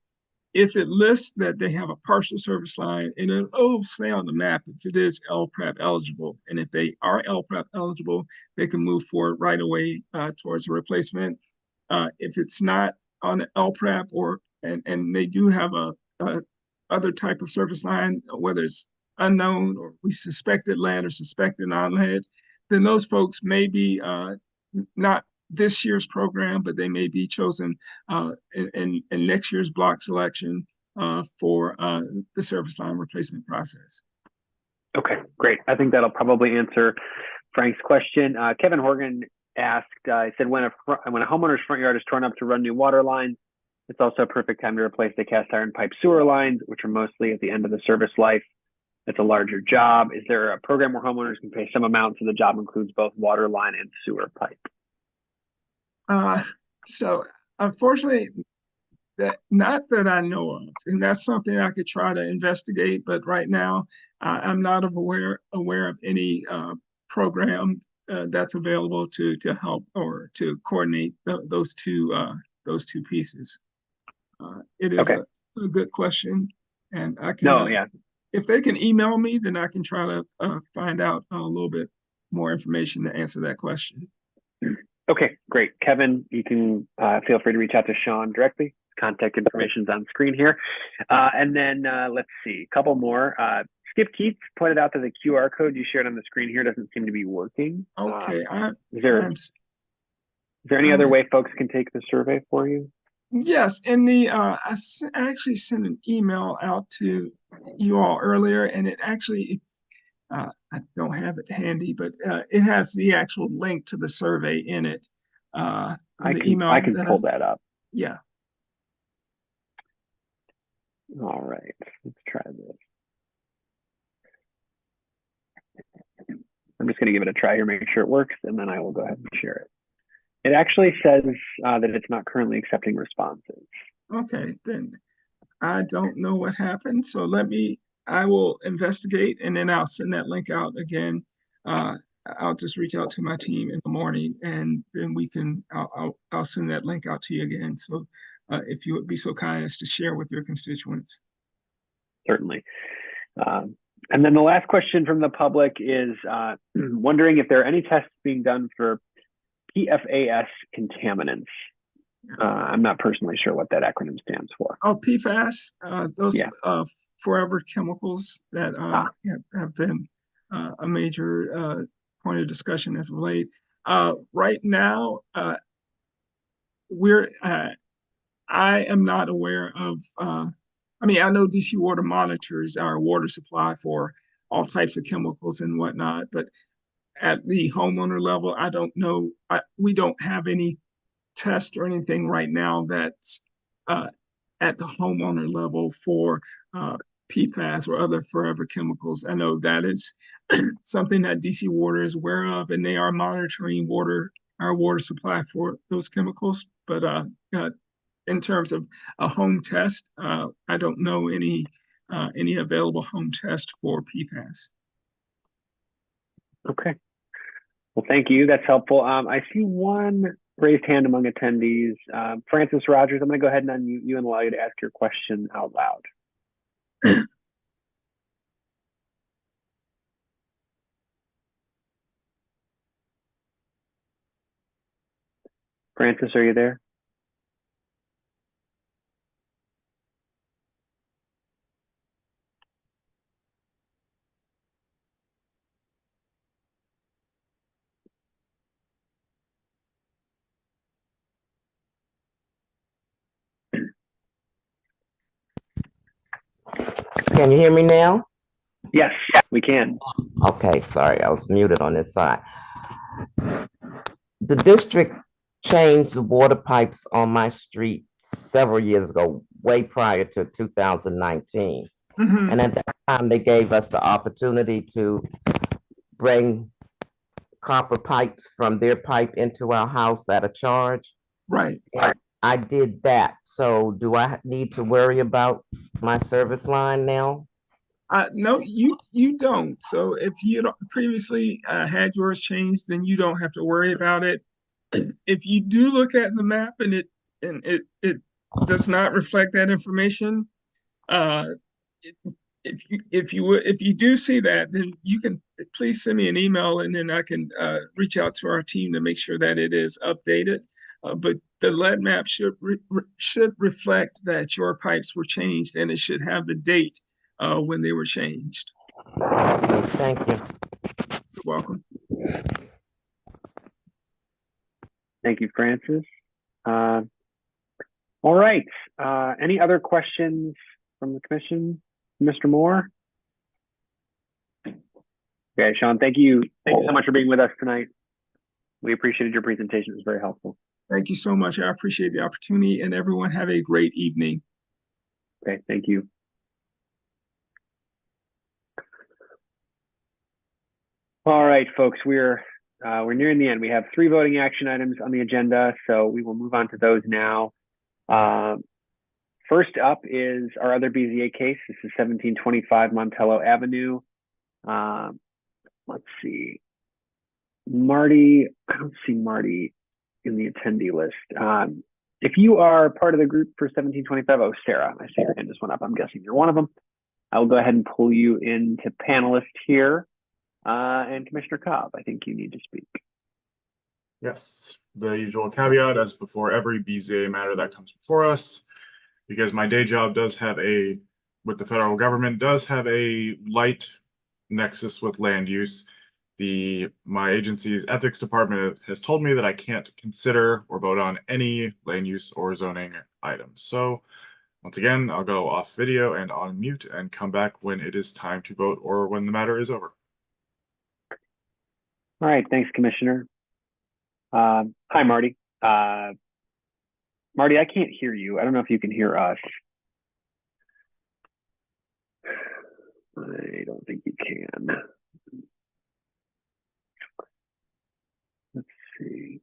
Speaker 15: If it lists that they have a partial service line, and it'll say on the map if it is LPRAP eligible. And if they are LPRAP eligible, they can move forward right away towards a replacement. If it's not on the LPRAP and they do have a other type of service line, whether it's unknown or we suspected lead or suspected non-lead, then those folks may be not this year's program, but they may be chosen in next year's block selection for the service line replacement process.
Speaker 4: Okay, great. I think that'll probably answer Frank's question. Kevin Horgan asked, he said, when a homeowner's front yard is torn up to run new water lines, it's also a perfect time to replace the cast iron pipe sewer lines, which are mostly at the end of the service life. It's a larger job. Is there a program where homeowners can pay some amount so the job includes both water line and sewer pipe?
Speaker 15: So unfortunately, not that I know of, and that's something I could try to investigate. But right now, I'm not aware of any program that's available to help or to coordinate those two pieces. It is a good question, and I can. If they can email me, then I can try to find out a little bit more information to answer that question.
Speaker 4: Okay, great. Kevin, you can feel free to reach out to Sean directly. Contact information is on screen here. And then let's see, a couple more. Skip Keats pointed out that the QR code you shared on the screen here doesn't seem to be working.
Speaker 15: Okay,
Speaker 4: Is there any other way folks can take the survey for you?
Speaker 15: Yes, in the I actually sent an email out to you all earlier, and it actually I don't have it handy, but it has the actual link to the survey in it.
Speaker 4: I can pull that up.
Speaker 15: Yeah.
Speaker 4: All right, let's try this. I'm just going to give it a try here, make sure it works, and then I will go ahead and share it. It actually says that it's not currently accepting responses.
Speaker 15: Okay, then I don't know what happened. So I will investigate, and then I'll send that link out again. I'll just reach out to my team in the morning, and then I'll send that link out to you again. So if you would be so kind as to share with your constituents.
Speaker 4: Certainly. And then the last question from the public is wondering if there are any tests being done for PFAS contaminants. I'm not personally sure what that acronym stands for.
Speaker 15: Oh, PFAS, those forever chemicals that have been a major point of discussion as of late. Right now, I am not aware of, I know DC Water monitors our water supply for all types of chemicals and whatnot, but at the homeowner level, I don't know. We don't have any test or anything right now that's at the homeowner level for PFAS or other forever chemicals. I know that is something that DC Water is aware of, and they are monitoring our water supply for those chemicals. But in terms of a home test, I don't know any available home test for PFAS.
Speaker 4: Okay. Well, thank you. That's helpful. I see one raised hand among attendees. Francis Rogers, I'm going to go ahead and unmute you and allow you to ask your question out loud. Francis, are you there?
Speaker 16: Can you hear me now?
Speaker 4: Yes, we can.
Speaker 16: Okay, sorry, I was muted on this side. The district changed the water pipes on my street several years ago, way prior to 2019.
Speaker 15: Mm-hmm.
Speaker 16: And at that time, they gave us the opportunity to bring copper pipes from their pipe into our house at a charge.
Speaker 15: Right.
Speaker 16: And I did that. So do I need to worry about my service line now?
Speaker 15: No, you don't. So if you previously had yours changed, then you don't have to worry about it. If you do look at the map and it does not reflect that information, if you do see that, then you can please send me an email, and then I can reach out to our team to make sure that it is updated. But the lead map should reflect that your pipes were changed, and it should have the date when they were changed.
Speaker 16: Thank you.
Speaker 15: You're welcome.
Speaker 4: Thank you, Francis. All right. Any other questions from the commission? Mr. Moore? Okay, Sean, thank you. Thank you so much for being with us tonight. We appreciated your presentation. It was very helpful.
Speaker 15: Thank you so much. I appreciate the opportunity, and everyone have a great evening.
Speaker 4: Okay, thank you. All right, folks, we're nearing the end. We have 3 voting action items on the agenda, so we will move on to those now. First up is our other BZA case. This is 1725 Montello Avenue. Let's see. Marty, I don't see Marty in the attendee list. If you are part of the group for 1725, oh, Sarah, I see your hand just went up. I'm guessing you're one of them. I will go ahead and pull you into panelist here. And Commissioner Cobb, I think you need to speak.
Speaker 3: Yes, the usual caveat as before every BZA matter that comes before us, because my day job does have with the federal government, does have a light nexus with land use. My agency's ethics department has told me that I can't consider or vote on any land use or zoning items. So once again, I'll go off video and on mute and come back when it is time to vote or when the matter is over.
Speaker 4: All right, thanks, Commissioner. Hi, Marty. Marty, I can't hear you. I don't know if you can hear us. I don't think you can. Let's see.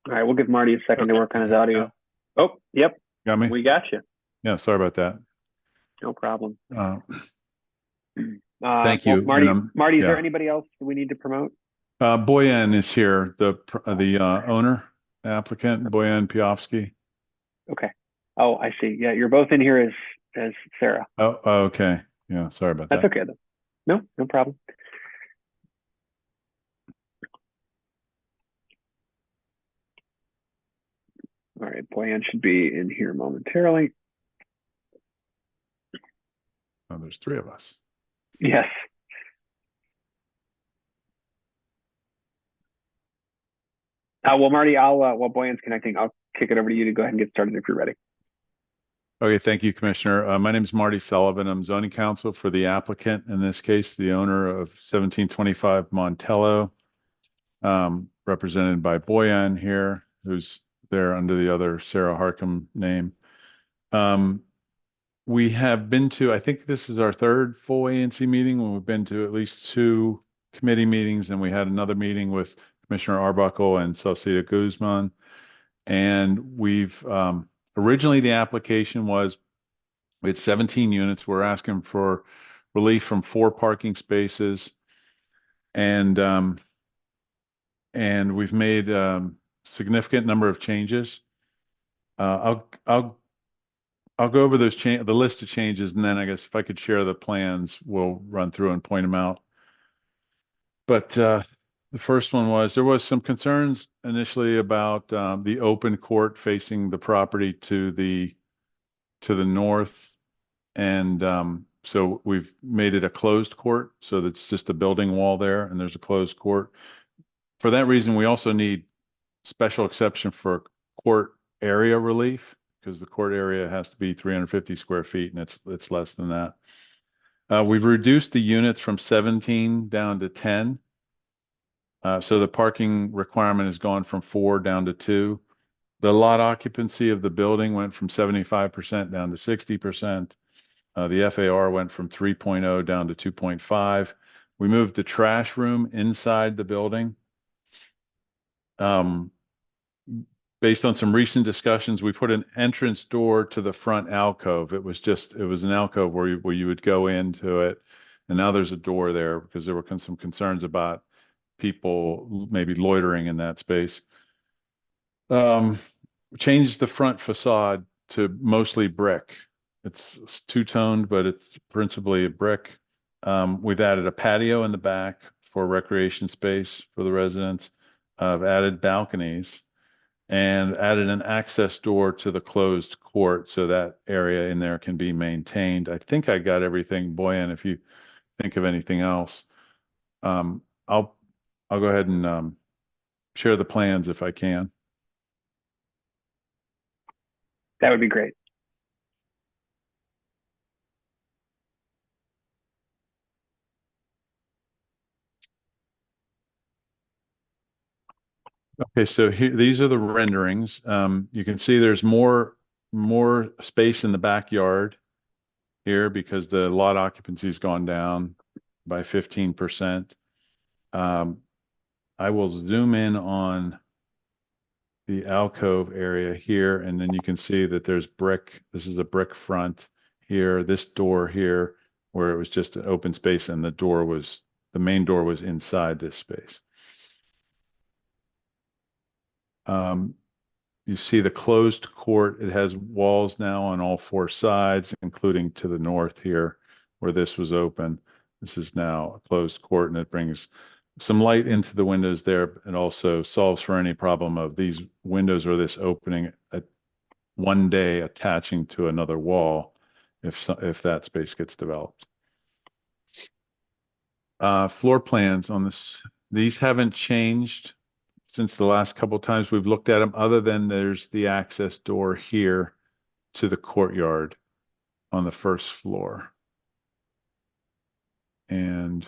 Speaker 4: All right, we'll give Marty a second to work on his audio. Oh, yep.
Speaker 17: Got me?
Speaker 4: We got you.
Speaker 17: Yeah, sorry about that.
Speaker 4: No problem.
Speaker 17: Thank you.
Speaker 4: Well, Marty, is there
Speaker 17: yeah.
Speaker 4: anybody else that we need to promote?
Speaker 17: Boyan is here, the owner, applicant, Boyan Piofsky.
Speaker 4: Okay. Oh, I see. Yeah, you're both in here as Sarah.
Speaker 17: Oh, okay. Yeah, sorry about
Speaker 4: That's
Speaker 17: that.
Speaker 4: okay, though. No problem. All right, Boyan should be in here momentarily.
Speaker 17: Oh, there's three of us.
Speaker 4: Yes. Well, Marty, while Boyan's connecting, I'll kick it over to you to go ahead and get started if you're ready.
Speaker 17: Okay, thank you, Commissioner. My name is Marty Sullivan. I'm zoning counsel for the applicant, in this case, the owner of 1725 Montello, represented by Boyan here, who's there under the other Sarah Harcum name. We have been to, I think this is our third full ANC meeting, when we've been to at least 2 committee meetings, and we had another meeting with Commissioner Arbuckle and Salcedo Guzman. And we've, originally the application was, we had 17 units. We're asking for relief from 4 parking spaces. And we've made significant number of changes. I'll go over those the list of changes, and then I guess if I could share the plans, we'll run through and point them out. But the first one was, there was some concerns initially about the open court facing the property to the north, and so we've made it a closed court, so that's just a building wall there, and there's a closed court. For that reason, we also need special exception for court area relief, because the court area has to be 350 square feet, and it's less than that. We've reduced the units from 17 down to 10. So the parking requirement has gone from 4 down to 2. The lot occupancy of the building went from 75% down to 60%. The FAR went from 3.0 down to 2.5. We moved the trash room inside the building. Based on some recent discussions, we put an entrance door to the front alcove. It was an alcove where you would go into it, and now there's a door there because there were some concerns about people maybe loitering in that space. Changed the front facade to mostly brick. It's two-toned, but it's principally a brick. We've added a patio in the back for recreation space for the residents. I've added balconies and added an access door to the closed court, so that area in there can be maintained. I think I got everything. Boyan, if you think of anything else, I'll go ahead and share the plans if I can.
Speaker 4: That would be great.
Speaker 17: Okay, so here, these are the renderings. You can see there's more space in the backyard. here because the lot occupancy's gone down by 15%. I will zoom in on the alcove area here, and then you can see that there's brick. This is a brick front here, this door here, where it was just an open space and the main door was inside this space. You see the closed court. It has walls now on all four sides, including to the north here, where this was open. This is now a closed court, and it brings some light into the windows there, and also solves for any problem of these windows or this opening at one day attaching to another wall if that space gets developed. Floor plans on this, these haven't changed since the last couple of times we've looked at them, other than there's the access door here to the courtyard on the first floor. And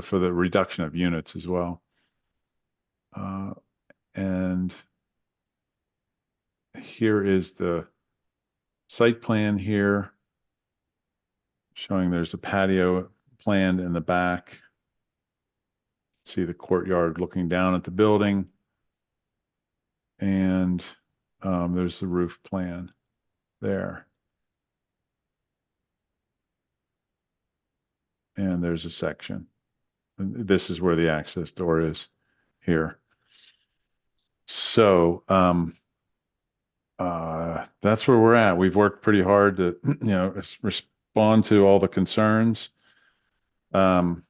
Speaker 17: for the reduction of units as well. And here is the site plan here, showing there's a patio planned in the back. See the courtyard looking down at the building. And there's the roof plan there. And there's a section. And this is where the access door is here. So that's where we're at. We've worked pretty hard to, respond to all the concerns. The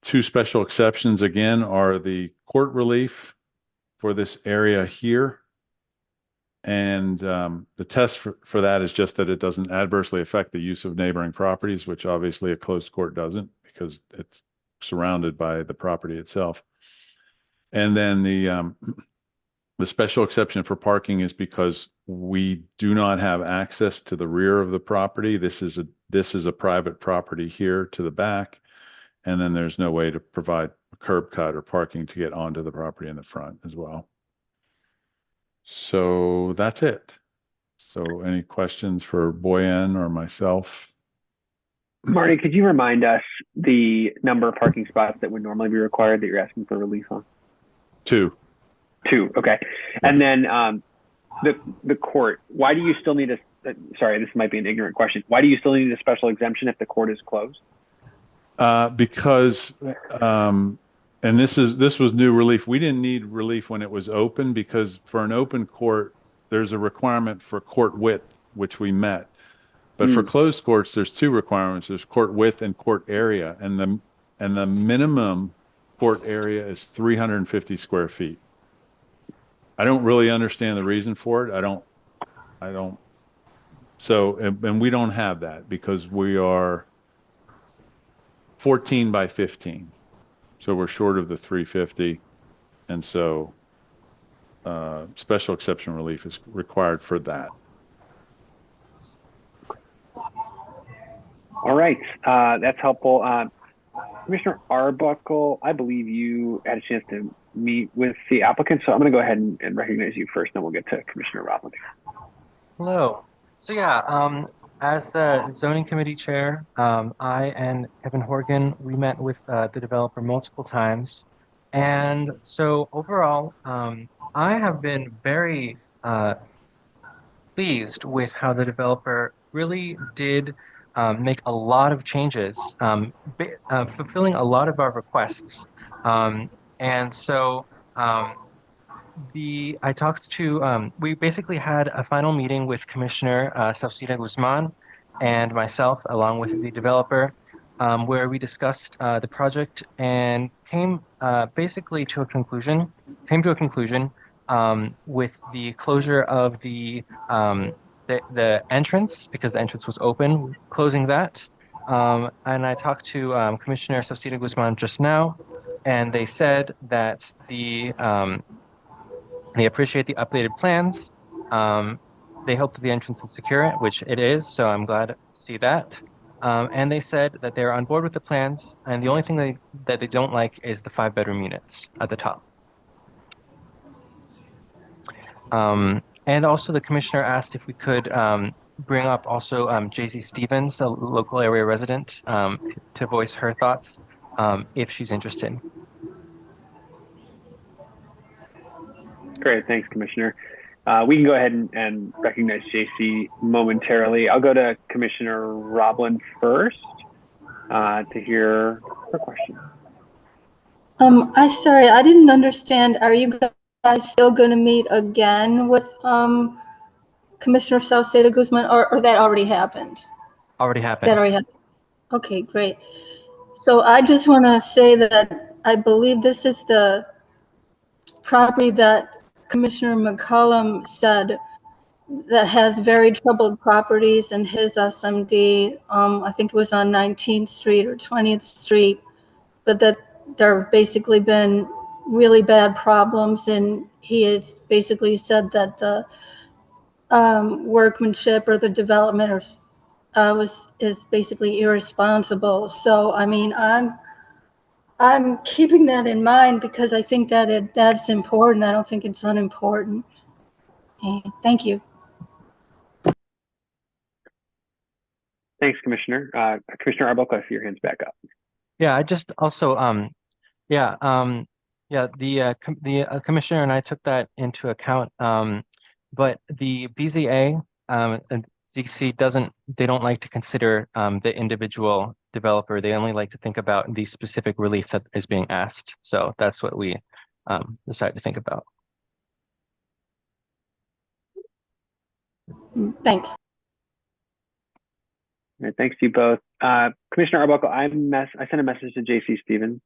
Speaker 17: two special exceptions again are the court relief for this area here. And the test for that is just that it doesn't adversely affect the use of neighboring properties, which obviously a closed court doesn't, because it's surrounded by the property itself. And then the special exception for parking is because we do not have access to the rear of the property. This is a private property here to the back, and then there's no way to provide a curb cut or parking to get onto the property in the front as well. So that's it. So any questions for Boyan or myself?
Speaker 4: Marty, could you remind us the number of parking spots that would normally be required that you're asking for relief on?
Speaker 17: 2.
Speaker 4: 2, okay. And then the court, why do you still need sorry, this might be an ignorant question. Why do you still need a special exemption if the court is closed?
Speaker 17: Because and this was new relief. We didn't need relief when it was open, because for an open court, there's a requirement for court width, which we met. But for closed courts, there's 2 requirements. There's court width and court area. And the minimum court area is 350 square feet. I don't really understand the reason for it. I don't. So, and we don't have that because we are 14 by 15. So we're short of the 350. And so special exception relief is required for that.
Speaker 4: All right, that's helpful. Commissioner Arbuckle, I believe you had a chance to meet with the applicant, so I'm going to go ahead and recognize you first, then we'll get to Commissioner Roblin.
Speaker 1: Hello. So yeah, as the zoning committee chair, I and Kevin Horgan, we met with the developer multiple times. And so overall, I have been very pleased with how the developer really did make a lot of changes, fulfilling a lot of our requests. And so I talked to, we basically had a final meeting with Commissioner Sauceda Guzman and myself, along with the developer, where we discussed the project and came basically to a conclusion, with the closure of the entrance, because the entrance was open, closing that. And I talked to Commissioner Sauceda Guzman just now, and they said that they appreciate the updated plans. They hope that the entrance is secure, which it is, so I'm glad to see that. And they said that they're on board with the plans, and the only thing that they don't like is the 5-bedroom units at the top. And also the commissioner asked if we could bring up also JC Stevens, a local area resident, to voice her thoughts if she's interested.
Speaker 4: Great, thanks, Commissioner. We can go ahead and recognize JC momentarily. I'll go to Commissioner Roblin first to hear her question.
Speaker 7: Sorry, I didn't understand. Are you guys still going to meet again with Commissioner Salcedo Guzman, or that already happened?
Speaker 1: Already happened.
Speaker 7: That already happened. Okay, great. So I just want to say that I believe this is the property that Commissioner McCollum said that has very troubled properties in his SMD. I think it was on 19th Street or 20th Street, but that there have basically been really bad problems, and he has basically said that the workmanship or the development or is basically irresponsible. So I mean, I'm keeping that in mind because I think that that's important. I don't think it's unimportant. Okay, thank you.
Speaker 4: Thanks, Commissioner. Commissioner Arbuckle, I see your hand's back up.
Speaker 1: Yeah, I just also the commissioner and I took that into account. But the BZA and ZC they don't like to consider the individual developer. They only like to think about the specific relief that is being asked. So that's what we decided to think about.
Speaker 7: Thanks.
Speaker 4: Right, thanks to you both. Commissioner Arbuckle, I sent a message to JC Stevens,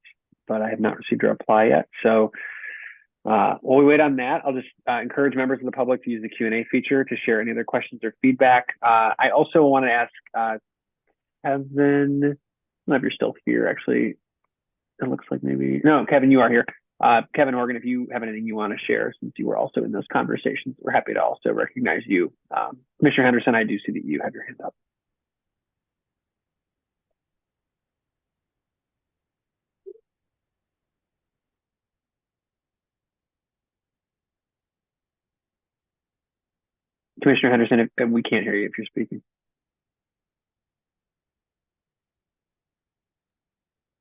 Speaker 4: but I have not received a reply yet. So while we wait on that, I'll just encourage members of the public to use the Q&A feature to share any other questions or feedback. I also want to ask Kevin, I don't know if you're still here, actually. It looks like maybe, no, Kevin, you are here. Kevin Horgan, if you have anything you want to share, since you were also in those conversations, we're happy to also recognize you. Commissioner Henderson, I do see that you have your hand up. Commissioner Henderson, if we can't hear you if you're speaking.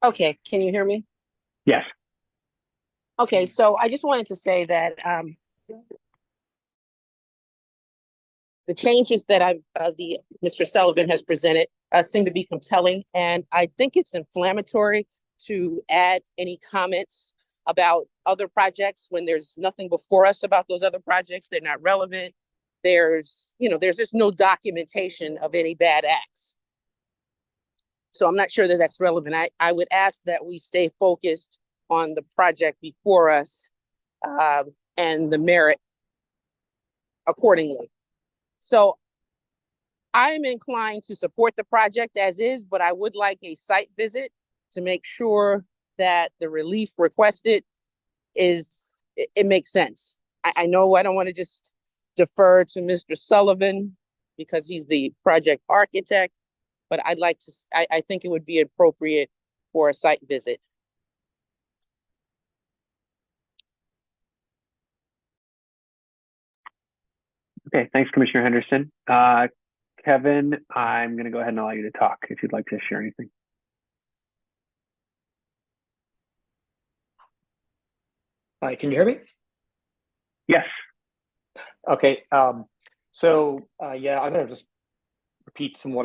Speaker 6: Okay, can you hear me?
Speaker 4: Yes.
Speaker 6: Okay, so I just wanted to say that the changes that Mr. Sullivan has presented seem to be compelling, and I think it's inflammatory to add any comments about other projects when there's nothing before us about those other projects. They're not relevant. There's just no documentation of any bad acts. So I'm not sure that that's relevant. I would ask that we stay focused on the project before us and the merit accordingly. So I'm inclined to support the project as is, but I would like a site visit to make sure that the relief requested it makes sense. I know I don't want to just defer to Mr. Sullivan because he's the project architect, but I think it would be appropriate for a site visit.
Speaker 4: Okay, thanks, Commissioner Henderson. Kevin, I'm going to go ahead and allow you to talk if you'd like to share anything.
Speaker 18: Hi, can you hear me?
Speaker 4: Yes.
Speaker 18: Okay. Yeah, I'm going to just repeat some what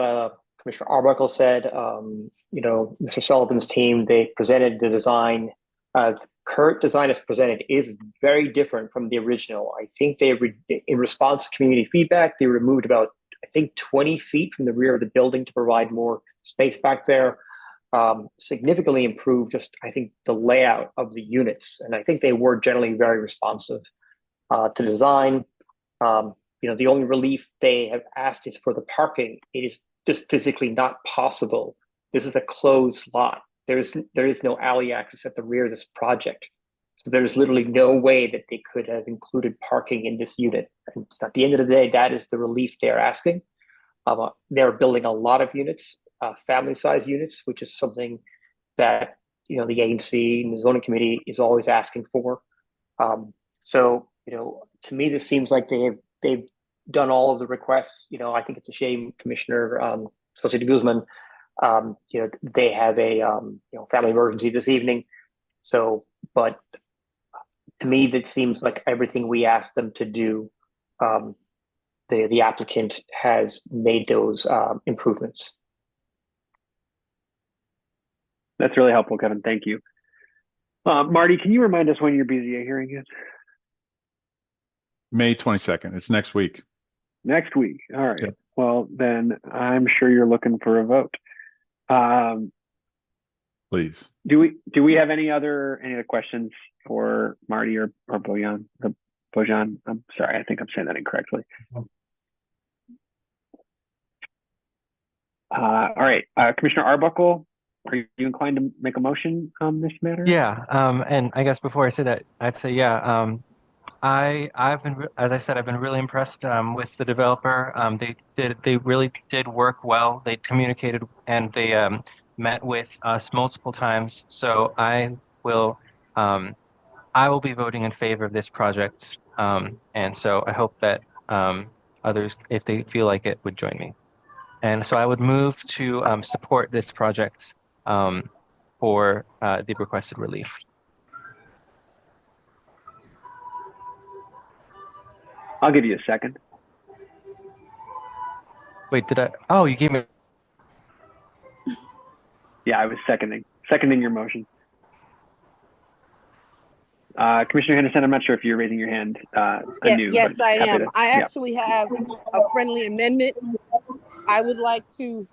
Speaker 18: Commissioner Arbuckle said. Mr. Sullivan's team, they presented the design. The current design as presented is very different from the original. I think in response to community feedback, they removed about, I think, 20 feet from the rear of the building to provide more space back there. Significantly improved just, I think, the layout of the units. And I think they were generally very responsive to design. The only relief they have asked is for the parking. It is just physically not possible. This is a closed lot. There is no alley access at the rear of this project. So there's literally no way that they could have included parking in this unit. And at the end of the day, that is the relief they're asking. They're building a lot of units, family size units, which is something that the ANC and the zoning committee is always asking for. To me, this seems like they've done all of the requests. You know, I think it's a shame, Commissioner Saucedo Guzman, you know, they have a family emergency this evening. So, but to me, that seems like everything we asked them to do, the applicant has made those improvements.
Speaker 4: That's really helpful, Kevin. Thank you. Marty, can you remind us when your BZA hearing is?
Speaker 17: May 22nd. It's next week.
Speaker 4: Next week. All right.
Speaker 17: Yep.
Speaker 4: Well, then I'm sure you're looking for a vote.
Speaker 17: Please.
Speaker 4: Do we have any other questions for Marty or Bojan? Bojan, I'm sorry, I think I'm saying that incorrectly. All right, Commissioner Arbuckle, are you inclined to make a motion on this matter?
Speaker 1: Yeah, and I guess before I say that, I'd say, yeah, I've been, as I said, I've been really impressed with the developer. They really did work well. They communicated and they met with us multiple times. So I will be voting in favor of this project. And so I hope that others, if they feel like it, would join me. And so I would move to support this project for the requested relief.
Speaker 4: I'll give you a second.
Speaker 1: Wait, did I? Oh, you gave me.
Speaker 4: Yeah, I was seconding your motion. Commissioner Henderson, I'm not sure if you're raising your hand anew.
Speaker 19: Yes, I am.
Speaker 4: To,
Speaker 19: I actually have a friendly amendment. I would like to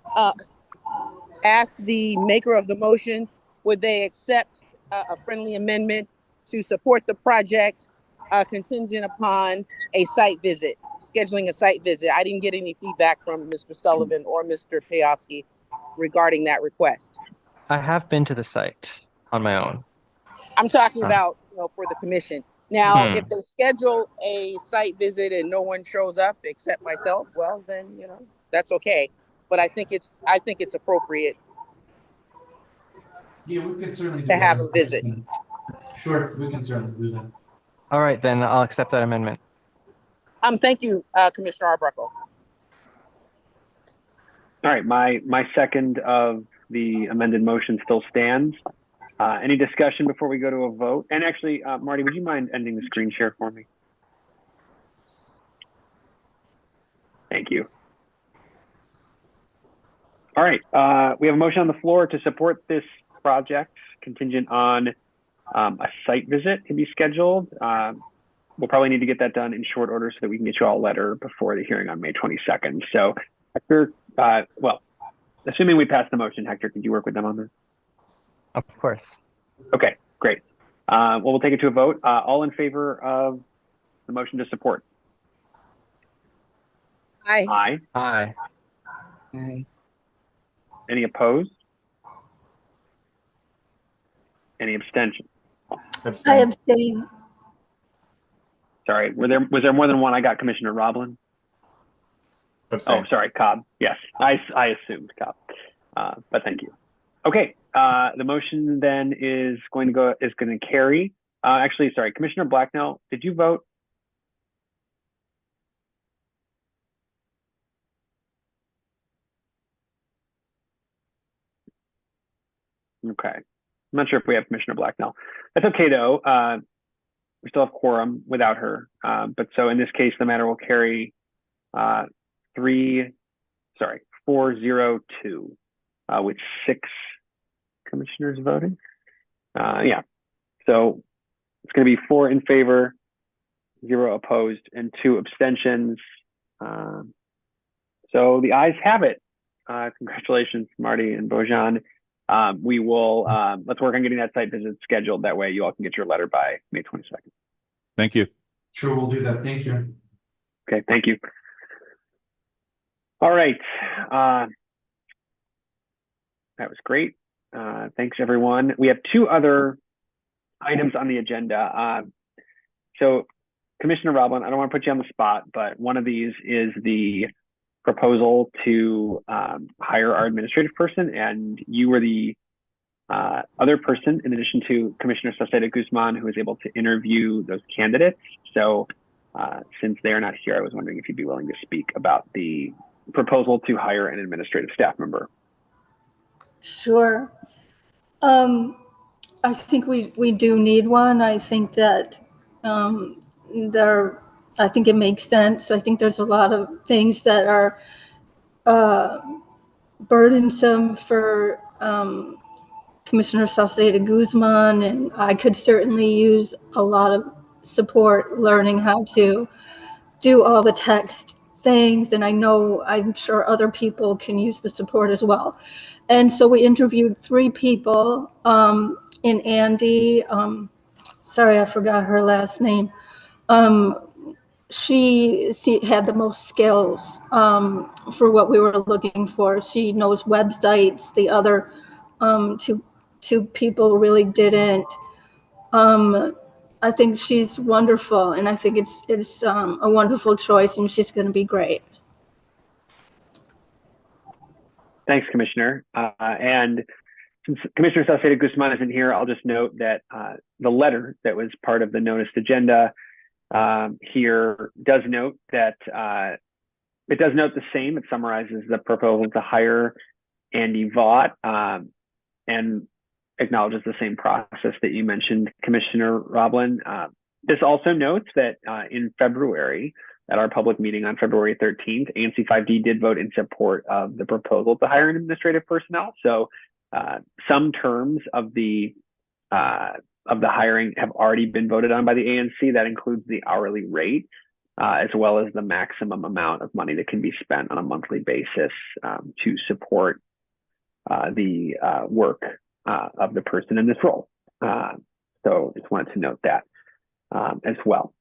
Speaker 19: ask the maker of the motion, would they accept a friendly amendment to support the project contingent upon a site visit, scheduling a site visit? I didn't get any feedback from Mr. Sullivan or Mr. Payofsky regarding that request.
Speaker 1: I have been to the site on my own.
Speaker 19: I'm talking about, for the commission. Now, if they schedule a site visit and no one shows up except myself, well, then, that's okay. But I think it's appropriate.
Speaker 20: Yeah, we can certainly do
Speaker 19: to have a visit.
Speaker 20: Sure, we can certainly do that.
Speaker 1: All right, then I'll accept that amendment.
Speaker 19: Thank you, Commissioner Arbuckle.
Speaker 4: All right, my second of the amended motion still stands. Any discussion before we go to a vote? And actually, Marty, would you mind ending the screen share for me? Thank you. All right, we have a motion on the floor to support this project contingent on a site visit to be scheduled. We'll probably need to get that done in short order so that we can get you all a letter before the hearing on May 22nd. So, Hector, well, assuming we pass the motion, Hector, could you work with them on this?
Speaker 1: Of course.
Speaker 4: Okay, great. Well, we'll take it to a vote. All in favor of the motion to support?
Speaker 19: Aye.
Speaker 4: Aye.
Speaker 1: Aye.
Speaker 19: Aye.
Speaker 4: Any opposed? Any abstention?
Speaker 7: I abstain.
Speaker 4: Sorry, was there more than one? I got Commissioner Roblin.
Speaker 3: Abstain.
Speaker 4: Oh, sorry, Cobb. Yes, I assumed Cobb, but thank you. Okay, the motion then is going to carry. Actually, sorry, Commissioner Blacknell, did you vote? Okay, I'm not sure if we have Commissioner Blacknell. That's okay though. We still have quorum without her. But so in this case, the matter will carry 402, with 6 commissioners voting. Yeah, so it's going to be 4 in favor, 0 opposed, and 2 abstentions. So the ayes have it. Congratulations, Marty and Bojan. We will let's work on getting that site visit scheduled. That way, you all can get your letter by May 22nd.
Speaker 17: Thank you.
Speaker 20: Sure, we'll do that. Thank you.
Speaker 4: Okay, thank you. All right. That was great. Thanks, everyone. We have 2 other items on the agenda. So, Commissioner Roblin, I don't want to put you on the spot, but one of these is the proposal to hire our administrative person, and you were the other person, in addition to Commissioner Saucedo Guzman, who was able to interview those candidates. So Since they are not here, I was wondering if you'd be willing to speak about the proposal to hire an administrative staff member.
Speaker 7: Sure. I think we do need one. I think that I think it makes sense. I think there's a lot of things that are burdensome for Commissioner Salcedo Guzman, and I could certainly use a lot of support learning how to do all the text things. And I'm sure other people can use the support as well. And so we interviewed 3 people, in Andy, sorry, I forgot her last name. She had the most skills for what we were looking for. She knows websites. The other two people really didn't. I think she's wonderful, and I think it's a wonderful choice, and she's going to be great.
Speaker 4: Thanks, Commissioner. And since Commissioner Salcedo Guzman isn't here, I'll just note that the letter that was part of the noticed agenda here does note that it does note the same. It summarizes the proposal to hire Andy Vaught and acknowledges the same process that you mentioned, Commissioner Roblin. This also notes that in February, at our public meeting on February 13th, ANC 5D did vote in support of the proposal to hire an administrative personnel. So some terms of the hiring have already been voted on by the ANC. That includes the hourly rate, as well as the maximum amount of money that can be spent on a monthly basis to support the work of the person in this role. So just wanted to note that as well.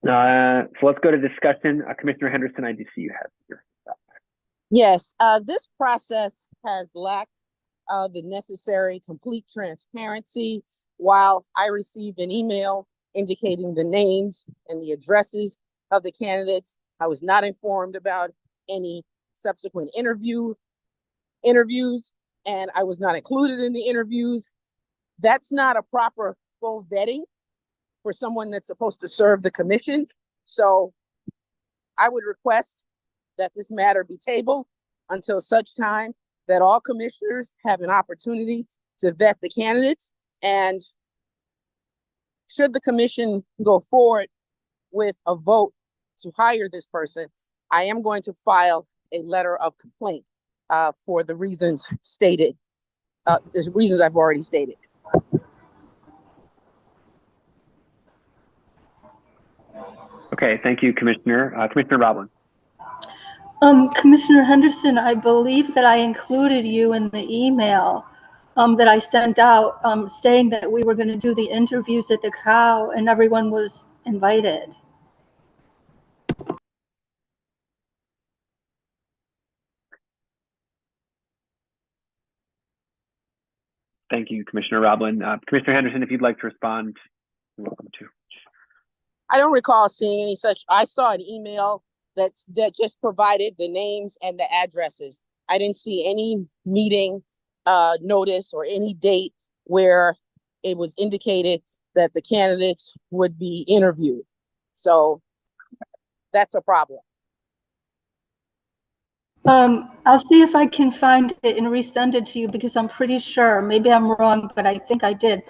Speaker 4: So let's go to discussion. Commissioner Henderson, I do see you have your.
Speaker 19: Yes, this process has lacked the necessary complete transparency. While I received an email indicating the names and the addresses of the candidates, I was not informed about any subsequent interviews, and I was not included in the interviews. That's not a proper full vetting for someone that's supposed to serve the commission. So I would request that this matter be tabled until such time that all commissioners have an opportunity to vet the candidates. And should the commission go forward with a vote to hire this person, I am going to file a letter of complaint for the reasons stated, the reasons I've already stated.
Speaker 4: Okay, thank you, Commissioner. Commissioner Roblin.
Speaker 7: Commissioner Henderson, I believe that I included you in the email that I sent out saying that we were going to do the interviews at the Cow and everyone was invited.
Speaker 4: Thank you, Commissioner Roblin. Commissioner Henderson, if you'd like to respond, you're welcome to.
Speaker 19: I don't recall seeing any such. I saw an email that just provided the names and the addresses. I didn't see any meeting notice or any date where it was indicated that the candidates would be interviewed. So that's a problem.
Speaker 7: I'll see if I can find it and resend it to you because I'm pretty sure, maybe I'm wrong, but I think I did.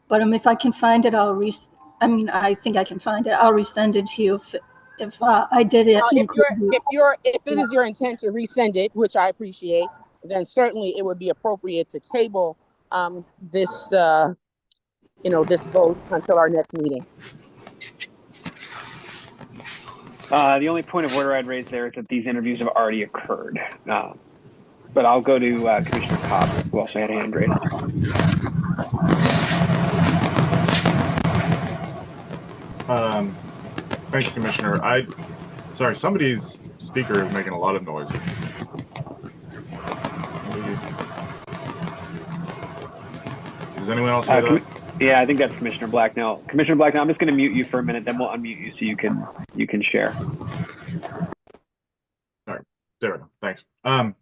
Speaker 7: But if I can find it, I think I can find it. I'll resend it to you if I did it.
Speaker 19: If it is your intent to resend it, which I appreciate, then certainly it would be appropriate to table this this vote until our next meeting.
Speaker 4: The only point of order I'd raise there is that these interviews have already occurred. But I'll go to Commissioner Cobb, who also had a hand raised.
Speaker 3: Thanks, Commissioner. Sorry, somebody's speaker is making a lot of noise. Does anyone else hear that?
Speaker 4: Yeah, I think that's Commissioner Blacknell. Commissioner Blacknell, I'm just going to mute you for a minute, then we'll unmute you so you can share.
Speaker 3: All right, there we go. Thanks. I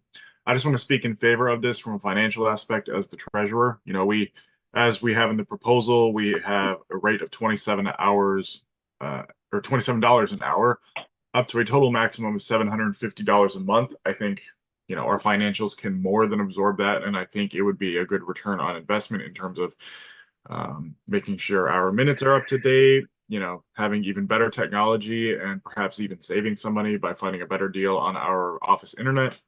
Speaker 3: just want to speak in favor of this from a financial aspect as the treasurer. You know, as we have in the proposal, we have a rate of 27 hours or $27 an hour, up to a total maximum of $750 a month. I think, our financials can more than absorb that, and I think it would be a good return on investment in terms of making sure our minutes are up to date, having even better technology, and perhaps even saving some money by finding a better deal on our office internet,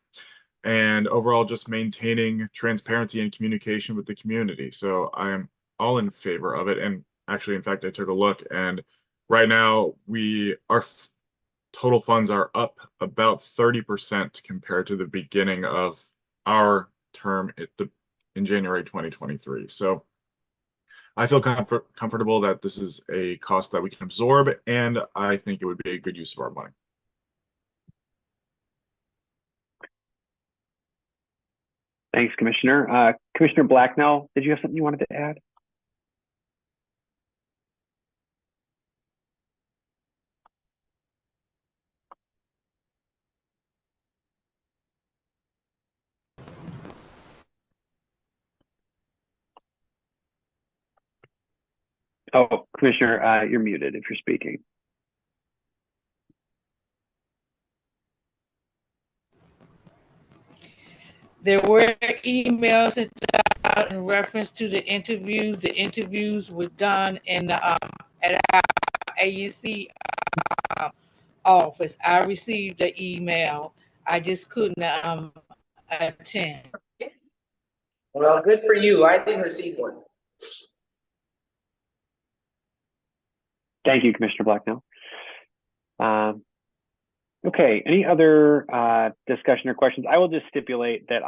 Speaker 3: and overall just maintaining transparency and communication with the community. So I am all in favor of it. And actually, in fact, I took a look, and right now our total funds are up about 30% compared to the beginning of our term in January 2023. So I feel comfortable that this is a cost that we can absorb, and I think it would be a good use of our money.
Speaker 4: Thanks, Commissioner. Commissioner Blacknell, did you have something you wanted to add? Oh, Commissioner, you're muted if you're speaking.
Speaker 9: There were emails sent out in reference to the interviews. The interviews were done in the, at our ANC office. I received the email. I just couldn't attend.
Speaker 6: Well, good for you. I didn't receive one.
Speaker 4: Thank you, Commissioner Blacknell. Okay, any other discussion or questions? I will just stipulate that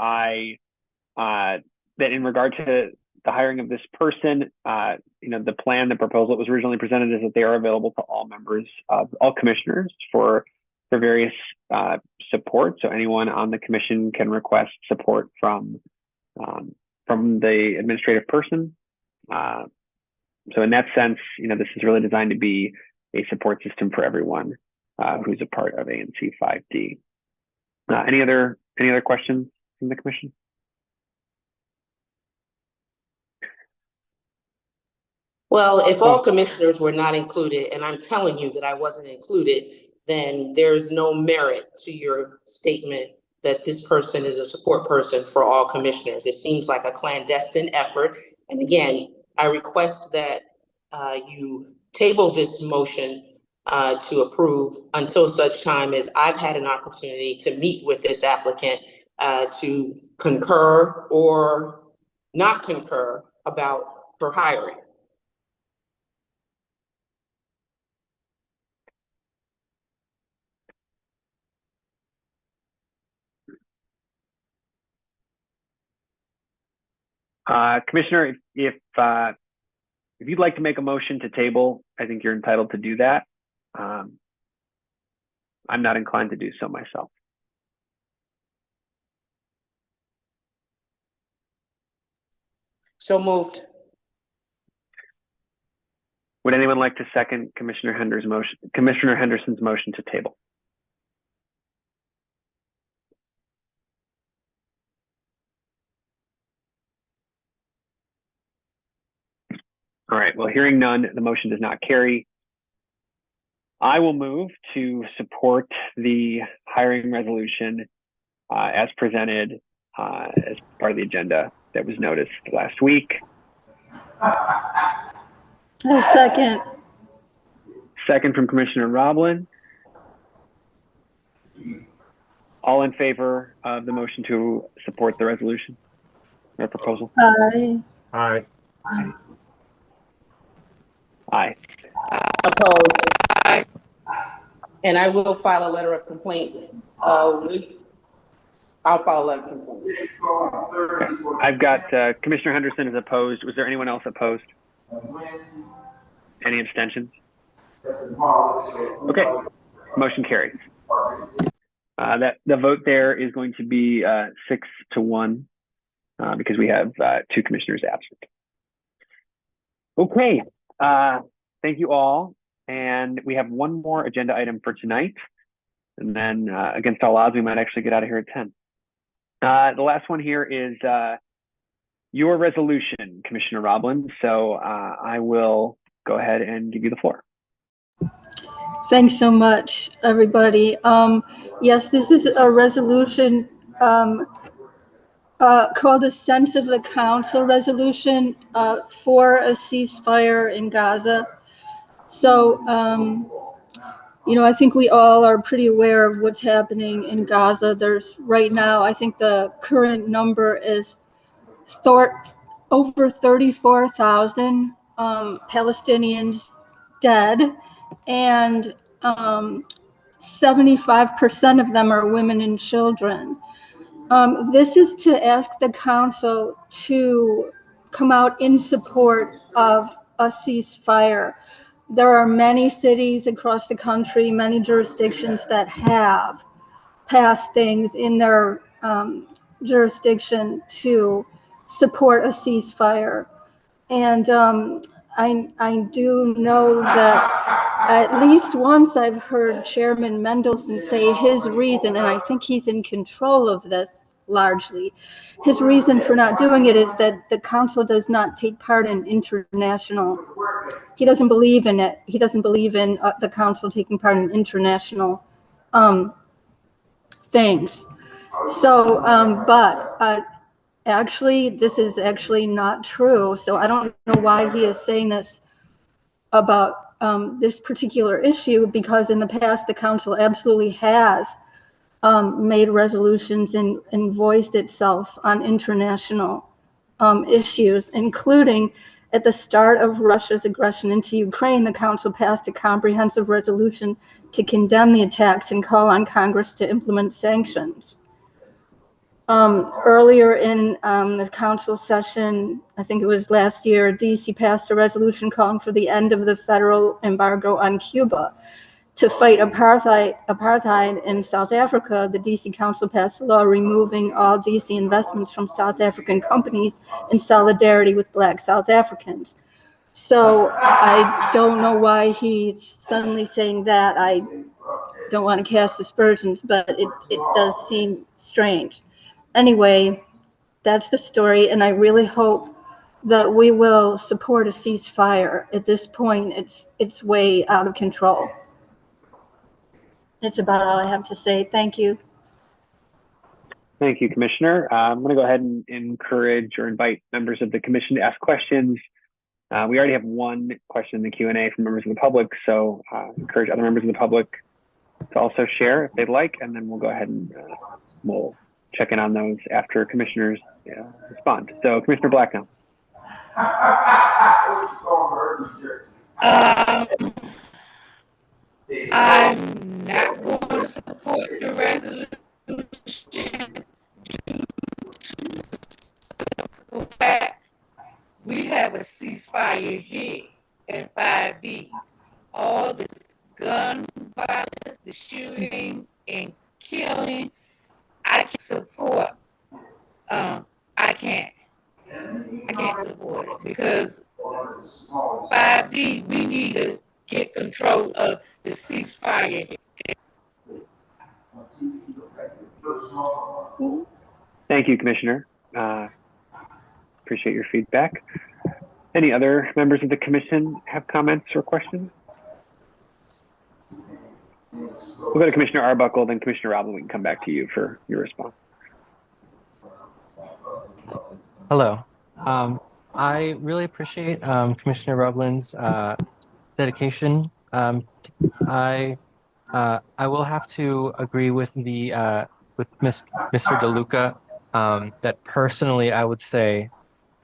Speaker 4: that in regard to the hiring of this person, the plan, the proposal that was originally presented is that they are available to all members, all commissioners for various support. So anyone on the commission can request support from the administrative person. So in that sense, this is really designed to be a support system for everyone who's a part of ANC 5D. Any other questions from the commission?
Speaker 6: Well, if all commissioners were not included, and I'm telling you that I wasn't included, then there's no merit to your statement that this person is a support person for all commissioners. It seems like a clandestine effort. And again, I request that you table this motion to approve until such time as I've had an opportunity to meet with this applicant to concur or not concur about her hiring.
Speaker 4: Commissioner, if you'd like to make a motion to table, I think you're entitled to do that. I'm not inclined to do so myself.
Speaker 6: So moved.
Speaker 4: Would anyone like to second Commissioner Henderson's motion to table? All right, well, hearing none, the motion does not carry. I will move to support the hiring resolution as presented as part of the agenda that was noticed last week.
Speaker 7: A second.
Speaker 4: Second from Commissioner Roblin. All in favor of the motion to support the resolution or proposal?
Speaker 7: Aye.
Speaker 3: Aye.
Speaker 4: Aye.
Speaker 6: Opposed? Aye. And I will file a letter of complaint I'll file a letter of complaint.
Speaker 4: I've got Commissioner Henderson is opposed. Was there anyone else opposed? Any abstentions? Okay, motion carries. That the vote there is going to be 6-1 because we have 2 commissioners absent. Okay, thank you all. And we have one more agenda item for tonight. And then against all odds, we might actually get out of here at 10. The last one here is your resolution, Commissioner Roblin. So I will go ahead and give you the floor.
Speaker 7: Thanks so much, everybody. Yes, this is a resolution called a Sense of the Council resolution for a ceasefire in Gaza. So, I think we all are pretty aware of what's happening in Gaza. There's right now, I think the current number is over 34,000 Palestinians dead, and 75% of them are women and children. This is to ask the council to come out in support of a ceasefire. There are many cities across the country, many jurisdictions that have passed things in their jurisdiction to support a ceasefire. And I do know that at least once I've heard Chairman Mendelson say his reason, and I think he's in control of this largely, his reason for not doing it is that the council does not take part in international, he doesn't believe in it. He doesn't believe in the council taking part in international things. So, but actually, this is actually not true. So I don't know why he is saying this about this particular issue, because in the past, the council absolutely has made resolutions and voiced itself on international issues, including at the start of Russia's aggression into Ukraine. The council passed a comprehensive resolution to condemn the attacks and call on Congress to implement sanctions. Earlier in the council session, I think it was last year, DC passed a resolution calling for the end of the federal embargo on Cuba. To fight apartheid in South Africa, the DC Council passed a law removing all DC investments from South African companies in solidarity with Black South Africans. So I don't know why he's suddenly saying that. I don't want to cast aspersions, but it does seem strange. Anyway, that's the story, and I really hope that we will support a ceasefire. At this point, it's way out of control. That's about all I have to say. Thank you.
Speaker 4: Thank you, Commissioner. I'm going to go ahead and encourage or invite members of the commission to ask questions. We already have one question in the Q&A from members of the public, so encourage other members of the public to also share if they'd like, and then we'll go ahead and we'll check in on those after commissioners respond. So Commissioner Black now.
Speaker 9: I'm not going to support the resolution due to the fact we have a ceasefire here in 5B. All this gun violence, the shooting and killing, I can't support. I can't support it because 5B, we need to get control of the ceasefire.
Speaker 4: Thank you, Commissioner. Appreciate your feedback. Any other members of the commission have comments or questions? We'll go to Commissioner Arbuckle, then Commissioner Roblin. We can come back to you for your response.
Speaker 1: Hello. I really appreciate Commissioner Roblin's dedication. I will have to agree with the with Mr. DeLuca that personally I would say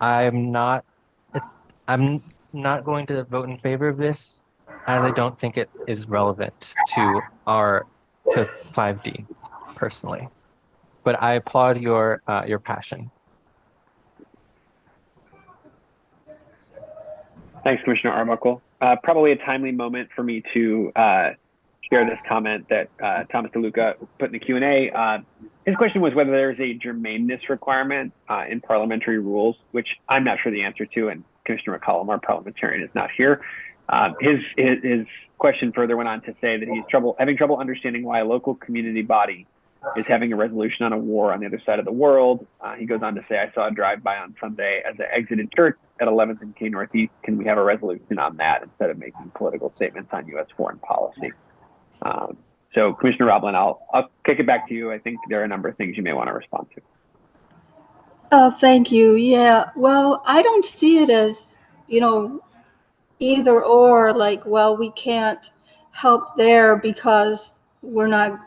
Speaker 1: I'm not going to vote in favor of this, as I don't think it is relevant to 5D personally. But I applaud your passion.
Speaker 4: Thanks, Commissioner Arbuckle. Probably a timely moment for me to share this comment that Thomas DeLuca put in the Q&A. His question was whether there's a germaneness requirement in parliamentary rules, which I'm not sure the answer to, and Commissioner McCollum, our parliamentarian, is not here. His question further went on to say that he's having trouble understanding why a local community body is having a resolution on a war on the other side of the world. He goes on to say, I saw a drive-by on Sunday as I exited church at 11th and K Northeast. Can we have a resolution on that instead of making political statements on U.S. foreign policy? So Commissioner Roblin, I'll kick it back to you. I think there are a number of things you may want to respond to.
Speaker 7: Oh, thank you. Yeah. Well, I don't see it as, either or, like, well, we can't help there because we're not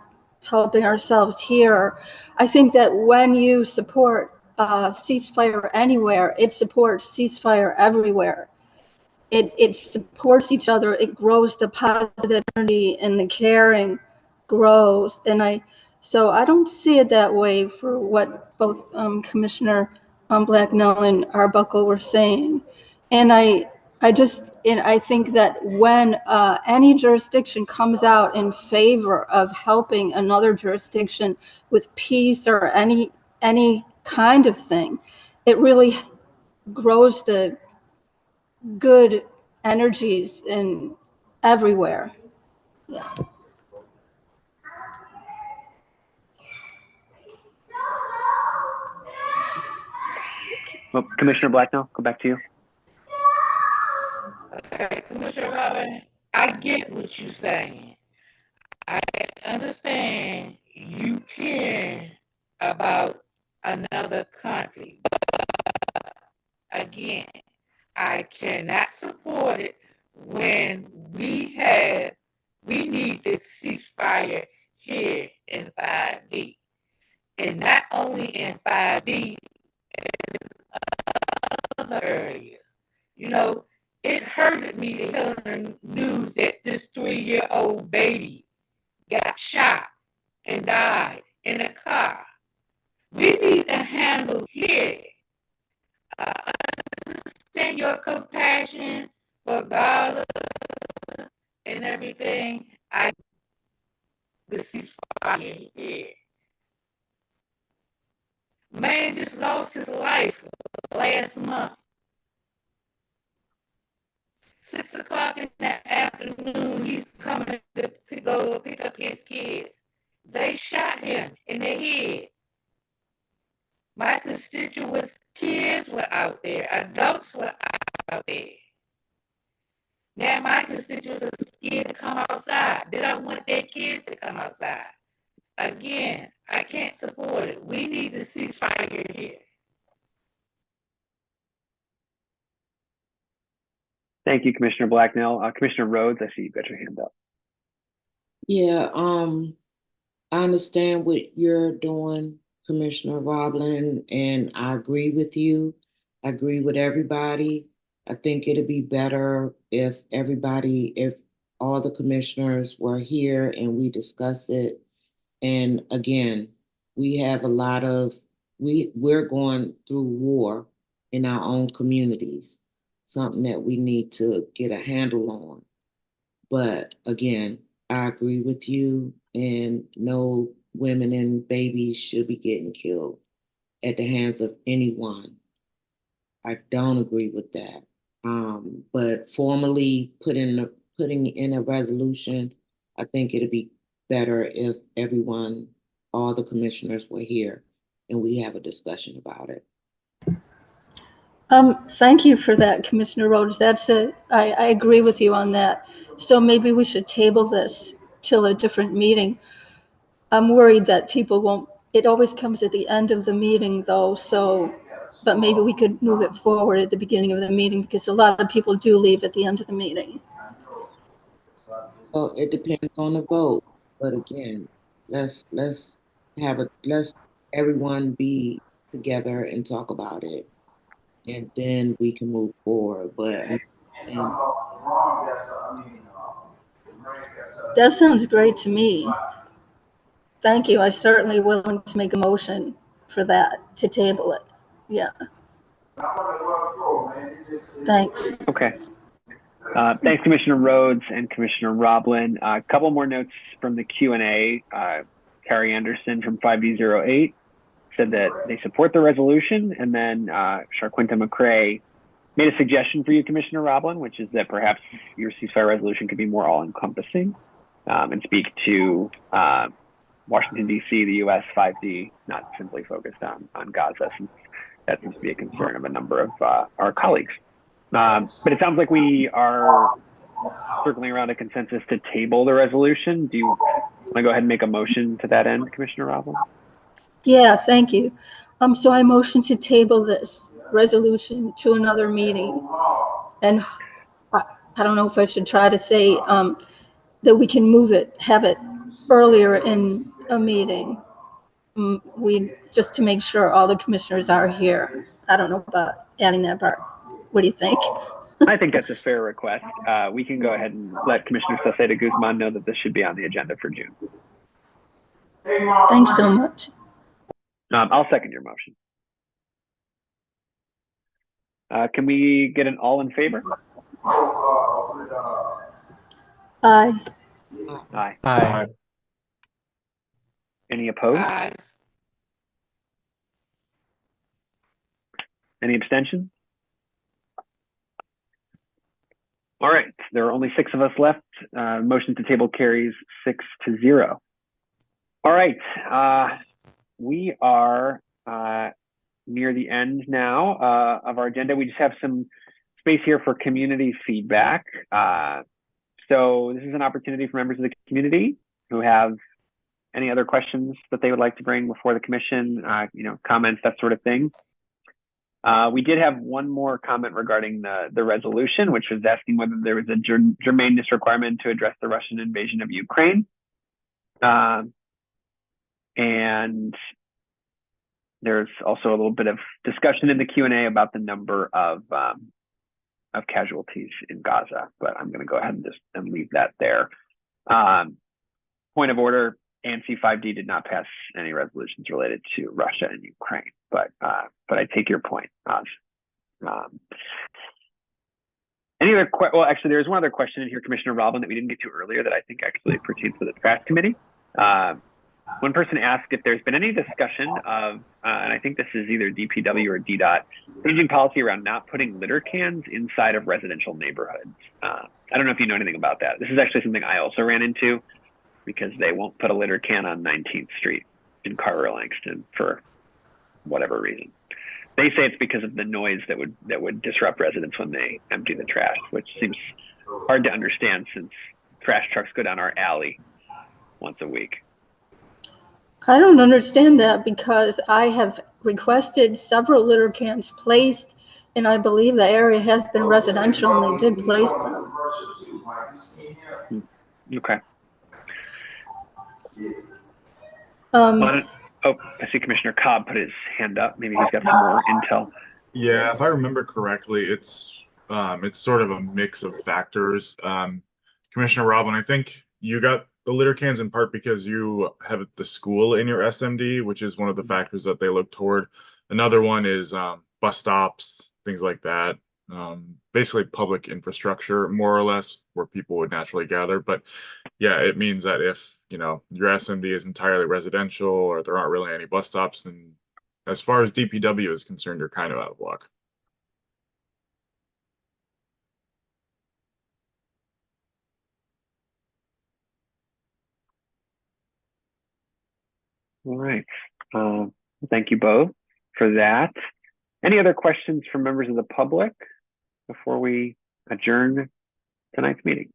Speaker 7: helping ourselves here. I think that when you support ceasefire anywhere, it supports ceasefire everywhere. It supports each other. It grows the positive energy, and the caring grows. So I don't see it that way for what both Commissioner Blacknell and Arbuckle were saying. And I think that when any jurisdiction comes out in favor of helping another jurisdiction with peace or any kind of thing, it really grows the good energies in everywhere. Yeah.
Speaker 4: Well, Commissioner Blacknell, go back to you.
Speaker 9: Okay, Commissioner Robin, I get what you're saying. I understand you care about another country. Again, I cannot support it when we need this ceasefire here in 5D. And not only in 5D, in other areas. It hurted me to hear the news that this 3-year-old baby got shot and died in a car. We need to handle here. I understand your compassion for Gaza and everything. The ceasefire here. Man just lost his life last month. 6 o'clock in the afternoon, he's coming to go pick up his kids. They shot him in the head. My constituents' kids were out there, adults were out there. Now my constituents are scared to come outside. They don't want their kids to come outside. Again, I can't support it. We need to ceasefire here.
Speaker 4: Thank you, Commissioner Blacknell. Commissioner Rhodes, I see you've got your hand up.
Speaker 2: Yeah, I understand what you're doing, Commissioner Roblin, and I agree with you. I agree with everybody. I think it'd be better if all the commissioners were here and we discuss it. And again, we have we're going through war in our own communities, something that we need to get a handle on. But again, I agree with you, and no women and babies should be getting killed at the hands of anyone. I don't agree with that. But formally putting in a resolution, I think it'd be better if all the commissioners were here and we have a discussion about it.
Speaker 7: Thank you for that, Commissioner Rhodes. I agree with you on that. So maybe we should table this till a different meeting. I'm worried that people won't, it always comes at the end of the meeting though, but maybe we could move it forward at the beginning of the meeting because a lot of people do leave at the end of the meeting.
Speaker 2: Well, it depends on the vote, but again, let's everyone be together and talk about it, and then we can move forward. But
Speaker 7: that sounds great to me. Thank you. I'm certainly willing to make a motion for that, to table it. Yeah. Thanks.
Speaker 4: Okay. Thanks, Commissioner Rhodes and Commissioner Roblin. A couple more notes from the Q&A. Carrie Anderson from 5D08 said that they support the resolution, and then Sharquinta McCrae made a suggestion for you, Commissioner Roblin, which is that perhaps your ceasefire resolution could be more all-encompassing and speak to Washington, D.C., the U.S. 5D, not simply focused on Gaza, since that seems to be a concern of a number of our colleagues. But it sounds like we are circling around a consensus to table the resolution. Do you want to go ahead and make a motion to that end, Commissioner Roblin?
Speaker 7: Yeah, thank you. So I motion to table this resolution to another meeting. And I don't know if I should try to say that we can have it earlier in a meeting. Just to make sure all the commissioners are here. I don't know about adding that part. What do you think?
Speaker 4: I think that's a fair request. We can go ahead and let Commissioner Salcedo Guzman know that this should be on the agenda for June.
Speaker 7: Thanks so much.
Speaker 4: I'll second your motion. Can we get an all in favor?
Speaker 7: Aye.
Speaker 4: Aye.
Speaker 1: Aye.
Speaker 4: Any opposed?
Speaker 9: Aye.
Speaker 4: Any abstentions? All right, there are only 6 of us left. Motion to table carries 6-0. All right, we are near the end now of our agenda. We just have some space here for community feedback. So this is an opportunity for members of the community who have any other questions that they would like to bring before the commission, comments, that sort of thing. We did have one more comment regarding the resolution, which was asking whether there was a germaneness requirement to address the Russian invasion of Ukraine. And there's also a little bit of discussion in the Q&A about the number of casualties in Gaza, but I'm going to go ahead and leave that there. Point of order, ANC 5D did not pass any resolutions related to Russia and Ukraine, but I take your point, Oz. Any other well, actually, there's one other question in here, Commissioner Roblin, that we didn't get to earlier that I think actually pertains to the trash committee. One person asked if there's been any discussion of, and I think this is either DPW or DDOT, changing policy around not putting litter cans inside of residential neighborhoods. I don't know if you know anything about that. This is actually something I also ran into, because they won't put a litter can on 19th Street in Carver Langston for whatever reason. They say it's because of the noise that would disrupt residents when they empty the trash, which seems hard to understand since trash trucks go down our alley once a week.
Speaker 7: I don't understand that because I have requested several litter cans placed, and I believe the area has been residential and they did place them.
Speaker 4: Okay. I see Commissioner Cobb put his hand up. Maybe he's got some more intel.
Speaker 3: Yeah, if I remember correctly, it's sort of a mix of factors. Commissioner Roblin, I think you got the litter cans in part because you have the school in your SMD, which is one of the factors that they look toward. Another one is bus stops, things like that. Basically public infrastructure, more or less, where people would naturally gather. But yeah, it means that if, your SMD is entirely residential or there aren't really any bus stops, then as far as DPW is concerned, you're kind of out of luck.
Speaker 4: All right. Thank you both for that. Any other questions from members of the public before we adjourn tonight's meeting?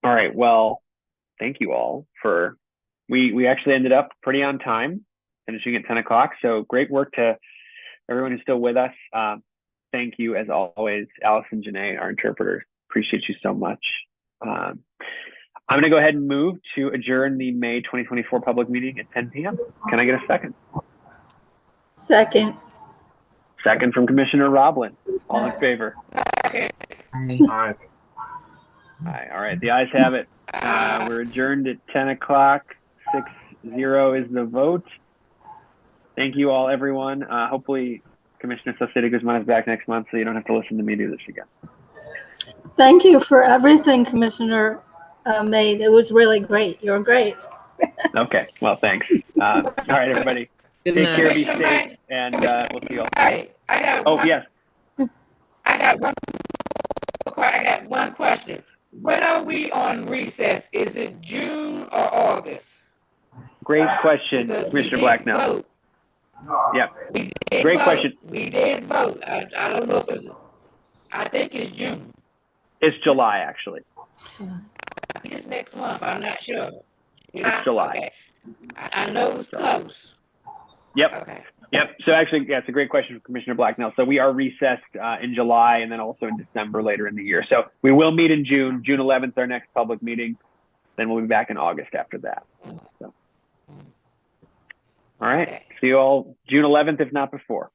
Speaker 4: All right. Well, thank you all for, we actually ended up pretty on time, finishing at 10 o'clock. So great work to everyone who's still with us. Thank you, as always, Alice and Janae, our interpreters. Appreciate you so much. I'm going to go ahead and move to adjourn the May 2024 public meeting at 10 p.m. Can I get a second?
Speaker 7: Second.
Speaker 4: Second from Commissioner Roblin. All in favor?
Speaker 3: Aye.
Speaker 4: Aye. All right. The ayes have it. We're adjourned at 10 o'clock. 6-0 is the vote. Thank you all, everyone. Hopefully, Commissioner Salcedo Guzman is back next month, so you don't have to listen to me do this again.
Speaker 7: Thank you for everything, Commissioner May. It was really great. You're great.
Speaker 4: Okay. Well, thanks. All right, everybody. Take care, be safe, and we'll see you all. Oh, yes.
Speaker 9: I got one question. When are we on recess? Is it June June or August?
Speaker 4: Great question,
Speaker 9: Because we
Speaker 4: Commissioner
Speaker 9: did
Speaker 4: Blacknell.
Speaker 9: vote.
Speaker 4: Yep.
Speaker 9: We did
Speaker 4: Great
Speaker 9: vote.
Speaker 4: question.
Speaker 9: We did vote. I don't know if it's, I think it's June.
Speaker 4: It's July, actually.
Speaker 9: I think it's next month. I'm not sure.
Speaker 4: It's July.
Speaker 9: Okay. I know it's close.
Speaker 4: Yep.
Speaker 9: Okay.
Speaker 4: Yep. So actually, yeah, it's a great question from Commissioner Blacknell. So we are recessed in July and then also in December later in the year. So we will meet in June. June 11th, our next public meeting. Then we'll be back in August after that. So. All right. See you all June 11th, if not before.